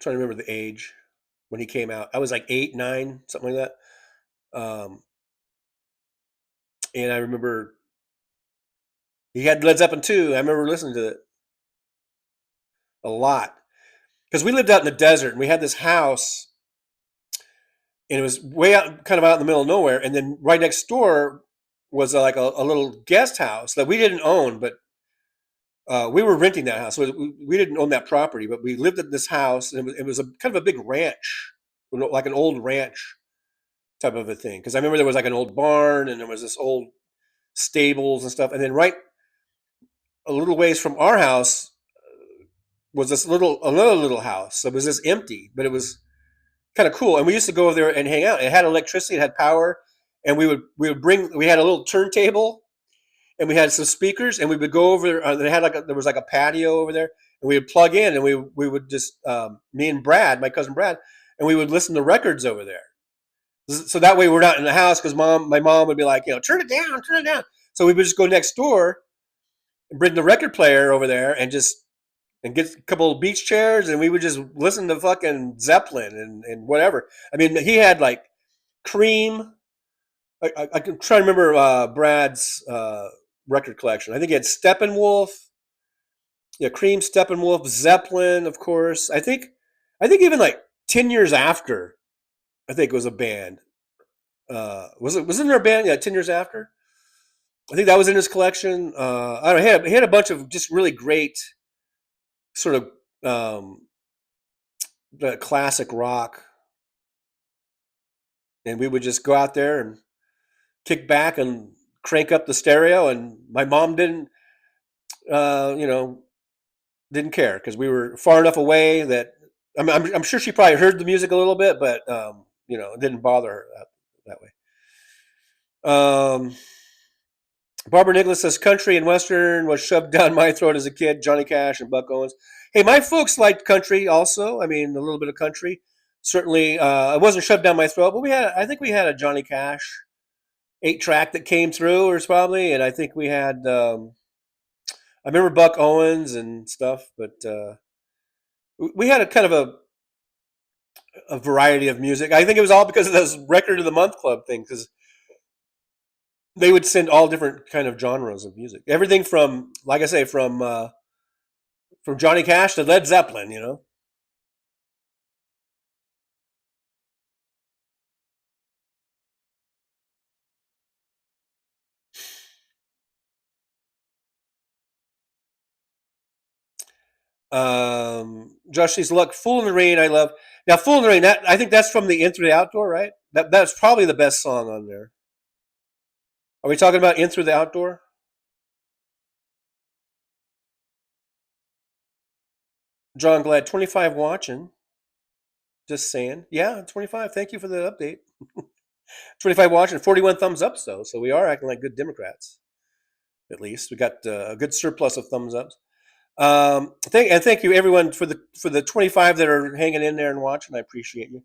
trying to remember the age when he came out. I was like 8, 9, something like that. And I remember he had Led Zeppelin 2. I remember listening to it a lot because we lived out in the desert and we had this house. And it was way out, kind of out in the middle of nowhere. And then right next door was like a little guest house that we didn't own, but we were renting that house. So we didn't own that property, but we lived in this house, and it was a kind of a big ranch, like an old ranch type of a thing. Because I remember there was like an old barn, and there was this old stables and stuff. And then right a little ways from our house was another little house. So it was just empty, but it was kind of cool. And we used to go over there and hang out. It had electricity, it had power, and we had a little turntable, and we had some speakers, and we would go over there. They had there was like a patio over there, and we would plug in, and we would just me and Brad, my cousin Brad, and we would listen to records over there. So that way we're not in the house, because my mom would be like, turn it down, turn it down. So we would just go next door and bring the record player over there and get a couple of beach chairs, and we would just listen to fucking Zeppelin and whatever. I mean, he had like Cream. I can try to remember Brad's record collection. I think he had Steppenwolf. Yeah, Cream, Steppenwolf, Zeppelin, of course. I think even like 10 years after, I think it was a band. Wasn't there a band? Yeah, 10 years after. I think that was in his collection. I don't know. He had a bunch of just really great sort of the classic rock, and we would just go out there and kick back and crank up the stereo. And my mom didn't care, because we were far enough away that I'm sure she probably heard the music a little bit, but it didn't bother her that way. Barbara Nicholas says country and western was shoved down my throat as a kid. Johnny Cash and Buck Owens. Hey, my folks liked country also. I mean, a little bit of country. Certainly, it wasn't shoved down my throat, but I think we had a Johnny Cash 8-track that came through, or probably, and I think we had. I remember Buck Owens and stuff, but we had a kind of a variety of music. I think it was all because of those Record of the Month Club thing, because they would send all different kind of genres of music. Everything from, like I say, from Johnny Cash to Led Zeppelin, Josh says, look, Fool in the Rain, I love. Now, Fool in the Rain, I think that's from the In Through the Outdoor, right? That's probably the best song on there. Are we talking about In Through the Outdoor? John Glad, 25 watching. Just saying. Yeah, 25. Thank you for the update. 25 watching, 41 thumbs up, though. So we are acting like good Democrats. At least we got a good surplus of thumbs ups. Thank you everyone for the 25 that are hanging in there and watching. I appreciate you.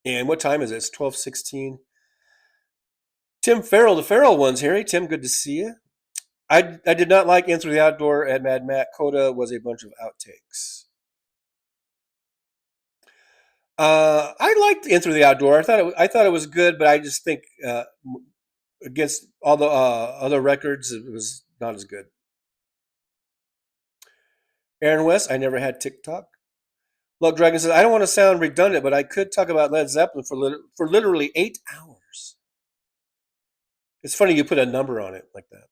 And what time is it? It's 12:16. Tim Farrell, the Farrell one's here. Hey, Tim, good to see you. I did not like In Through the Outdoor at Mad Matt. Coda was a bunch of outtakes. I liked In Through the Outdoor. I thought it was good, but I just think against all the other records, it was not as good. Aaron West, I never had TikTok. Lug Dragon says, I don't want to sound redundant, but I could talk about Led Zeppelin for literally 8 hours. It's funny you put a number on it like that.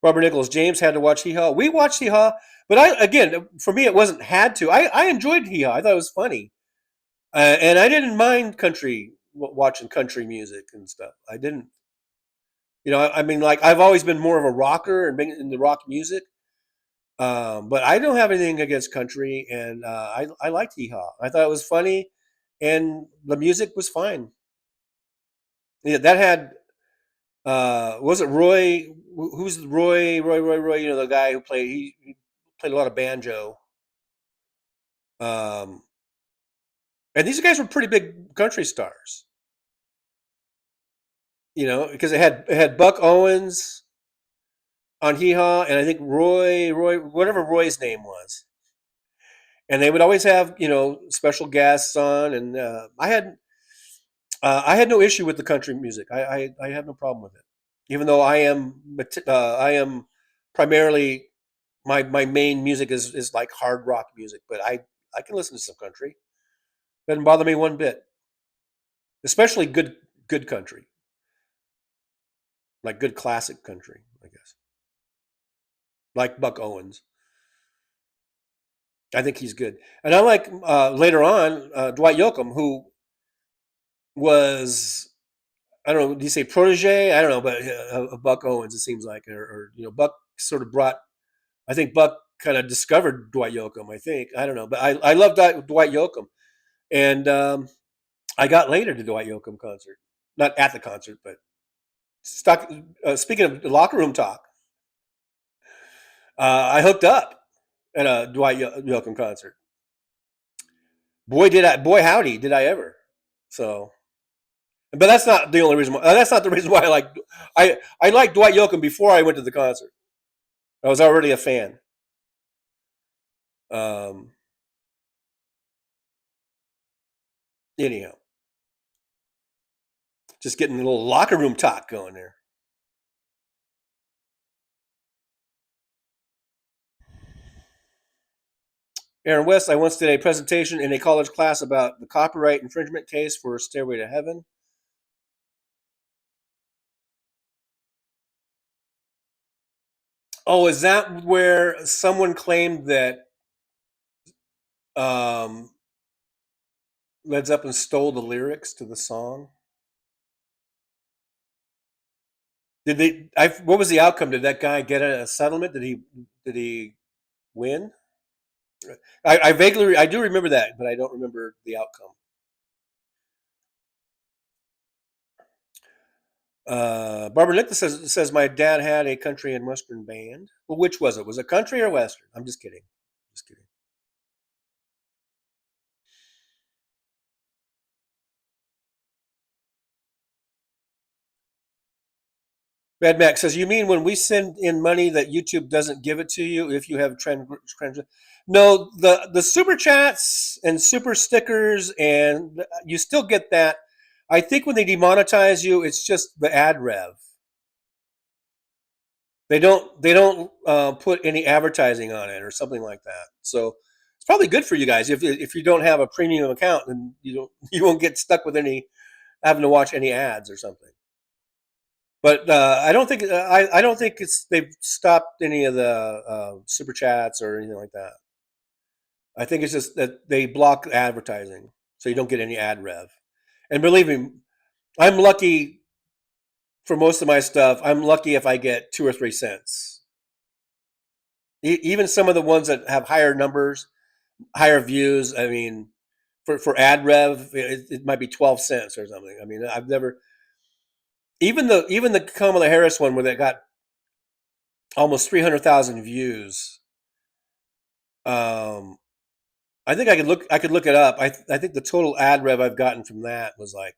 Robert Nichols, James had to watch Hee Haw. We watched Hee Haw, but for me, it wasn't had to. I enjoyed Hee Haw. I thought it was funny. And I didn't mind watching country music and stuff. I didn't. I mean, like, I've always been more of a rocker and been into rock music. But I don't have anything against country, and I liked Hee Haw. I thought it was funny, and the music was fine. Yeah, that had was it Roy? Who's Roy? Roy? The guy who he played a lot of banjo. And these guys were pretty big country stars. Because it had Buck Owens on Hee Haw, and I think Roy, whatever Roy's name was. And they would always have, special guests on, and I had no issue with the country music. I had no problem with it, even though I am primarily my main music is like hard rock music, but I can listen to some country. Doesn't bother me one bit, especially good country, like good classic country, I guess, like Buck Owens. I think he's good, and I like later on Dwight Yoakam, who was, I don't know, do you say protege? I don't know, but Buck Owens, it seems like, or Buck sort of brought. I think Buck kind of discovered Dwight Yoakam. I don't know, but I love Dwight Yoakam, and I got later to Dwight Yoakam concert, not at the concert, but speaking of locker room talk, I hooked up at a Dwight Yoakam concert. Boy, howdy, did I ever! So, but that's not the only reason. That's not the reason why I liked Dwight Yoakam before I went to the concert. I was already a fan. Anyhow, just getting a little locker room talk going there. Aaron West, I once did a presentation in a college class about the copyright infringement case for Stairway to Heaven. Oh, is that where someone claimed that Led Zeppelin stole the lyrics to the song? Did they? What was the outcome? Did that guy get a settlement? Did he win? I do remember that, but I don't remember the outcome. Barbara Nicholas says my dad had a country and western band. Well, which was it? Was it country or western? I'm just kidding. Bad Max says, you mean when we send in money that YouTube doesn't give it to you if you have No, the super chats and super stickers, and you still get that. I think when they demonetize you, it's just the ad rev. They don't put any advertising on it or something like that. So it's probably good for you guys if you don't have a premium account, and you won't get stuck with having to watch any ads or something. But I don't think they've stopped any of the super chats or anything like that. I think it's just that they block advertising, so you don't get any ad rev. And believe me, I'm lucky for most of my stuff, I'm lucky if I get 2 or 3 cents. Even some of the ones that have higher numbers, higher views, I mean, for ad rev, it might be 12 cents or something. I mean, I've never, even the Kamala Harris one where they got almost 300,000 views. I think I could look it up. I think the total ad rev I've gotten from that was like,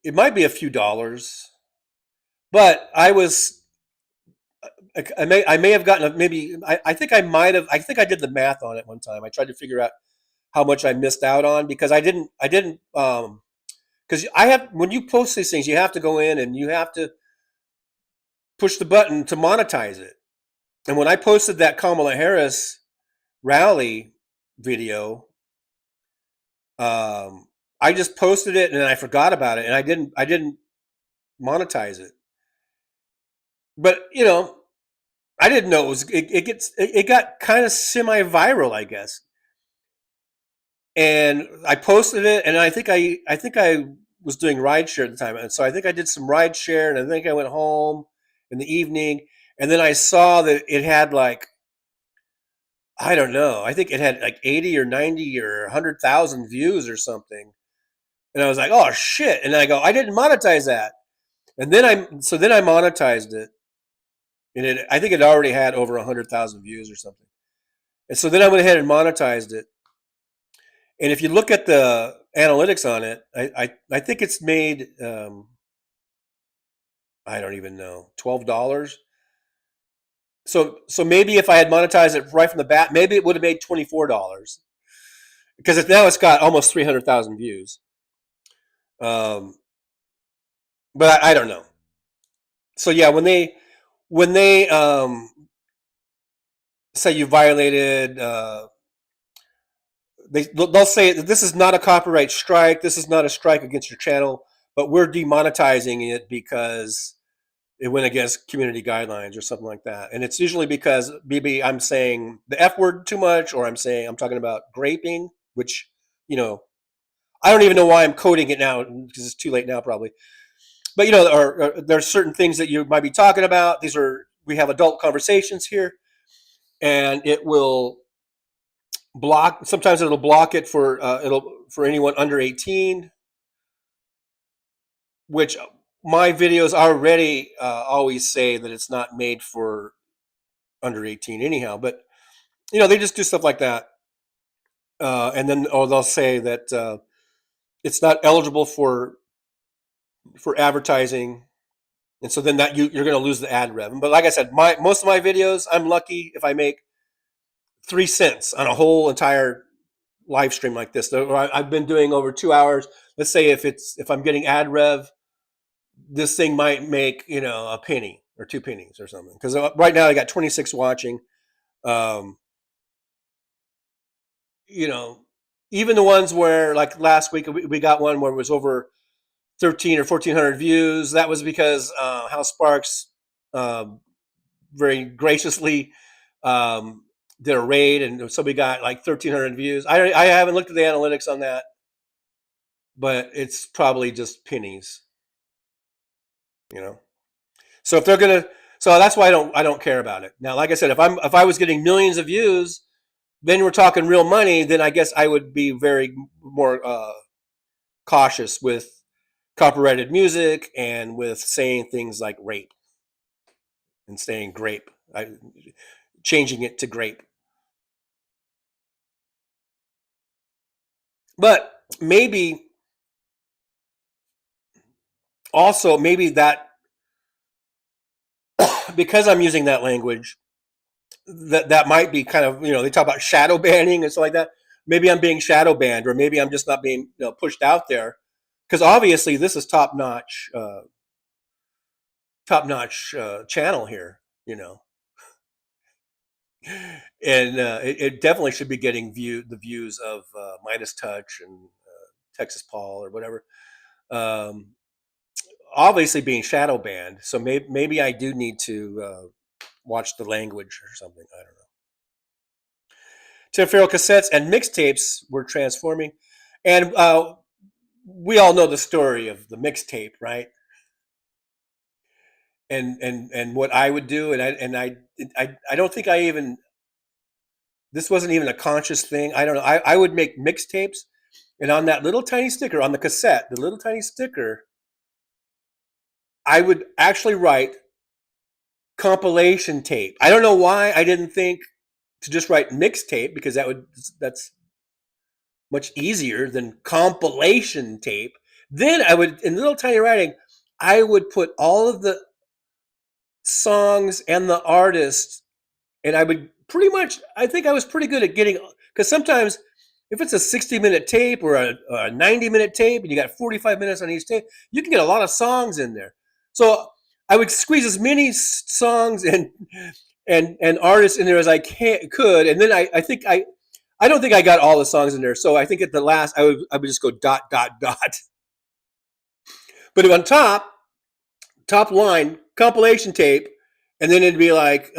it might be a few dollars, but I may have gotten maybe I think I might have, I think I did the math on it one time. I tried to figure out how much I missed out on because I didn't because I have, when you post these things, you have to go in and you have to push the button to monetize it. And when I posted that Kamala Harris rally video, I just posted it and then I forgot about it and I didn't monetize it. But you know, I didn't know it got kind of semi-viral, I guess. And I posted it, and I think I was doing rideshare at the time, and so I think I did some rideshare, and I think I went home in the evening, and then I saw that it had like, I don't know, I think it had like 80 or 90 or 100,000 views or something, and I was like, oh shit, and I go, I didn't monetize that, and then I monetized it, and I think it already had over 100,000 views or something, and so then I went ahead and monetized it. And if you look at the analytics on it, I think it's made, I don't even know, $12. So maybe if I had monetized it right from the bat, maybe it would have made $24 because now it's got almost 300,000 views. But I don't know. So yeah, when they say you violated, they'll say that this is not a copyright strike. This is not a strike against your channel, but we're demonetizing it because it went against community guidelines or something like that. And it's usually because maybe I'm saying the F word too much, or I'm talking about graping, which, you know, I don't even know why I'm coding it now because it's too late now probably. But, you know, or there are certain things that you might be talking about. We have adult conversations here, and it will block. Sometimes it'll block it for anyone under 18, which my videos already always say that it's not made for under 18 anyhow. But you know, they just do stuff like that, and then they'll say that it's not eligible for advertising, and so then that you're going to lose the ad revenue. But like I said, most of my videos, I'm lucky if I make 3 cents on a whole entire live stream like this. I've been doing over 2 hours. Let's say if I'm getting ad rev, this thing might make, you know, a penny or 2 pennies or something. Because right now I got 26 watching. You know, even the ones where, like last week, we got one where it was over 13 or 1400 views. That was because House Sparks very graciously did a raid, and somebody got like 1,300 views. I haven't looked at the analytics on that, but it's probably just pennies, you know. So if they're gonna, so that's why I don't care about it. Now, like I said, if I was getting millions of views, then we're talking real money. Then I guess I would be very more cautious with copyrighted music and with saying things like rape and saying grape, changing it to grape. But maybe also, maybe that because I'm using that language, that might be kind of, you know, they talk about shadow banning and stuff like that. Maybe I'm being shadow banned, or maybe I'm just not being, you know, pushed out there, because obviously this is top notch channel here, you know, and it definitely should be getting the views of Midas Touch and Texas Paul or whatever. Obviously being shadow banned, so maybe I do need to watch the language or something. I don't know. Tim Farrell cassettes and mixtapes were transforming, and we all know the story of the mixtape, right? and what I would do, and I don't think this wasn't even a conscious thing. I don't know. I would make mixtapes, and on that little tiny sticker, on the cassette, the little tiny sticker, I would actually write compilation tape. I don't know why I didn't think to just write mixtape, because that's much easier than compilation tape. Then I would, in little tiny writing, I would put all of the songs and the artists, and I would pretty much, I think I was pretty good at getting, because sometimes if it's a 60-minute tape or a 90-minute tape and you got 45 minutes on each tape, you can get a lot of songs in there. So I would squeeze as many songs and artists in there as I could, and then I think I don't think I got all the songs in there. So I think at the last I would just go dot dot dot. But on top line, compilation tape, and then it'd be like,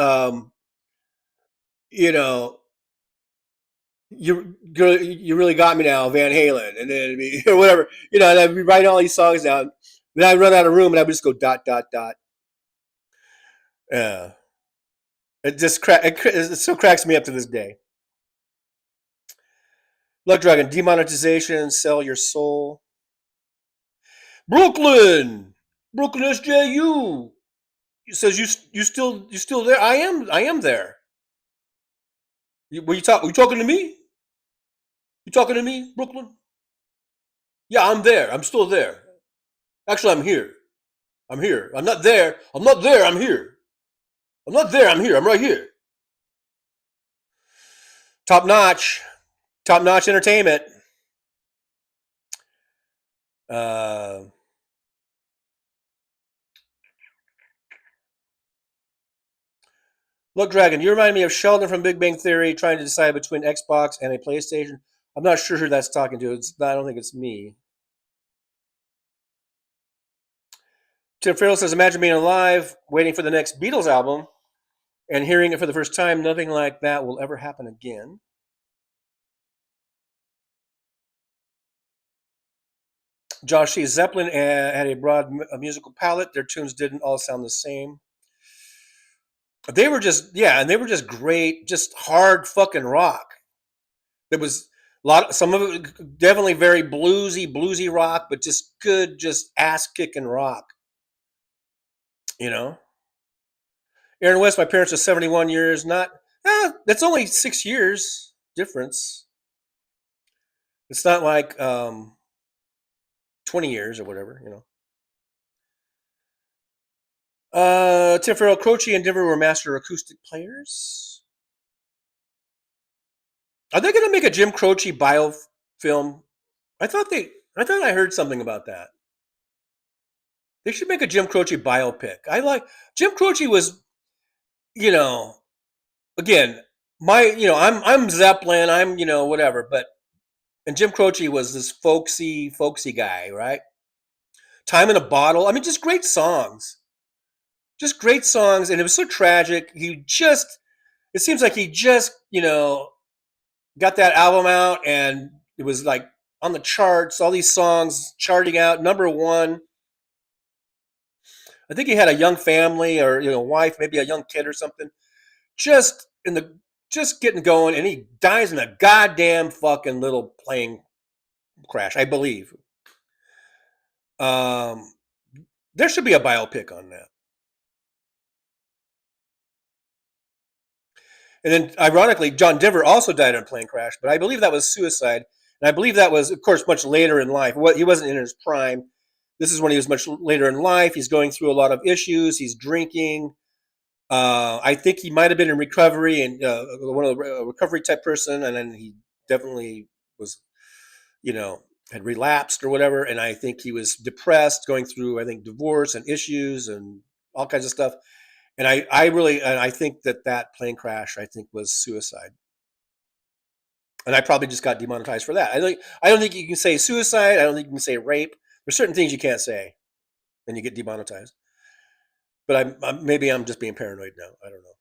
you know, you really got me now, Van Halen, and then it'd be or whatever, and I'd be writing all these songs down. Then I'd run out of room, and I would just go dot dot dot. Yeah, it still cracks me up to this day. Luck Dragon, demonetization, sell your soul. Brooklyn SJU says you still there. I am there. Were you talking to me? You talking to me, Brooklyn? Yeah, I'm there. I'm still there. Actually, I'm here. I'm here. I'm not there. I'm here. I'm not there. I'm here. I'm right here. Top notch entertainment. Look, Dragon, you remind me of Sheldon from Big Bang Theory trying to decide between Xbox and a PlayStation. I'm not sure who that's talking to. I don't think it's me. Tim Farrell says, imagine being alive, waiting for the next Beatles album, and hearing it for the first time. Nothing like that will ever happen again. Josh C. Zeppelin had a broad musical palette. Their tunes didn't all sound the same. They were just great, just hard fucking rock. There was some of it definitely very bluesy rock, but just good, just ass kicking rock. Aaron West, my parents are 71 years. That's only 6 years difference. It's not like 20 years or whatever, Tim Farrell, Croce and Denver were master acoustic players. Are they going to make a Jim Croce biofilm? I thought I heard something about that. They should make a Jim Croce biopic. Jim Croce was, again, I'm Zeppelin, I'm, whatever, and Jim Croce was this folksy guy, right? Time in a Bottle. I mean, just great songs. Just great songs, and it was so tragic. It seems like he just, got that album out, and it was like on the charts, all these songs charting out, #1. I think he had a young family or, wife, maybe a young kid or something. Just getting going, and he dies in a goddamn fucking little plane crash, I believe. There should be a biopic on that. And then, ironically, John Denver also died in a plane crash, but I believe that was suicide. And I believe that was, of course, much later in life. He wasn't in his prime. This is when he was much later in life. He's going through a lot of issues. He's drinking. I think he might have been in recovery and one of the recovery type person, and then he definitely was, had relapsed or whatever. And I think he was depressed, going through, I think, divorce and issues and all kinds of stuff. And I think that plane crash, I think, was suicide. And I probably just got demonetized for that. I don't think you can say suicide. I don't think you can say rape. There's certain things you can't say, and you get demonetized. But maybe I'm just being paranoid now. I don't know.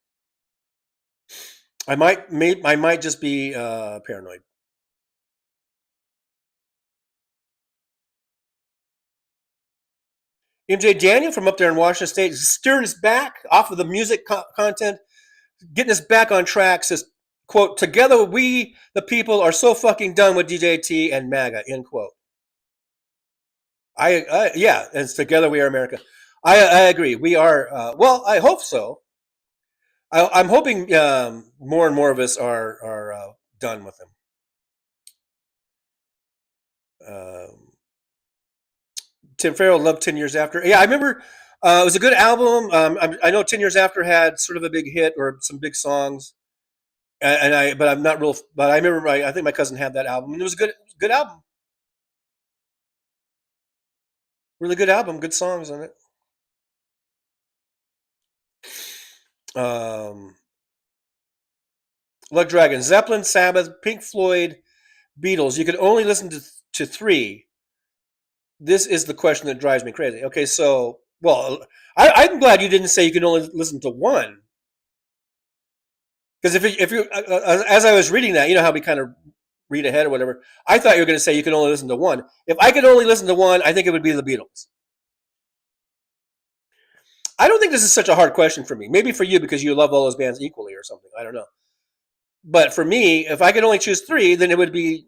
I might just be paranoid. MJ Daniel from up there in Washington State is steering us back off of the music content, getting us back on track. Says, quote, together we, the people, are so fucking done with DJT and MAGA, end quote. Yeah, and together we are America. I agree. We are, well, I hope so. I'm hoping more and more of us are done with them. Tim Farrell loved 10 Years After. Yeah, I remember it was a good album. I know 10 Years After had sort of a big hit or some big songs. But I'm not real. But I remember I think my cousin had that album, and it was a good album. Really good album, good songs on it. Lug Dragon, Zeppelin, Sabbath, Pink Floyd, Beatles. You can only listen to 3. This is the question that drives me crazy. Okay, so I'm glad you didn't say you can only listen to 1. Because if you as I was reading that, you know how we kind of read ahead or whatever, I thought you were going to say you can only listen to 1. If I could only listen to 1, I think it would be the Beatles. I don't think this is such a hard question for me. Maybe for you because you love all those bands equally or something. I don't know. But for me, if I could only choose 3, then it would be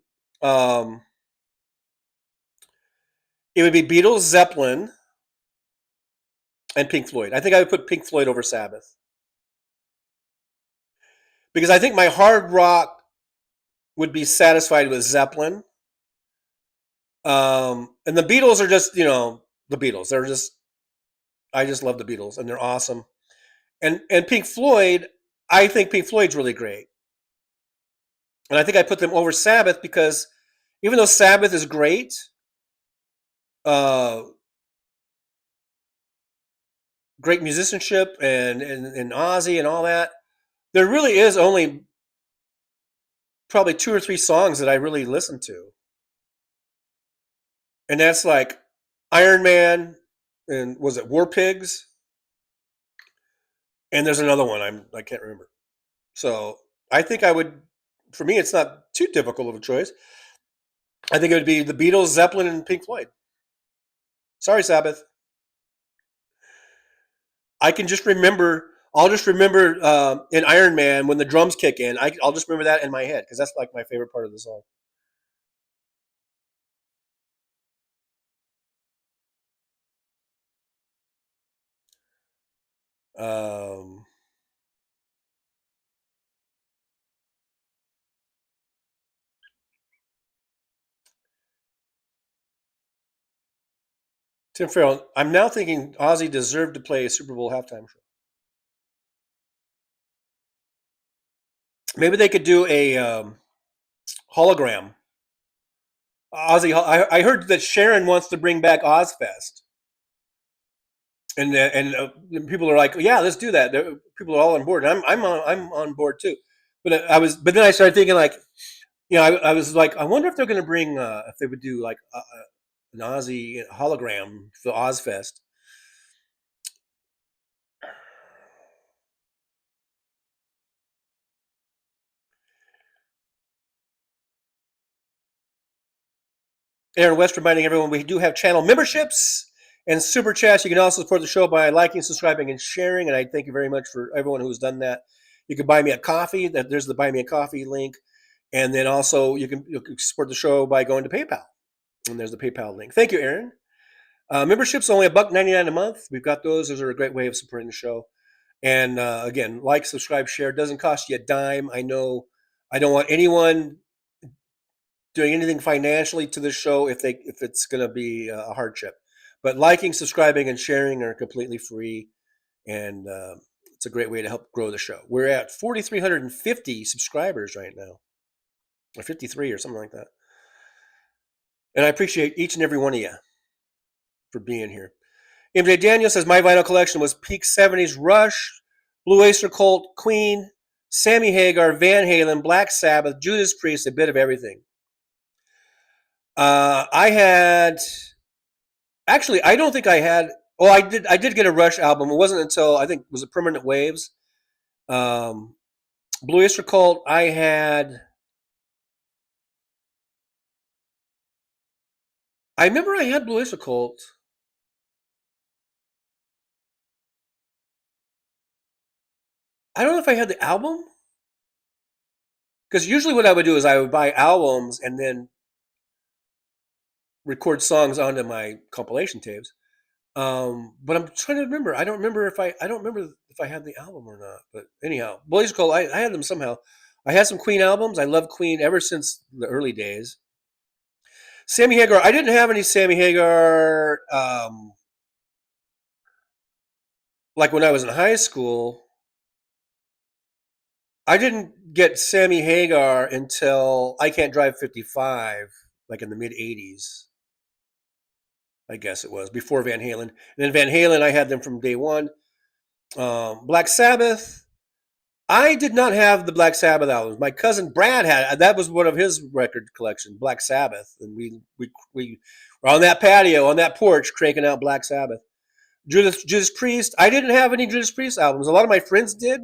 Beatles, Zeppelin, and Pink Floyd. I think I would put Pink Floyd over Sabbath. Because I think my hard rock would be satisfied with Zeppelin. And the Beatles are just, the Beatles. They're just, I just love the Beatles, and they're awesome. And Pink Floyd, I think Pink Floyd's really great. And I think I put them over Sabbath because even though Sabbath is great, great musicianship and Ozzy and all that, there really is only probably 2 or 3 songs that I really listen to. And that's like Iron Man and was it War Pigs? And there's another one I can't remember. So I think I would, for me, it's not too difficult of a choice. I think it would be the Beatles, Zeppelin, and Pink Floyd. Sorry, Sabbath. I can just remember. I'll just remember in Iron Man when the drums kick in. I'll just remember that in my head because that's like my favorite part of the song. Tim Farrell, I'm now thinking Ozzy deserved to play a Super Bowl halftime show. Maybe they could do a hologram. Ozzy, I heard that Sharon wants to bring back Ozfest, and people are like, "Yeah, let's do that." People are all on board. And I'm on board too. But then I started thinking like, I was like, I wonder if they're going to bring if they would do like an Ozzy hologram for Ozfest. Aaron West reminding everyone we do have channel memberships and super chats. You can also support the show by liking, subscribing, and sharing. And I thank you very much for everyone who's done that. You can buy me a coffee. There's the Buy Me a Coffee link. And then also you can support the show by going to PayPal. And there's the PayPal link. Thank you, Aaron. Membership's only $1.99 a month. We've got those. Those are a great way of supporting the show. And again, like, subscribe, share. It doesn't cost you a dime. I know I don't want anyone doing anything financially to the show if it's going to be a hardship. But liking, subscribing, and sharing are completely free. And it's a great way to help grow the show. We're at 4,350 subscribers right now. Or 53 or something like that. And I appreciate each and every one of you for being here. MJ Daniel says, my vinyl collection was peak 70s Rush, Blue Oyster Cult, Queen, Sammy Hagar, Van Halen, Black Sabbath, Judas Priest, a bit of everything. I had, actually, I don't think I had, I did get a Rush album. It wasn't until, I think, was it Permanent Waves? Blue Oyster Cult, I remember I had Blue Oyster Cult. I don't know if I had the album. Because usually what I would do is I would buy albums and then record songs onto my compilation tapes. But I'm trying to remember. I don't remember if I had the album or not. But anyhow, Boys Cold, I had them somehow. I had some Queen albums. I love Queen ever since the early days. Sammy Hagar. I didn't have any Sammy Hagar. Like when I was in high school, I didn't get Sammy Hagar until I Can't Drive 55, like in the mid 80s. I guess it was before Van Halen. And then Van Halen, I had them from day one. Black Sabbath. I did not have the Black Sabbath albums. My cousin Brad had. That was one of his record collection, Black Sabbath, and we were on that patio, on that porch, cranking out Black Sabbath. Judas Priest. I didn't have any Judas Priest albums. A lot of my friends did.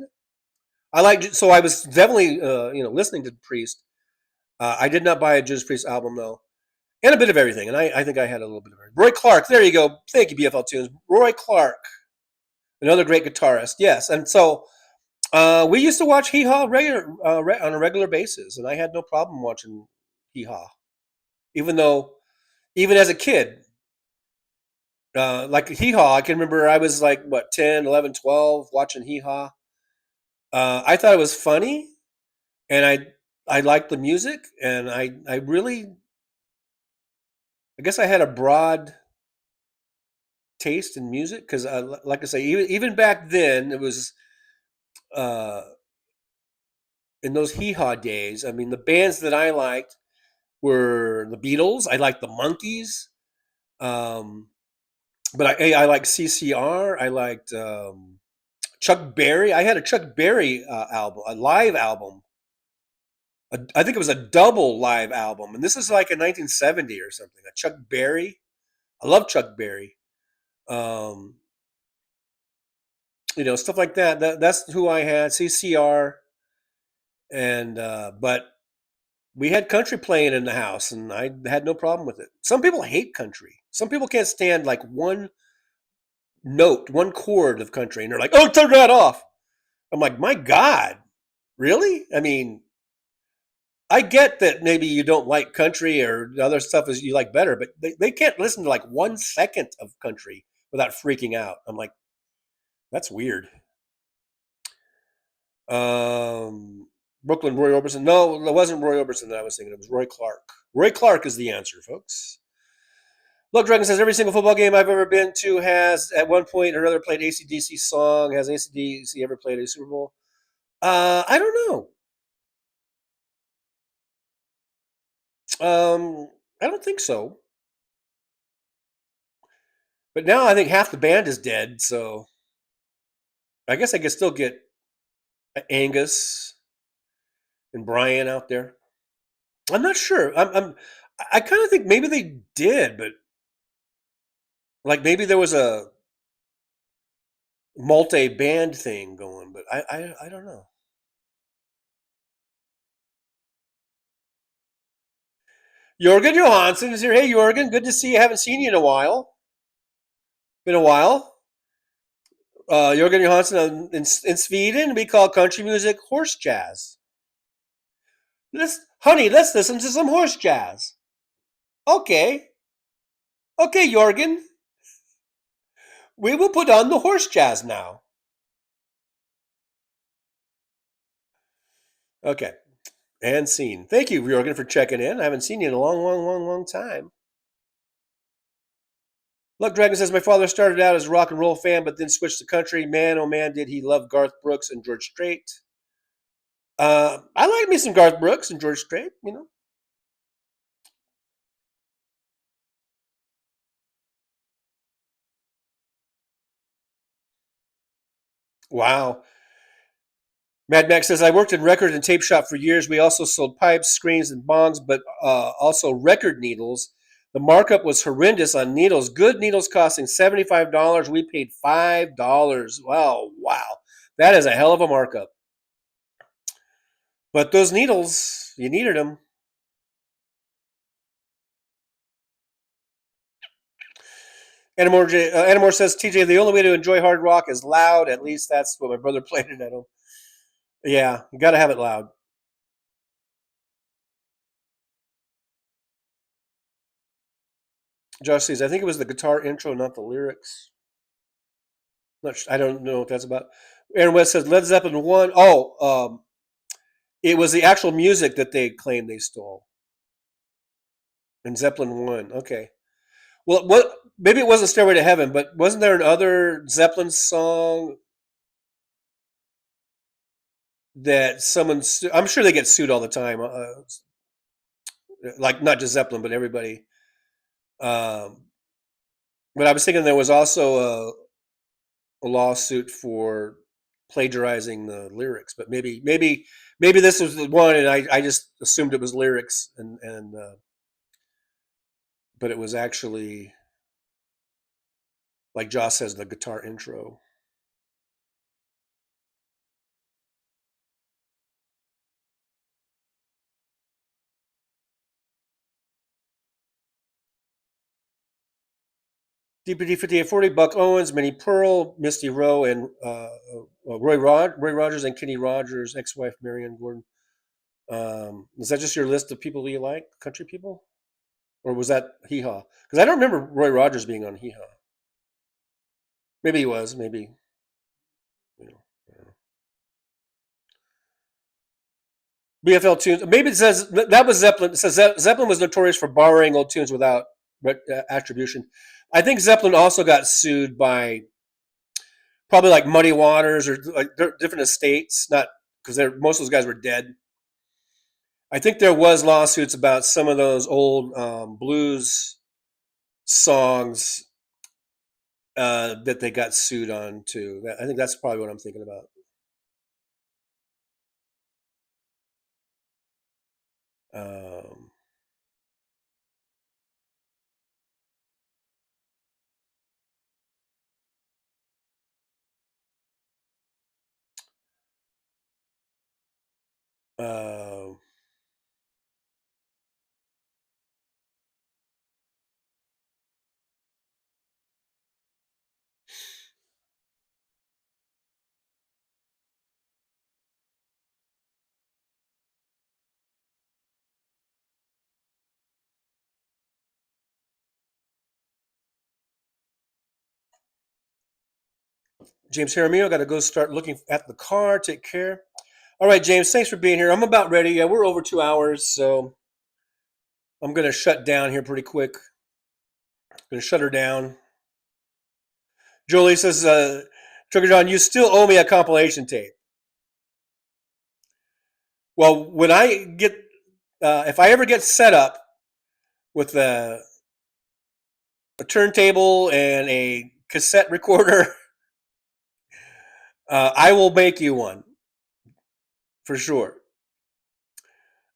So I was definitely listening to Priest. I did not buy a Judas Priest album though, and a bit of everything. And I think I had a little bit of everything. Roy Clark. There you go. Thank you, BFL Tunes. Roy Clark, another great guitarist. Yes, and so. We used to watch Hee Haw on a regular basis, and I had no problem watching Hee Haw. Even as a kid, like Hee Haw, I can remember I was like, 10, 11, 12, watching Hee Haw. I thought it was funny, and I liked the music, and I really, I guess I had a broad taste in music, because like I say, even back then, it was in those Hee Haw days. I mean, the bands that I liked were the Beatles. I liked the Monkees. But I like CCR. I liked Chuck Berry. I had a Chuck Berry album, a live album. I think it was a double live album, and this is like in 1970 or something. A Chuck Berry. I love Chuck Berry. Stuff like that. That's who I had. CCR, and but we had country playing in the house, and I had no problem with it. Some people hate country. Some people can't stand like one note, one chord of country, and they're like, "Oh, turn that off." I'm like, "My God, really?" I mean, I get that maybe you don't like country or other stuff is you like better, but they can't listen to like 1 second of country without freaking out. I'm like, that's weird. Brooklyn, Roy Orbison. No, it wasn't Roy Orbison that I was thinking. It was Roy Clark. Roy Clark is the answer, folks. Look, Dragon says every single football game I've ever been to has at one point or another played AC/DC song. Has AC/DC ever played a Super Bowl? I don't know. I don't think so. But now I think half the band is dead, so I guess I could still get Angus and Brian out there. I'm not sure. I kind of think maybe they did, but like maybe there was a multi-band thing going, but I don't know. Jorgen Johansson is here. Hey, Jorgen, good to see you. Haven't seen you in a while. Been a while. Jorgen Johansson in Sweden, we call country music horse jazz. Let's listen to some horse jazz. Okay. Okay, Jorgen. We will put on the horse jazz now. Okay. And scene. Thank you, Jorgen, for checking in. I haven't seen you in a long time. Luck Dragon says, my father started out as a rock and roll fan, but then switched to country. Man, oh man, did he love Garth Brooks and George Strait. I like me some Garth Brooks and George Strait, Wow. Mad Max says, I worked in record and tape shop for years. We also sold pipes, screens, and bongs, but also record needles. The markup was horrendous on needles. Good needles costing $75. We paid $5. Wow. That is a hell of a markup. But those needles, you needed them. Anamore says, TJ, the only way to enjoy hard rock is loud. At least that's what my brother played it at home. Yeah, you got to have it loud. Josh says, I think it was the guitar intro, not the lyrics. I don't know what that's about. Aaron West says Led Zeppelin 1. Oh, it was the actual music that they claimed they stole. And Zeppelin 1. Okay. Well, what? Maybe it wasn't Stairway to Heaven, but wasn't there another Zeppelin song that someone? I'm sure they get sued all the time. Like not just Zeppelin, but everybody. Um, but I was thinking there was also a lawsuit for plagiarizing the lyrics, but maybe this was the one, and I just assumed it was lyrics, and but it was actually, like Josh says, the guitar intro. DPD 5840, Buck Owens, Minnie Pearl, Misty Rowe, and Roy Rogers and Kenny Rogers' ex-wife Marianne Gordon. Is that just your list of people you like, country people, or was that Hee Haw? Because I don't remember Roy Rogers being on Hee Haw. Maybe he was. Maybe. You know, BFL tunes. Maybe it says that was Zeppelin. It says Zeppelin was notorious for borrowing old tunes without attribution. I think Zeppelin also got sued by probably like Muddy Waters or like different estates. Not because most of those guys were dead. I think there was lawsuits about some of those old blues songs that they got sued on too. I think that's probably what I'm thinking about. Um, uh, James Jaramillo, got to go start looking at the car. Take care. All right, James, thanks for being here. I'm about ready. Yeah, we're over 2 hours, so I'm going to shut down here pretty quick. Going to shut her down. Jolie says, Trigger John, you still owe me a compilation tape. Well, when I get, if I ever get set up with a turntable and a cassette recorder, I will make you one for sure.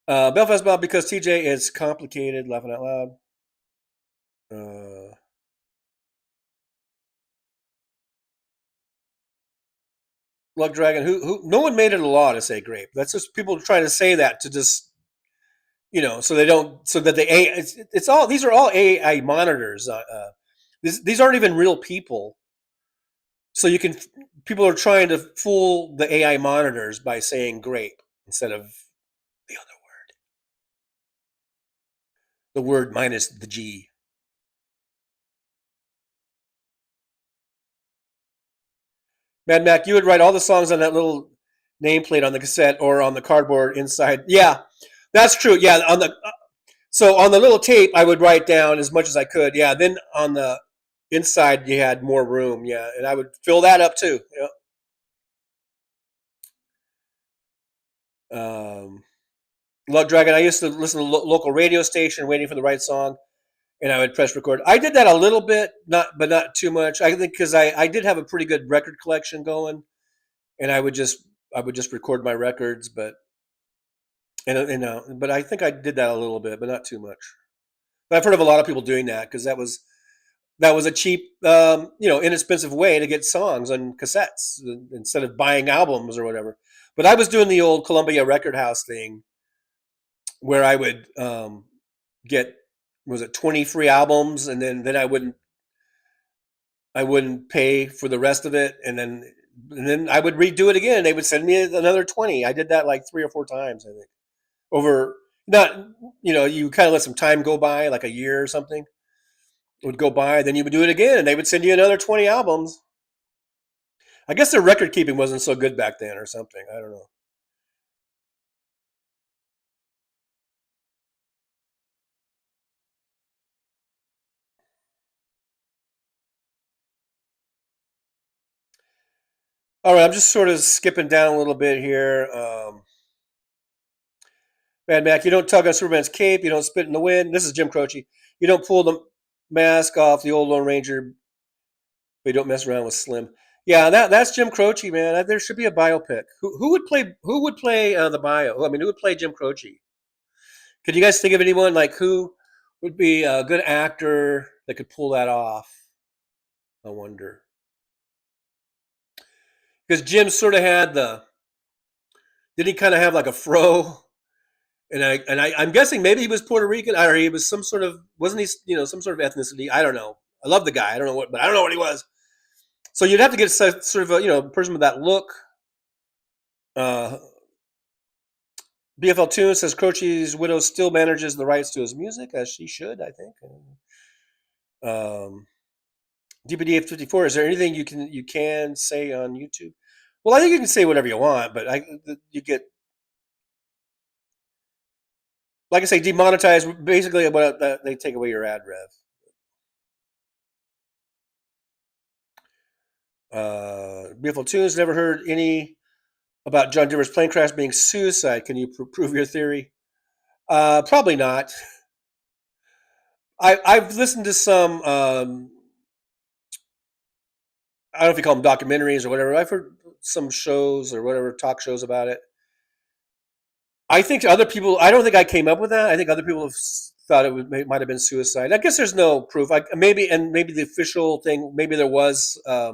Belfast Bob, because TJ is complicated, laughing out loud. Luck Dragon, who no one made it a law to say grape. That's just people trying to say that to just, so they don't, so that it's all, these are all AI monitors. These aren't even real people. So people are trying to fool the AI monitors by saying grape instead of the other word. The word minus the G. Mad Mac, you would write all the songs on that little nameplate on the cassette or on the cardboard inside. Yeah, that's true. Yeah, on the little tape, I would write down as much as I could. Yeah, then on the inside, you had more room. Yeah, and I would fill that up too. Yeah. Love Dragon, I used to listen to local radio station, waiting for the right song, and I would press record. I did that a little bit, but not too much. I think because I did have a pretty good record collection going, and I would just record my records, but I think I did that a little bit, but not too much. But I've heard of a lot of people doing that because that was a cheap, inexpensive way to get songs on cassettes instead of buying albums or whatever. But I was doing the old Columbia Record House thing where I would get, was it 20 free albums, and then I wouldn't pay for the rest of it, and then and then I would redo it again. They would send me another 20. I did that like 3 or 4 times, I think. Over, not, you kind of let some time go by, like a year or something. It would go by, then you would do it again, and they would send you another 20 albums. I guess their record keeping wasn't so good back then or something. I don't know. All right, I'm just sort of skipping down a little bit here. Mad Mac, you don't tug on Superman's cape. You don't spit in the wind. This is Jim Croce. You don't pull the mask off the old Lone Ranger, but you don't mess around with Slim. Yeah, that's Jim Croce, man. There should be a biopic. Who would play the bio? I mean, who would play Jim Croce? Could you guys think of anyone, like, who would be a good actor that could pull that off? I wonder. Because Jim sort of had did he kind of have like a fro? And I'm guessing maybe he was Puerto Rican, or he was some sort of, wasn't he, some sort of ethnicity? I don't know. I love the guy. I don't know but I don't know what he was. So you'd have to get sort of a, person with that look. BFL Tune says Croce's widow still manages the rights to his music, as she should, I think. DPD 54. Is there anything you can say on YouTube? Well, I think you can say whatever you want, but you get, like I say, demonetized. Basically, what they take away your ad rev. Beautiful Tunes. Never heard any about John Denver's plane crash being suicide. Can you prove your theory? Probably not. I've listened to some. I don't know if you call them documentaries or whatever. I've heard some shows or whatever, talk shows about it. I think other people, I don't think I came up with that. I think other people have thought it might have been suicide. I guess there's no proof. Maybe the official thing, maybe there was a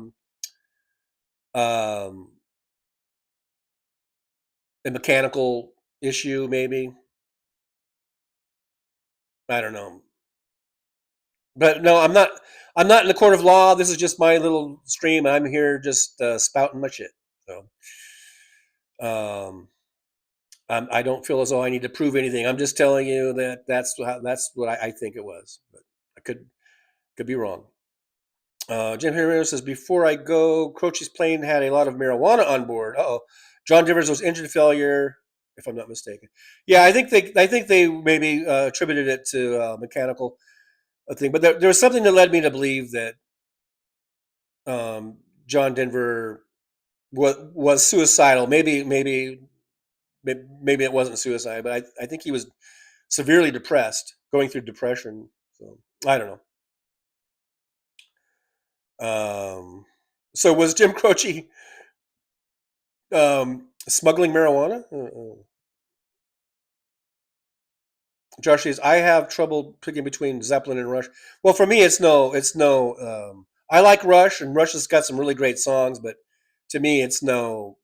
mechanical issue, maybe. I don't know. But no, I'm not in the court of law. This is just my little stream. I'm here just spouting my shit. So I don't feel as though I need to prove anything. I'm just telling you that that's what I think it was. But I could be wrong. Jim Henry says, before I go, Croce's plane had a lot of marijuana on board. John Denver's was engine failure, if I'm not mistaken. Yeah, I think they maybe attributed it to mechanical thing. But there was something that led me to believe that John Denver was suicidal. Maybe it wasn't suicide, but I think he was severely depressed, going through depression. So I don't know. So was Jim Croce smuggling marijuana? Josh says, I have trouble picking between Zeppelin and Rush. Well, for me, it's no. I like Rush, and Rush has got some really great songs, but to me, it's no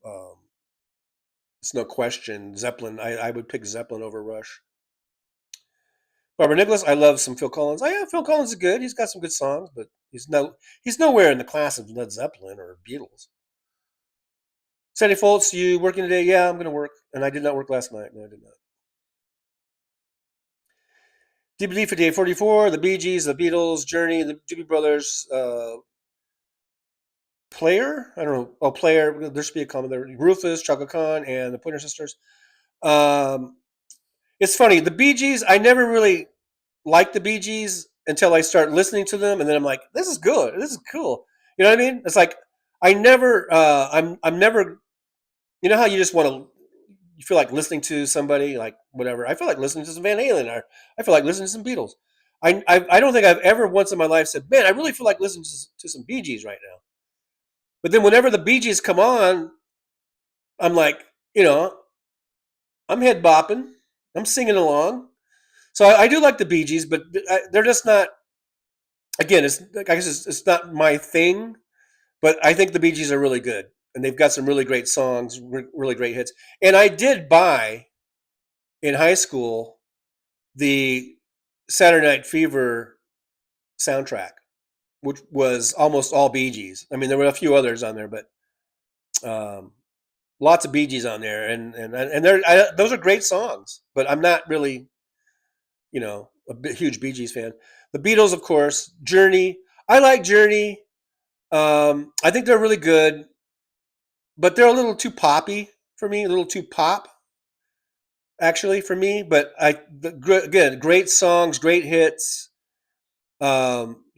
question. Zeppelin, I would pick Zeppelin over Rush. Barbara Nicholas, I love some Phil Collins. Oh yeah, Phil Collins is good. He's got some good songs, but he's nowhere in the class of Led Zeppelin or Beatles. Sandy Foltz, you working today? Yeah, I'm going to work, and I did not work last night. No, I did not. DVD for Day 44, the Bee Gees, the Beatles, Journey, the Doobie Brothers, Player. I don't know. Oh, Player. There should be a comment there. Rufus, Chaka Khan, and the Pointer Sisters. It's funny. The Bee Gees, I never really liked the Bee Gees until I start listening to them, and then I'm like, this is good. This is cool. You know what I mean? It's like I never. I'm never. You know how you just want to. You feel like listening to somebody, like whatever. I feel like listening to some Van Halen, or I feel like listening to some Beatles. I don't think I've ever once in my life said, man, I really feel like listening to some Bee Gees right now. But then whenever the Bee Gees come on, I'm like, I'm head bopping, I'm singing along. So I do like the Bee Gees, but they're just not. Again, I guess it's not my thing, but I think the Bee Gees are really good, and they've got some really great songs, really great hits. And I did buy in high school the Saturday Night Fever soundtrack, which was almost all Bee Gees. I mean, there were a few others on there, but Lots of Bee Gees on there, and those are great songs. But I'm not really, huge Bee Gees fan. The Beatles, of course. Journey. I like Journey. I think they're really good, but they're a little too poppy for me. A little too pop, actually, for me. But again, great songs, great hits.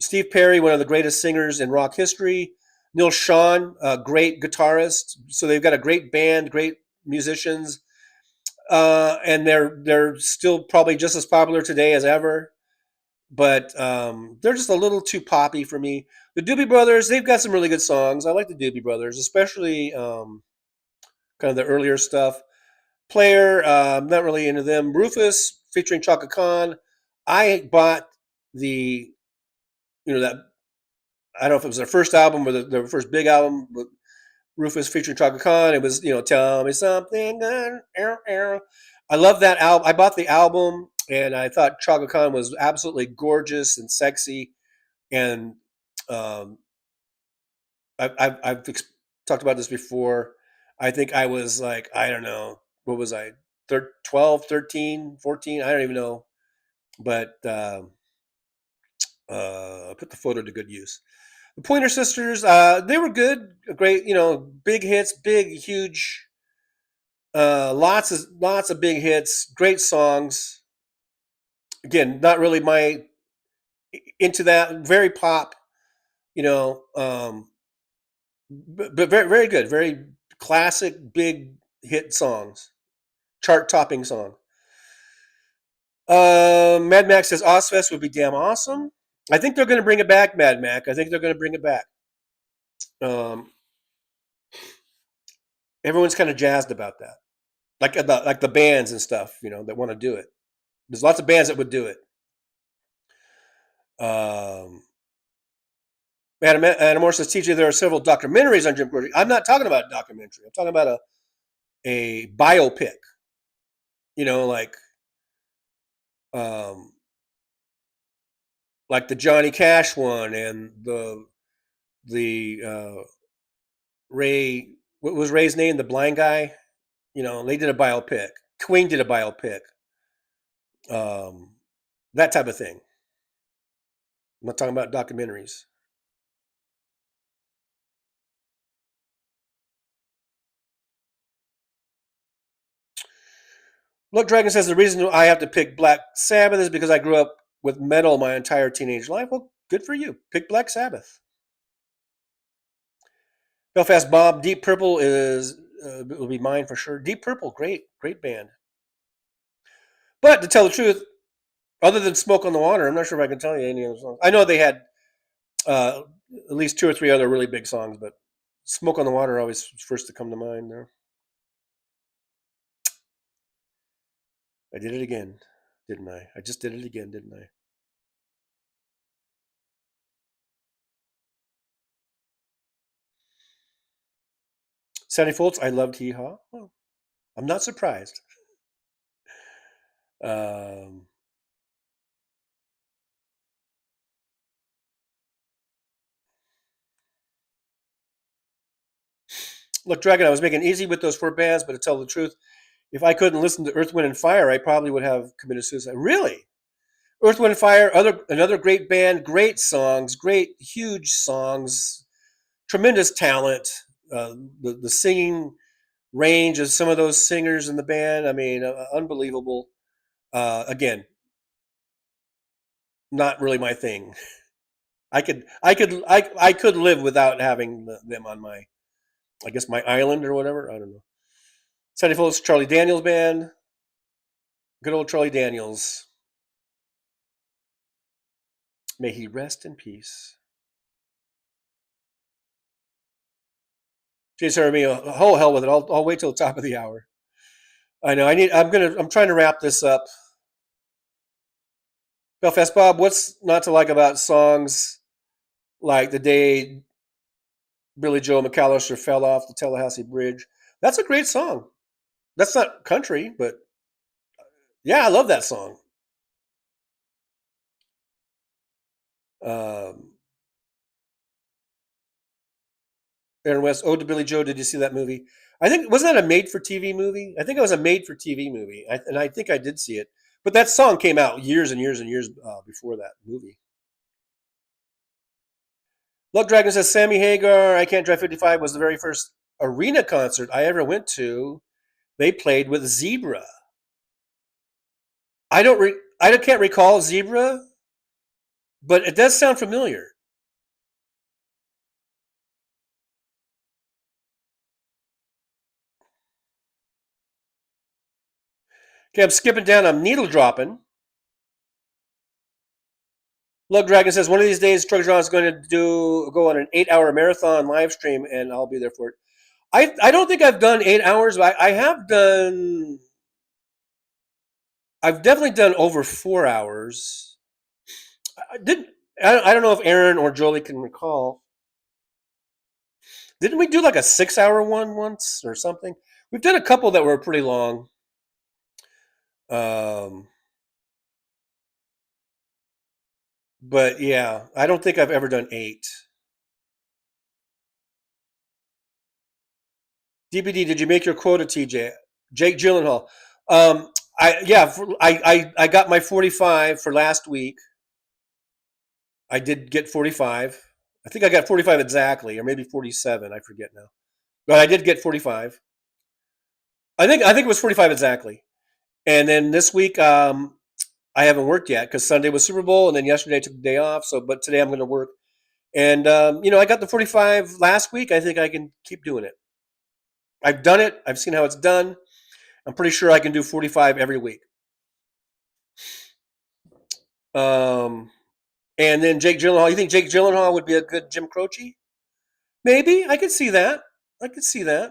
Steve Perry, one of the greatest singers in rock history. Neil Schon, a great guitarist. So they've got a great band, great musicians, and they're still probably just as popular today as ever. But they're just a little too poppy for me. The Doobie Brothers, they've got some really good songs. I like the Doobie Brothers, especially kind of the earlier stuff. Player, I'm not really into them. Rufus featuring Chaka Khan. I bought the, that, I don't know if it was their first album or their first big album, but Rufus featuring Chaka Khan. It was, Tell Me Something Good. I love that album. I bought the album, and I thought Chaka Khan was absolutely gorgeous and sexy. And I've talked about this before. I think I was like, I don't know, what was I, 12, 13, 14? I don't even know. But I put the photo to good use. The Pointer Sisters, they were good, great, big hits, big, huge, lots of big hits, great songs. Again, not really into that, very pop, but very, very good, very classic, big hit songs, chart-topping song. Mad Max says Ozfest would be damn awesome. I think they're going to bring it back, Mad Mac. I think they're going to bring it back. Everyone's kind of jazzed about that, like the bands and stuff, that want to do it. There's lots of bands that would do it. Adam Moore says, TJ, there are several documentaries on Jim Croce. I'm not talking about a documentary. I'm talking about a biopic. Like the Johnny Cash one and the Ray. What was Ray's name? The blind guy. They did a biopic. Queen did a biopic. That type of thing. I'm not talking about documentaries. Look, Dragon says the reason I have to pick Black Sabbath is because I grew up with metal my entire teenage life. Well, good for you. Pick Black Sabbath. Belfast Bob, Deep Purple will be mine for sure. Deep Purple, great band. But to tell the truth, other than Smoke on the Water, I'm not sure if I can tell you any other songs. I know they had at least 2 or 3 other really big songs, but Smoke on the Water always first to come to mind there. I did it again, didn't I? I just did it again, didn't I? Sandy Foltz, I loved Hee Haw. Well, I'm not surprised. Look, Dragon, I was making it easy with those 4 bands, but to tell the truth, if I couldn't listen to Earth, Wind, and Fire, I probably would have committed suicide. Really? Earth, Wind, and Fire, another great band, great songs, great, huge songs, tremendous talent. The singing range of some of those singers in the band, I mean, unbelievable. Again, not really my thing. I could live without having them on my, I guess, my island or whatever. I don't know. Sandy Foltz, Charlie Daniels Band. Good old Charlie Daniels. May he rest in peace. Jason Armio, oh hell with it. I'll wait till the top of the hour. I know. I'm trying to wrap this up. Belfast Bob, what's not to like about songs like The Day Billy Joe McAllister Fell Off the Tallahassee Bridge? That's a great song. That's not country, but yeah, I love that song. Aaron West, Ode to Billy Joe. Did you see that movie? I think, wasn't that a made-for-TV movie? I think it was a made-for-TV movie, and I think I did see it. But that song came out years and years and years before that movie. Luck Dragon says, Sammy Hagar, I Can't Drive 55 was the very first arena concert I ever went to. They played with Zebra. I can't recall Zebra, but it does sound familiar. Okay, I'm skipping down. I'm needle dropping. Lug Dragon says, one of these days, Trucker John is going to go on an 8-hour marathon live stream, and I'll be there for it. I don't think I've done 8 hours, but I've definitely done over 4 hours. I don't know if Aaron or Jolie can recall. Didn't we do like a 6-hour one once or something? We've done a couple that were pretty long. But yeah, I don't think I've ever done 8. DBD, did you make your quota, TJ? Jake Gyllenhaal. I got my 45 for last week. I did get 45. I think I got 45 exactly, or maybe 47. I forget now. But I did get 45. I think it was 45 exactly. And then this week, I haven't worked yet because Sunday was Super Bowl, and then yesterday I took the day off. But today I'm going to work. And I got the 45 last week. I think I can keep doing it. I've done it. I've seen how it's done. I'm pretty sure I can do 45 every week. And then Jake Gyllenhaal. You think Jake Gyllenhaal would be a good Jim Croce? Maybe. I could see that.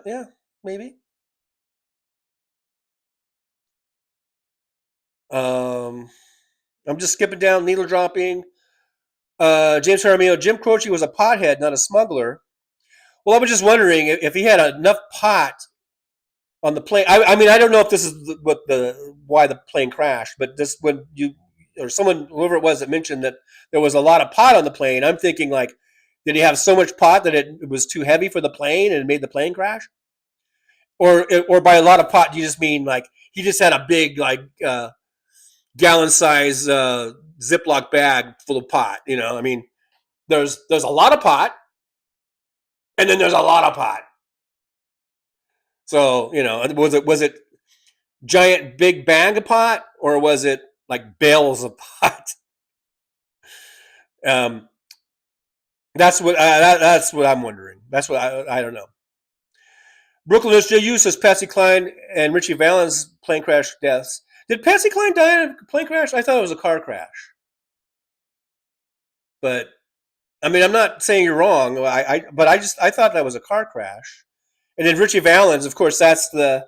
Yeah, maybe. I'm just skipping down, needle dropping. James Jaramillo, Jim Croce was a pothead, not a smuggler. Well, I was just wondering if he had enough pot on the plane. I mean, I don't know if this is why the plane crashed, but this when you or someone, whoever it was, that mentioned that there was a lot of pot on the plane. I'm thinking like, did he have so much pot that it was too heavy for the plane and it made the plane crash? Or by a lot of pot, do you just mean like he just had a big like gallon size Ziploc bag full of pot? I mean, there's a lot of pot, and then there's a lot of pot. So was it giant big bag of pot, or was it like bales of pot? That's what I'm wondering. That's what I don't know. Brooklyn SJU says Patsy Cline and Richie Valens plane crash deaths. Did Patsy Cline die in a plane crash? I thought it was a car crash. But I mean, I'm not saying you're wrong. But I thought that was a car crash. And then Richie Valens, of course, that's the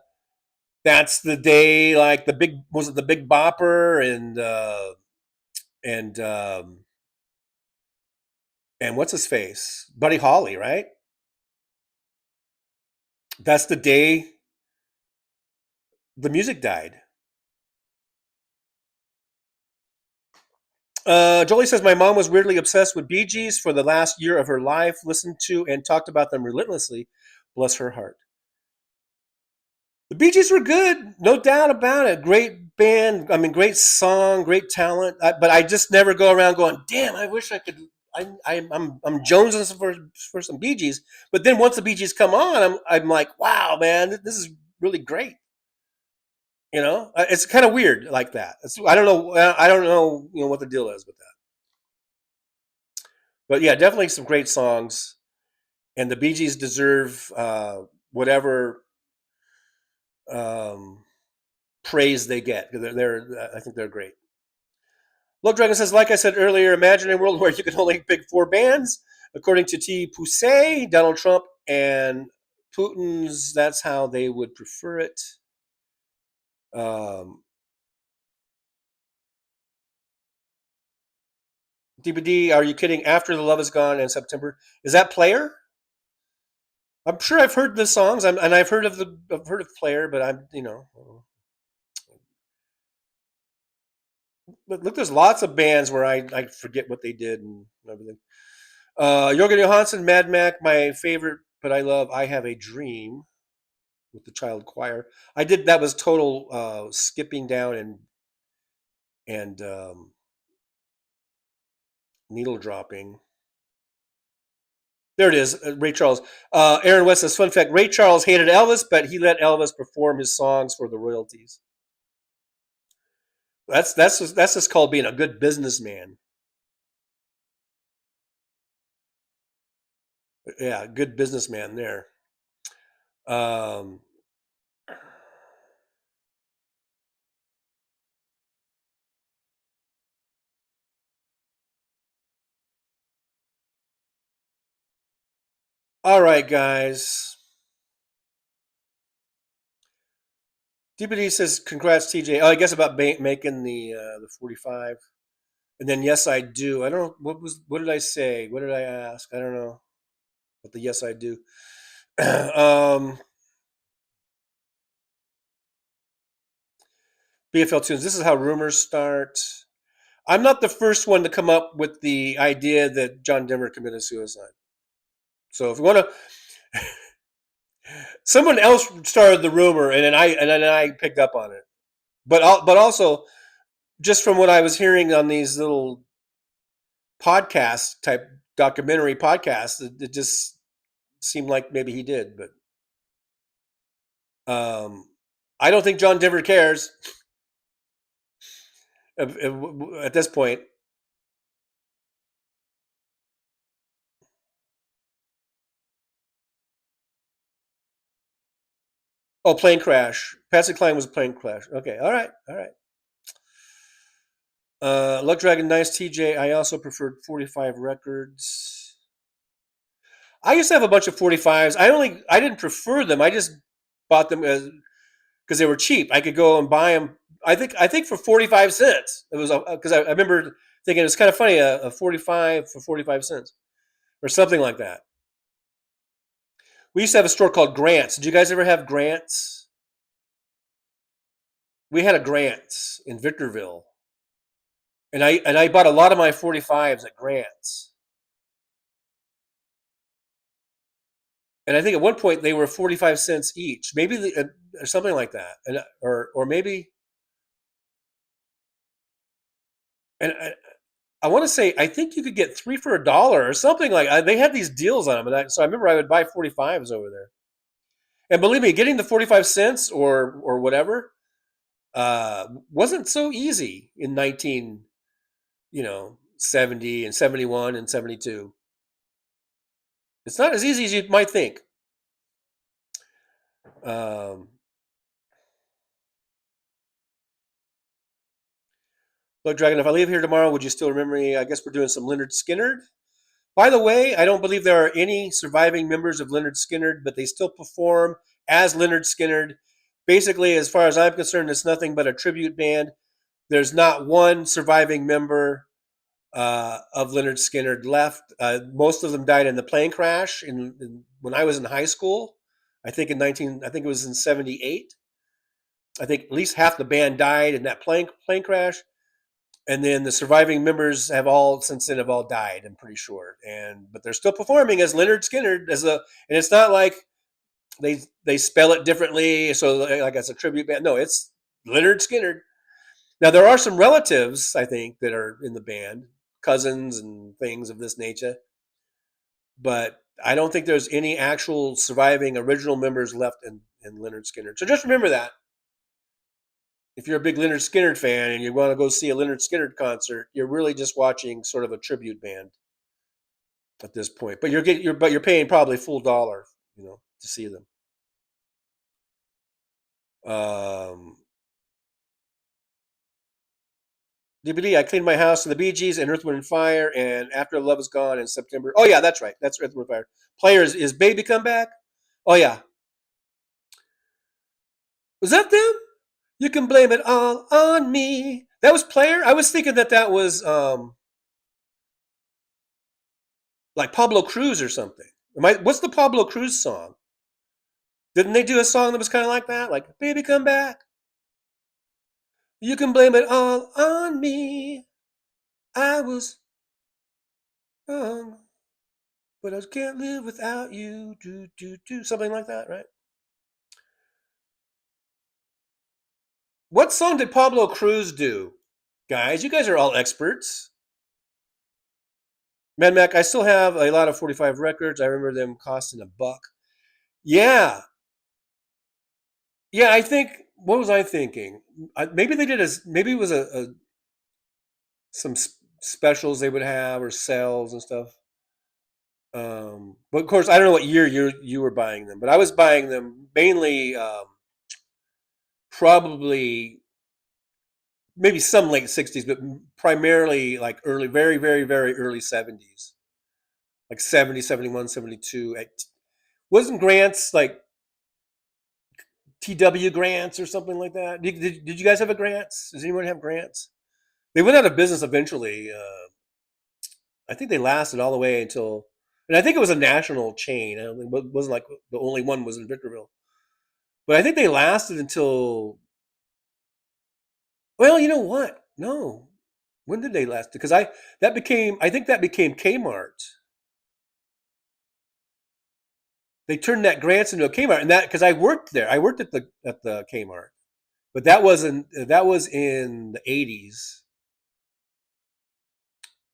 day like the Big Bopper and what's his face? Buddy Holly, right? That's the day the music died. Jolie says, my mom was weirdly obsessed with Bee Gees for the last year of her life, listened to and talked about them relentlessly. Bless her heart. The Bee Gees were good, no doubt about it. Great band. I mean, great song, great talent. But I just never go around going, damn, I wish I could. I'm jonesing for some Bee Gees. But then once the Bee Gees come on, I'm like, wow, man, this is really great. It's kind of weird like that. I don't know what the deal is with that. But yeah, definitely some great songs, and the Bee Gees deserve whatever praise they get. I think they're great. Love Dragon says, like I said earlier, imagine a world where you could only pick 4 bands. According to T. Poussey, Donald Trump and Putin's, that's how they would prefer it. DBD, are you kidding? After the Love Is Gone in September, is that Player? I'm sure I've heard the songs, and I've heard of Player, but But look, there's lots of bands where I forget what they did and everything. Jørgen Johansson, Mad Mac, my favorite but I love I Have a Dream with the child choir. I did that was total skipping down and needle dropping. There it is, Ray Charles. Aaron West says, fun fact, Ray Charles hated Elvis, but he let Elvis perform his songs for the royalties. That's just called being a good businessman. Yeah, good businessman there. All right, guys. DPD says, congrats, TJ. Oh, I guess about making the 45. And then, yes, I do. I don't know. What did I say? What did I ask? I don't know. But the yes, I do. BFL Tunes. This is how rumors start. I'm not the first one to come up with the idea that John Denver committed suicide. So if you want to, someone else started the rumor, and then I picked up on it. But also, just from what I was hearing on these little podcast type documentary podcasts, it just seemed like maybe he did. But I don't think John Denver cares at this point. Oh, plane crash. Patsy Cline was a plane crash. Okay, all right. Luck Dragon, nice TJ. I also preferred 45 records. I used to have a bunch of 45s. I didn't prefer them. I just bought them because they were cheap. I could go and buy them. I think for 45 cents. It was because I remember thinking it's kind of funny a 45 for 45 cents or something like that. We used to have a store called Grant's. Did you guys ever have Grant's? We had a Grant's in Victorville. And I bought a lot of my 45s at Grant's. And I think at one point they were 45 cents each, maybe or something like that, and or maybe. And I want to say I think you could get 3 for $1 or something like. They had these deals on them, and so I remember I would buy 45s over there. And believe me, getting the 45 cents or whatever wasn't so easy in 1970 and 71 and 72. It's not as easy as you might think. Look, Dragon, if I leave here tomorrow, would you still remember me? I guess we're doing some Leonard Skinner. By the way, I don't believe there are any surviving members of Leonard Skinner, but they still perform as Leonard Skinner. Basically, as far as I'm concerned, it's nothing but a tribute band. There's not one surviving member of Leonard Skinner left. Most of them died in the plane crash when I was in high school. I think it was in 78. I think at least half the band died in that plane crash. And then the surviving members have all died, I'm pretty sure. But they're still performing as Leonard Skinner and it's not like they spell it differently, so like it's a tribute band. No, it's Leonard Skinner. Now there are some relatives, I think, that are in the band, cousins and things of this nature. But I don't think there's any actual surviving original members left in Leonard Skinner. So just remember that. If you're a big Leonard Skinner fan and you want to go see a Leonard Skinner concert, you're really just watching sort of a tribute band at this point. But you're paying probably full dollar, to see them. DVD, I cleaned my house to the Bee Gees and Earth, Wind, and Fire, and After Love Is Gone in September. Oh yeah, that's right. That's Earth, Wind, and Fire. Players, is Baby Come Back? Oh yeah. Was that them? You can blame it all on me. That was Player? I was thinking that was like Pablo Cruz or something. What's the Pablo Cruz song? Didn't they do a song that was kind of like that? Like, Baby Come Back. You can blame it all on me. I was wrong. But I can't live without you. Something like that, right? What song did Pablo Cruz do? Guys, you guys are all experts. Mad Mac, I still have a lot of 45 records. I remember them costing $1. Yeah. Yeah, I think, what was I thinking? Maybe they did maybe it was some specials they would have or sales and stuff. But of course, I don't know what year you were buying them, but I was buying them mainly, probably maybe some late 60s, but primarily like early, very, very, very early 70s, like 70, 71, 72. Wasn't Grant's like TW Grants or something like that? Did you guys have a Grants? Does anyone have Grants? They went out of business eventually. I think they lasted all the way until, and I think it was a national chain. I don't think it wasn't like the only one was in Victorville, but I think they lasted until. Well, you know what? No, when did they last? Because I think that became Kmart. They turned that Grants into a Kmart, and that because I worked there. I worked at the Kmart, but that was in the 80s,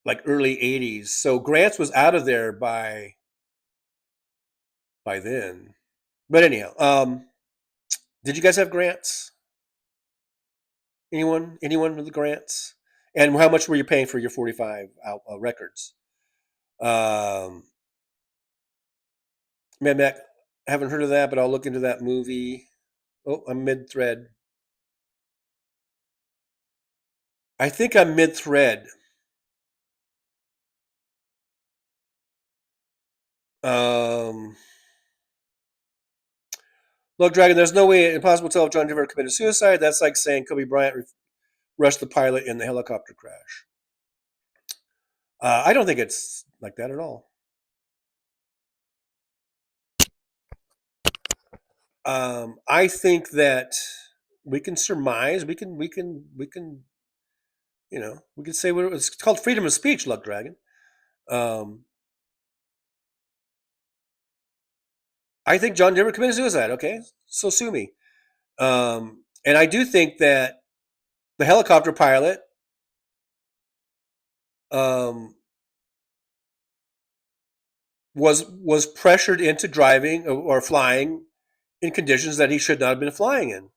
like early 80s. So Grants was out of there by then. But anyhow, did you guys have Grants? Anyone with the Grants? And how much were you paying for your 45 records? Mad Mac, I haven't heard of that, but I'll look into that movie. Oh, I'm mid-thread. I think I'm mid-thread. Look, Dragon, there's no way impossible to tell if John Denver committed suicide. That's like saying Kobe Bryant rushed the pilot in the helicopter crash. I don't think it's like that at all. I think that we can surmise. We can. You know, we could say what it's called freedom of speech, Luck Dragon. I think John Denver committed suicide. Okay, so sue me. And I do think that the helicopter pilot was pressured into driving or flying in conditions that he should not have been flying in.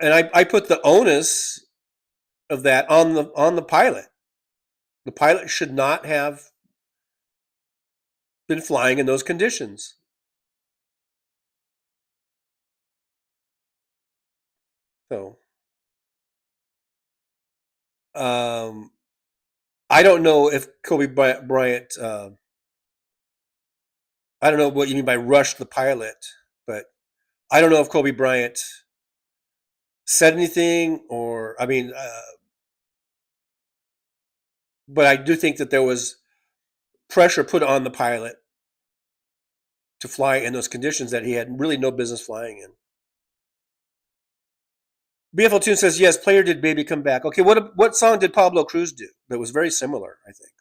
I put the onus of that on the pilot. The pilot should not have been flying in those conditions. So, I don't know if Kobe Bryant. I don't know what you mean by rushed the pilot, but I don't know if Kobe Bryant said anything or I mean, but I do think that there was pressure put on the pilot to fly in those conditions that he had really no business flying in. BFL Tune says, yes, Player did Baby Come Back. Okay, what song did Pablo Cruz do that was very similar, I think?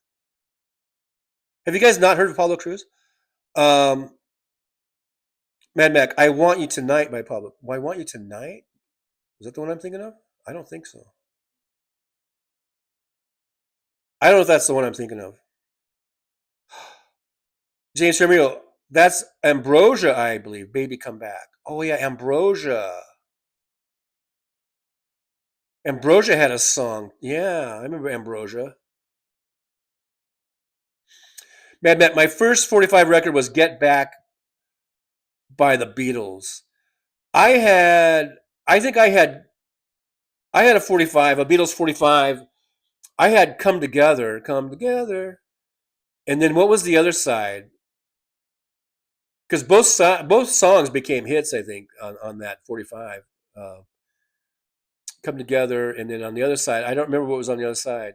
Have you guys not heard of Pablo Cruz? Mad Mac, I Want You Tonight by Pablo. I Want You Tonight? Is that the one I'm thinking of? I don't think so. I don't know if that's the one I'm thinking of. James Ramiro, that's Ambrosia, I believe. Baby Come Back. Oh, yeah, Ambrosia. Ambrosia had a song. Yeah, I remember Ambrosia. Mad Matt, my first 45 record was Get Back by the Beatles. I think I had a 45, a Beatles 45. I had Come Together. And then what was the other side? Because both songs became hits, I think, on that 45. Come Together, and then on the other side, I don't remember what was on the other side.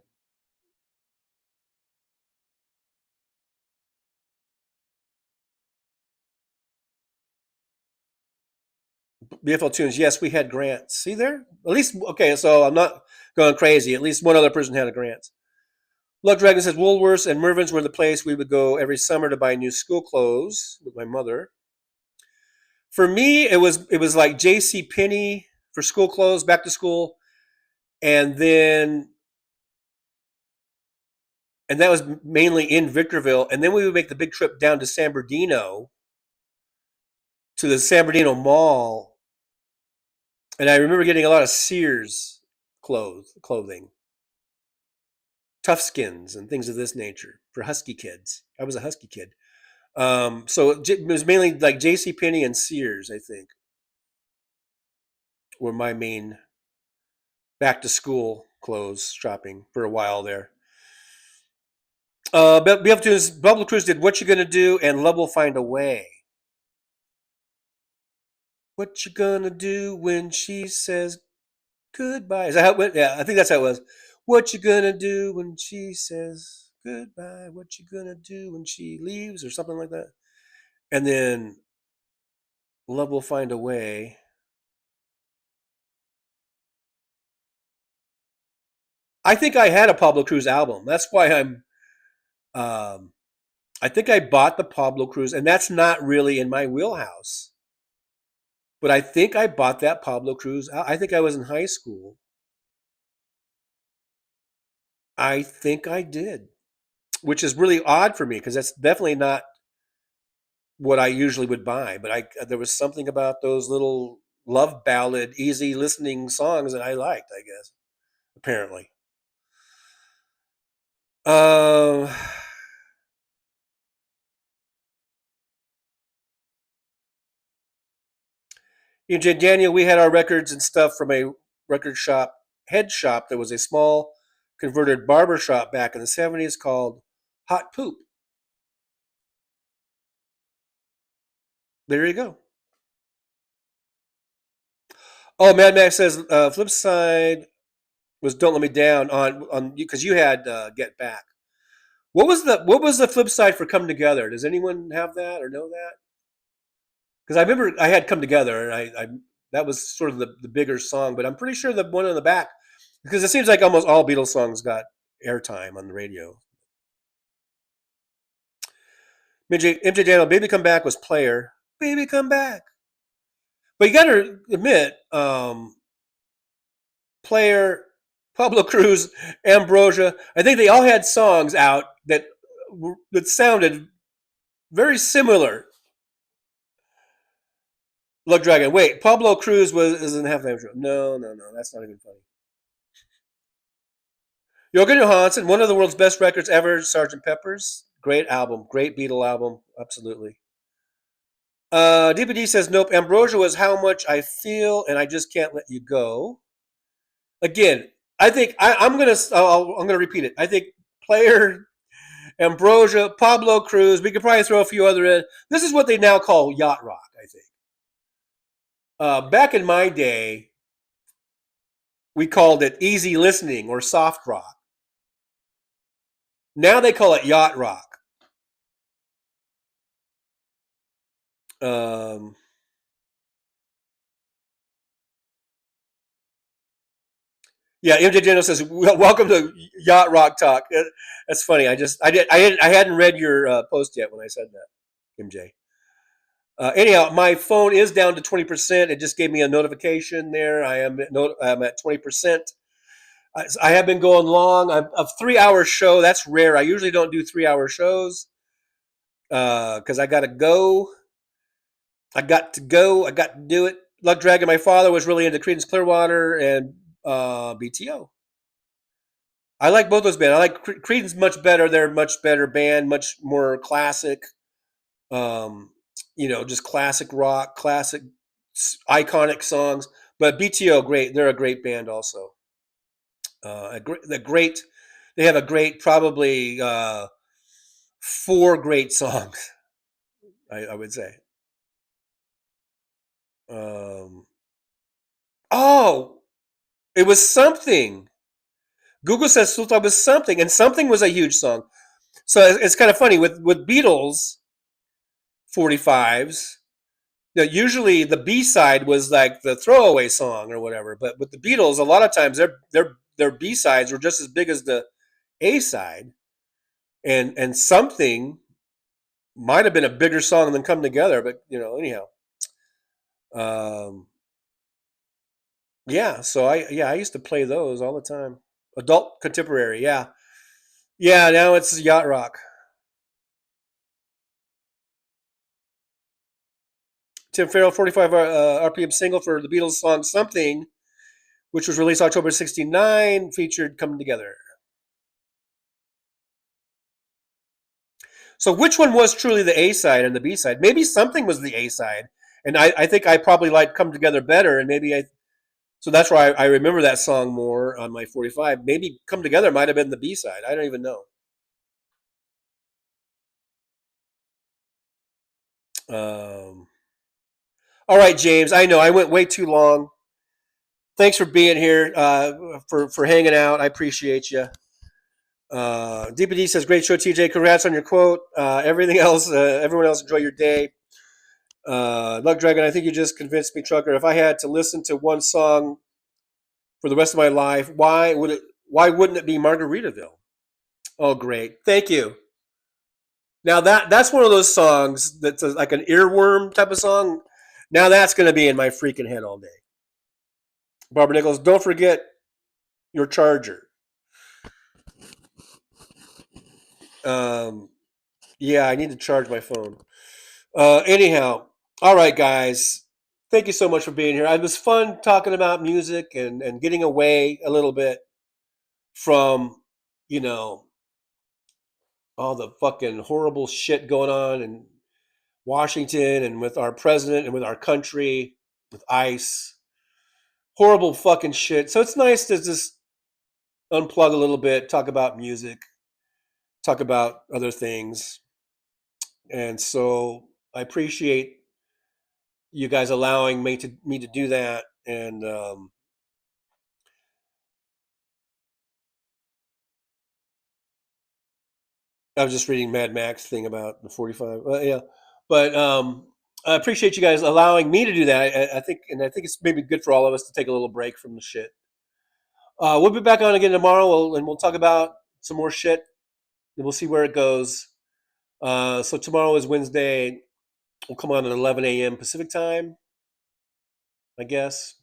BFL Tunes, yes, we had grants. See there? At least, okay, so I'm not going crazy. At least one other person had a grant. Luck Dragon says Woolworths and Mervyn's were the place we would go every summer to buy new school clothes with my mother. For me, it was like J.C. Penney for school clothes, back to school, and that was mainly in Victorville. And then we would make the big trip down to San Bernardino, to the San Bernardino Mall, and I remember getting a lot of Sears clothing, Toughskins, and things of this nature for Husky kids. I was a Husky kid. So it was mainly like J.C. Penney and Sears, I think, were my main back to school clothes shopping for a while there. Bubble Cruise did What You Gonna Do and Love Will Find a Way. What you gonna do when she says goodbye? Is that how it went? Yeah, I think that's how it was. What you gonna do when she says goodbye? What you gonna do when she leaves, or something like that? And then Love Will Find a Way. I think I had a Pablo Cruz album. That's why I think I bought the Pablo Cruz, and that's not really in my wheelhouse. But I think I bought that Pablo Cruz. I think I was in high school. I think I did, which is really odd for me because that's definitely not what I usually would buy. But there was something about those little love ballad, easy listening songs that I liked, I guess, apparently. Daniel, we had our records and stuff from a head shop that was a small converted barber shop back in the 70s called Hot Poop. There you go. Oh, Mad Max says flip side was Don't Let Me Down on because you had Get Back. What was the flip side for Come Together? Does anyone have that or know that? Because I remember I had Come Together, and I that was sort of the bigger song, but I'm pretty sure the one on the back, because it seems like almost all Beatles songs got airtime on the radio. MJ Daniel, Baby Come Back was Player. Baby Come Back. But you got to admit, Player, Pablo Cruz, Ambrosia, I think they all had songs out that sounded very similar. Look, Dragon. Wait, Pablo Cruz isn't half the intro. No, that's not even funny. Johan Johansson, one of the world's best records ever, Sgt. Pepper's. Great album, great Beatle album, absolutely. DPD says, nope, Ambrosia was How Much I Feel, and I Just Can't Let You Go. Again, I think I'm gonna repeat it. I think Player, Ambrosia, Pablo Cruz, we could probably throw a few other in. This is what they now call yacht rock, I think. Back in my day, we called it easy listening or soft rock. Now they call it yacht rock. Yeah, MJ General says, "Welcome to Yacht Rock Talk." That's funny. I hadn't read your post yet when I said that, MJ. Anyhow, my phone is down to 20%. It just gave me a notification there. I'm at 20%. I have been going long. I'm a 3-hour show. That's rare. I usually don't do 3-hour shows because I got to go. I got to do it. Luck Dragon, my father was really into Creedence Clearwater and BTO. I like both those bands. I like Creedence much better. They're a much better band, much more classic. Just classic rock, classic, iconic songs. But BTO, great. They're a great band also. They're great. They have a great, probably 4 great songs, I would say. It was Something. Google says Sultan was Something, and Something was a huge song. So it's kind of funny with Beatles 45s. Usually the B side was like the throwaway song or whatever, but with the Beatles, a lot of times their B sides were just as big as the A-side, and Something might have been a bigger song than Come Together, but anyhow. Yeah, so I used to play those all the time. Adult contemporary, yeah. Yeah, now it's yacht rock. Tim Farrell, 45 RPM single for the Beatles song Something, which was released October 69, featured Come Together. So which one was truly the A-side and the B-side? Maybe Something was the A-side, and I think I probably liked Come Together better, and so that's why I remember that song more on my 45. Maybe Come Together might have been the B-side. I don't even know. All right, James. I know I went way too long. Thanks for being here, for hanging out. I appreciate you. DPD says, great show, TJ. Congrats on your quote. Everything else, everyone else, enjoy your day. Luck Dragon, I think you just convinced me, Trucker. If I had to listen to one song for the rest of my life, why wouldn't it be Margaritaville? Oh, great. Thank you. Now that's one of those songs that's like an earworm type of song. Now that's going to be in my freaking head all day. Barbara Nichols, don't forget your charger. Yeah, I need to charge my phone. Anyhow, all right, guys. Thank you so much for being here. It was fun talking about music and getting away a little bit from, all the fucking horrible shit going on in Washington and with our president and with our country, with ICE. Horrible fucking shit. So it's nice to just unplug a little bit, talk about music, talk about other things. And so I appreciate you guys allowing me to do that. And I was just reading Mad Max thing about the 45. Yeah, but I appreciate you guys allowing me to do that. I think it's maybe good for all of us to take a little break from the shit. We'll be back on again tomorrow, and we'll talk about some more shit, and we'll see where it goes. So tomorrow is Wednesday. We'll come on at 11 a.m. Pacific time, I guess.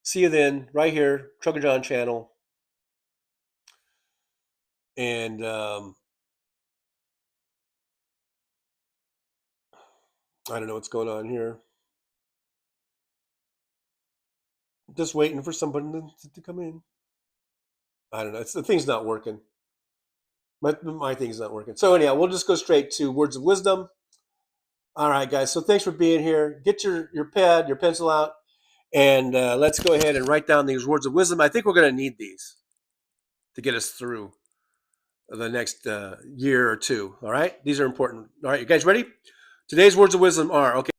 See you then, right here, Trucker John channel. And I don't know what's going on here. Just waiting for somebody to come in. I don't know. The thing's not working. My thing's not working. So anyhow, we'll just go straight to words of wisdom. All right, guys. So thanks for being here. Get your pad, your pencil out, and let's go ahead and write down these words of wisdom. I think we're going to need these to get us through the next year or two. All right? These are important. All right, you guys ready? Today's words of wisdom are, okay.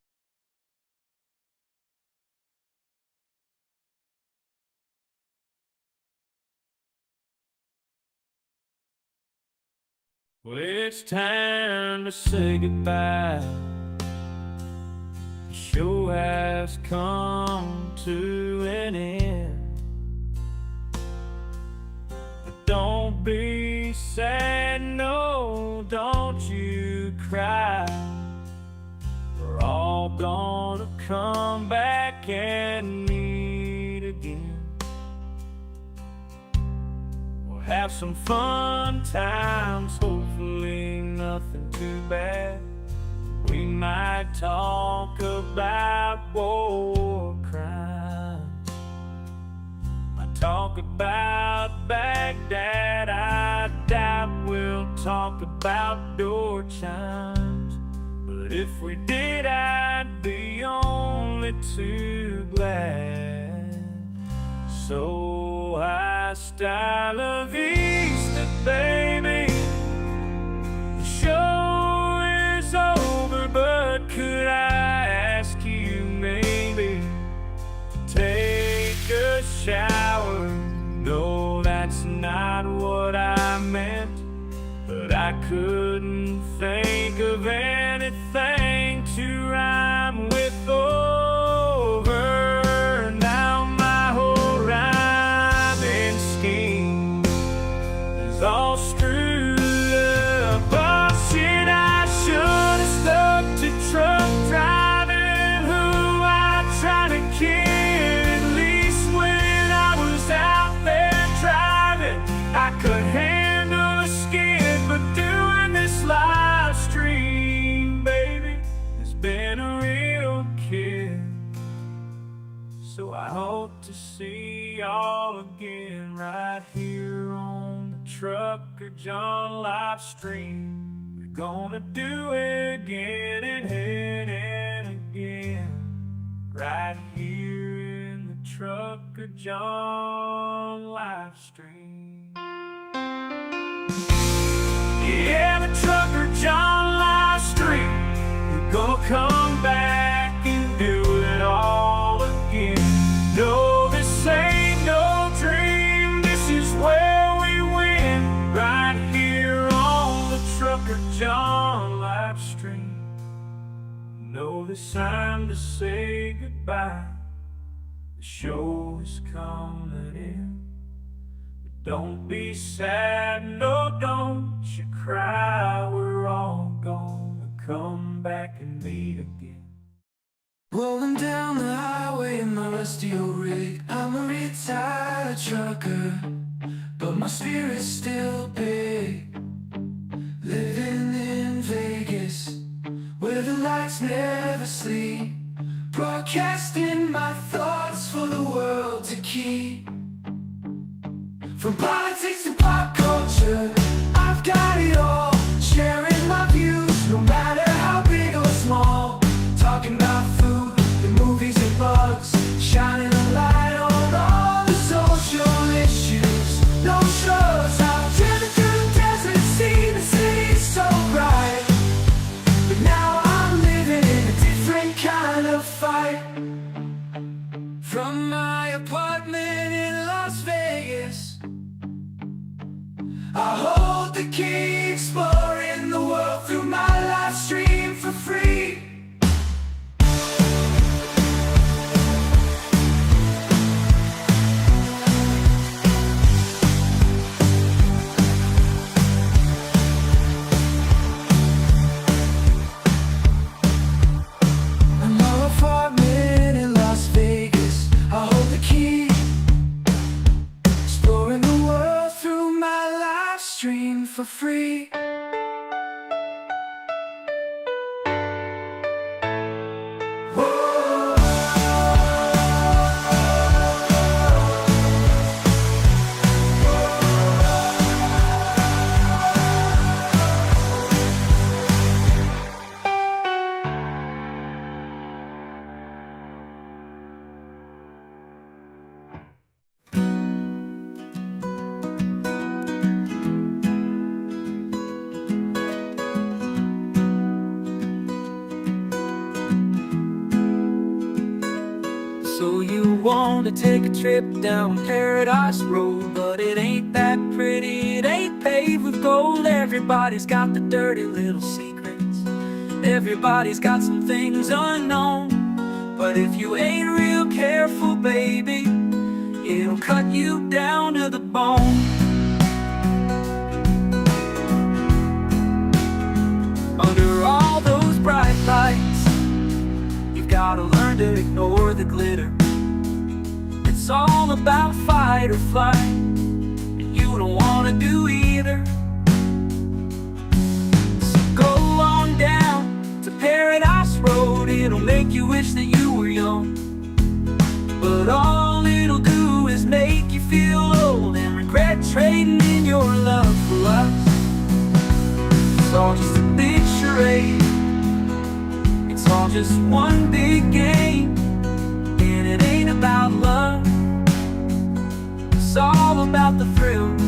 Well, it's time to say goodbye. The show has come to an end. But don't be sad, no, don't you cry. We're all gonna come back and meet again. We'll have some fun times, hopefully nothing too bad. We might talk about war crimes, might talk about Baghdad. I doubt we'll talk about door chimes, but if we did, I'd be only too glad. So hasta la vista, baby. The show is over, but could I ask you maybe to take a shower? No, that's not what I meant, but I couldn't think of anything to rhyme with over. Now my whole rhyming scheme is all see y'all again right here on the Trucker John live stream. We're gonna do it again and again, right here in the Trucker John live stream. Yeah, the Trucker John live stream. We're gonna come back and do it all again. No, this ain't no dream. This is where we win, right here on the Trucker John live stream. No, this time to say goodbye. The show is coming in. But don't be sad, no, don't you cry. We're all gonna come back and meet again. Rolling down the highway in my rusty old rig. I'm a retired trucker, but my spirit's still big. Living in Vegas, where the lights never sleep. Broadcasting my thoughts for the world to keep. From politics to pop culture, I've got it all. Sharing my views, no matter how big or small. Talking about food and movies and bugs, shining a light on all the social issues. No shows, I've driven through the desert, seen the city so bright. But now I'm living in a different kind of fight. From my apartment in Las Vegas, I hold the key, exploring the world through my live stream for free. In my apartment in Las Vegas, I hold the key, exploring the world through my live stream for free. So you want to take a trip down Paradise Road, but it ain't that pretty, it ain't paved with gold. Everybody's got the dirty little secrets, everybody's got some things unknown. But if you ain't real careful, baby, it'll cut you down to the bone. Under all those bright lights, you've gotta learn to ignore the glitter. It's all about fight or flight, and you don't wanna do either. So go on down to Paradise Road, it'll make you wish that you were young. But all it'll do is make you feel old and regret trading in your love for us. It's all just a big charade, it's all just one big game, and it ain't about love. It's all about the thrills,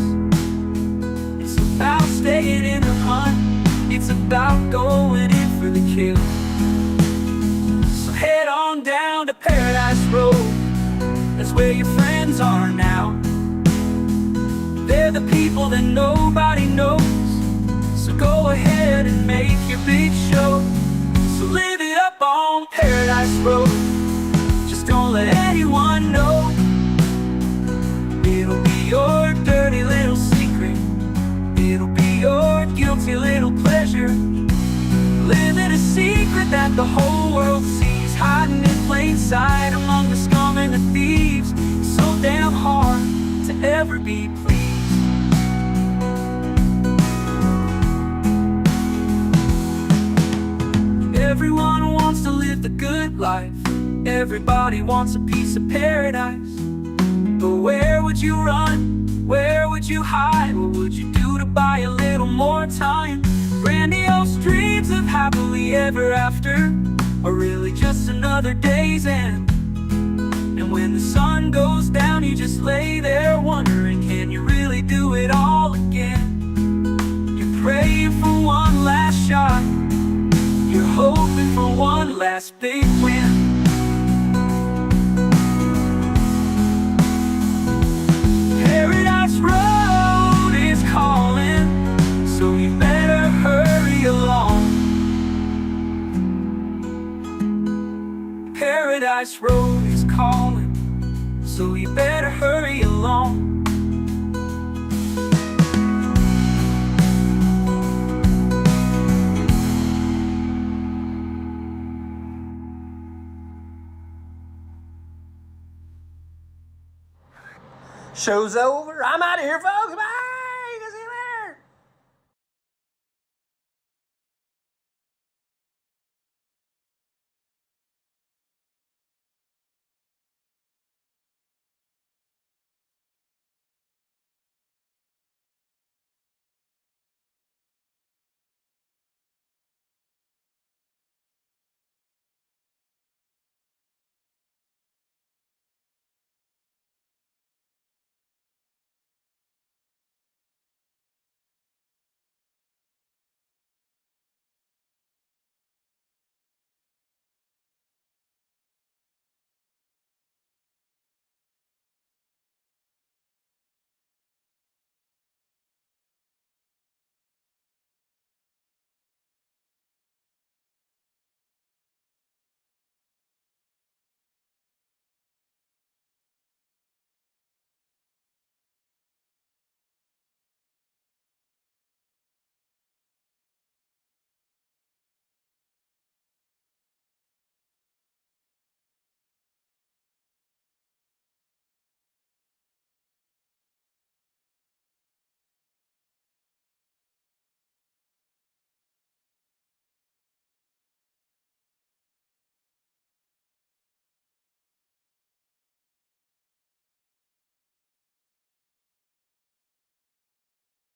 it's about staying in the hunt, it's about going in for the kill. So head on down to Paradise Road, that's where your friends are now. They're the people that nobody knows, so go ahead and make your big show. So live it up on Paradise Road, just don't let anyone know. It'll be your dirty little secret, it'll be your guilty little pleasure. Living a secret that the whole world sees, hiding in plain sight among the scum and the thieves. It's so damn hard to ever be pleased. Everyone wants to live the good life, everybody wants a piece of paradise. But where would you run? Where would you hide? What would you do to buy a little more time? Grandiose dreams of happily ever after are really just another day's end. And when the sun goes down, you just lay there wondering, can you really do it all again? You're praying for one last shot, you're hoping for one last big win. Paradise Road is calling, so you better hurry along. Paradise Road is calling, so you better hurry along. Show's over. I'm out of here, folks. Bye.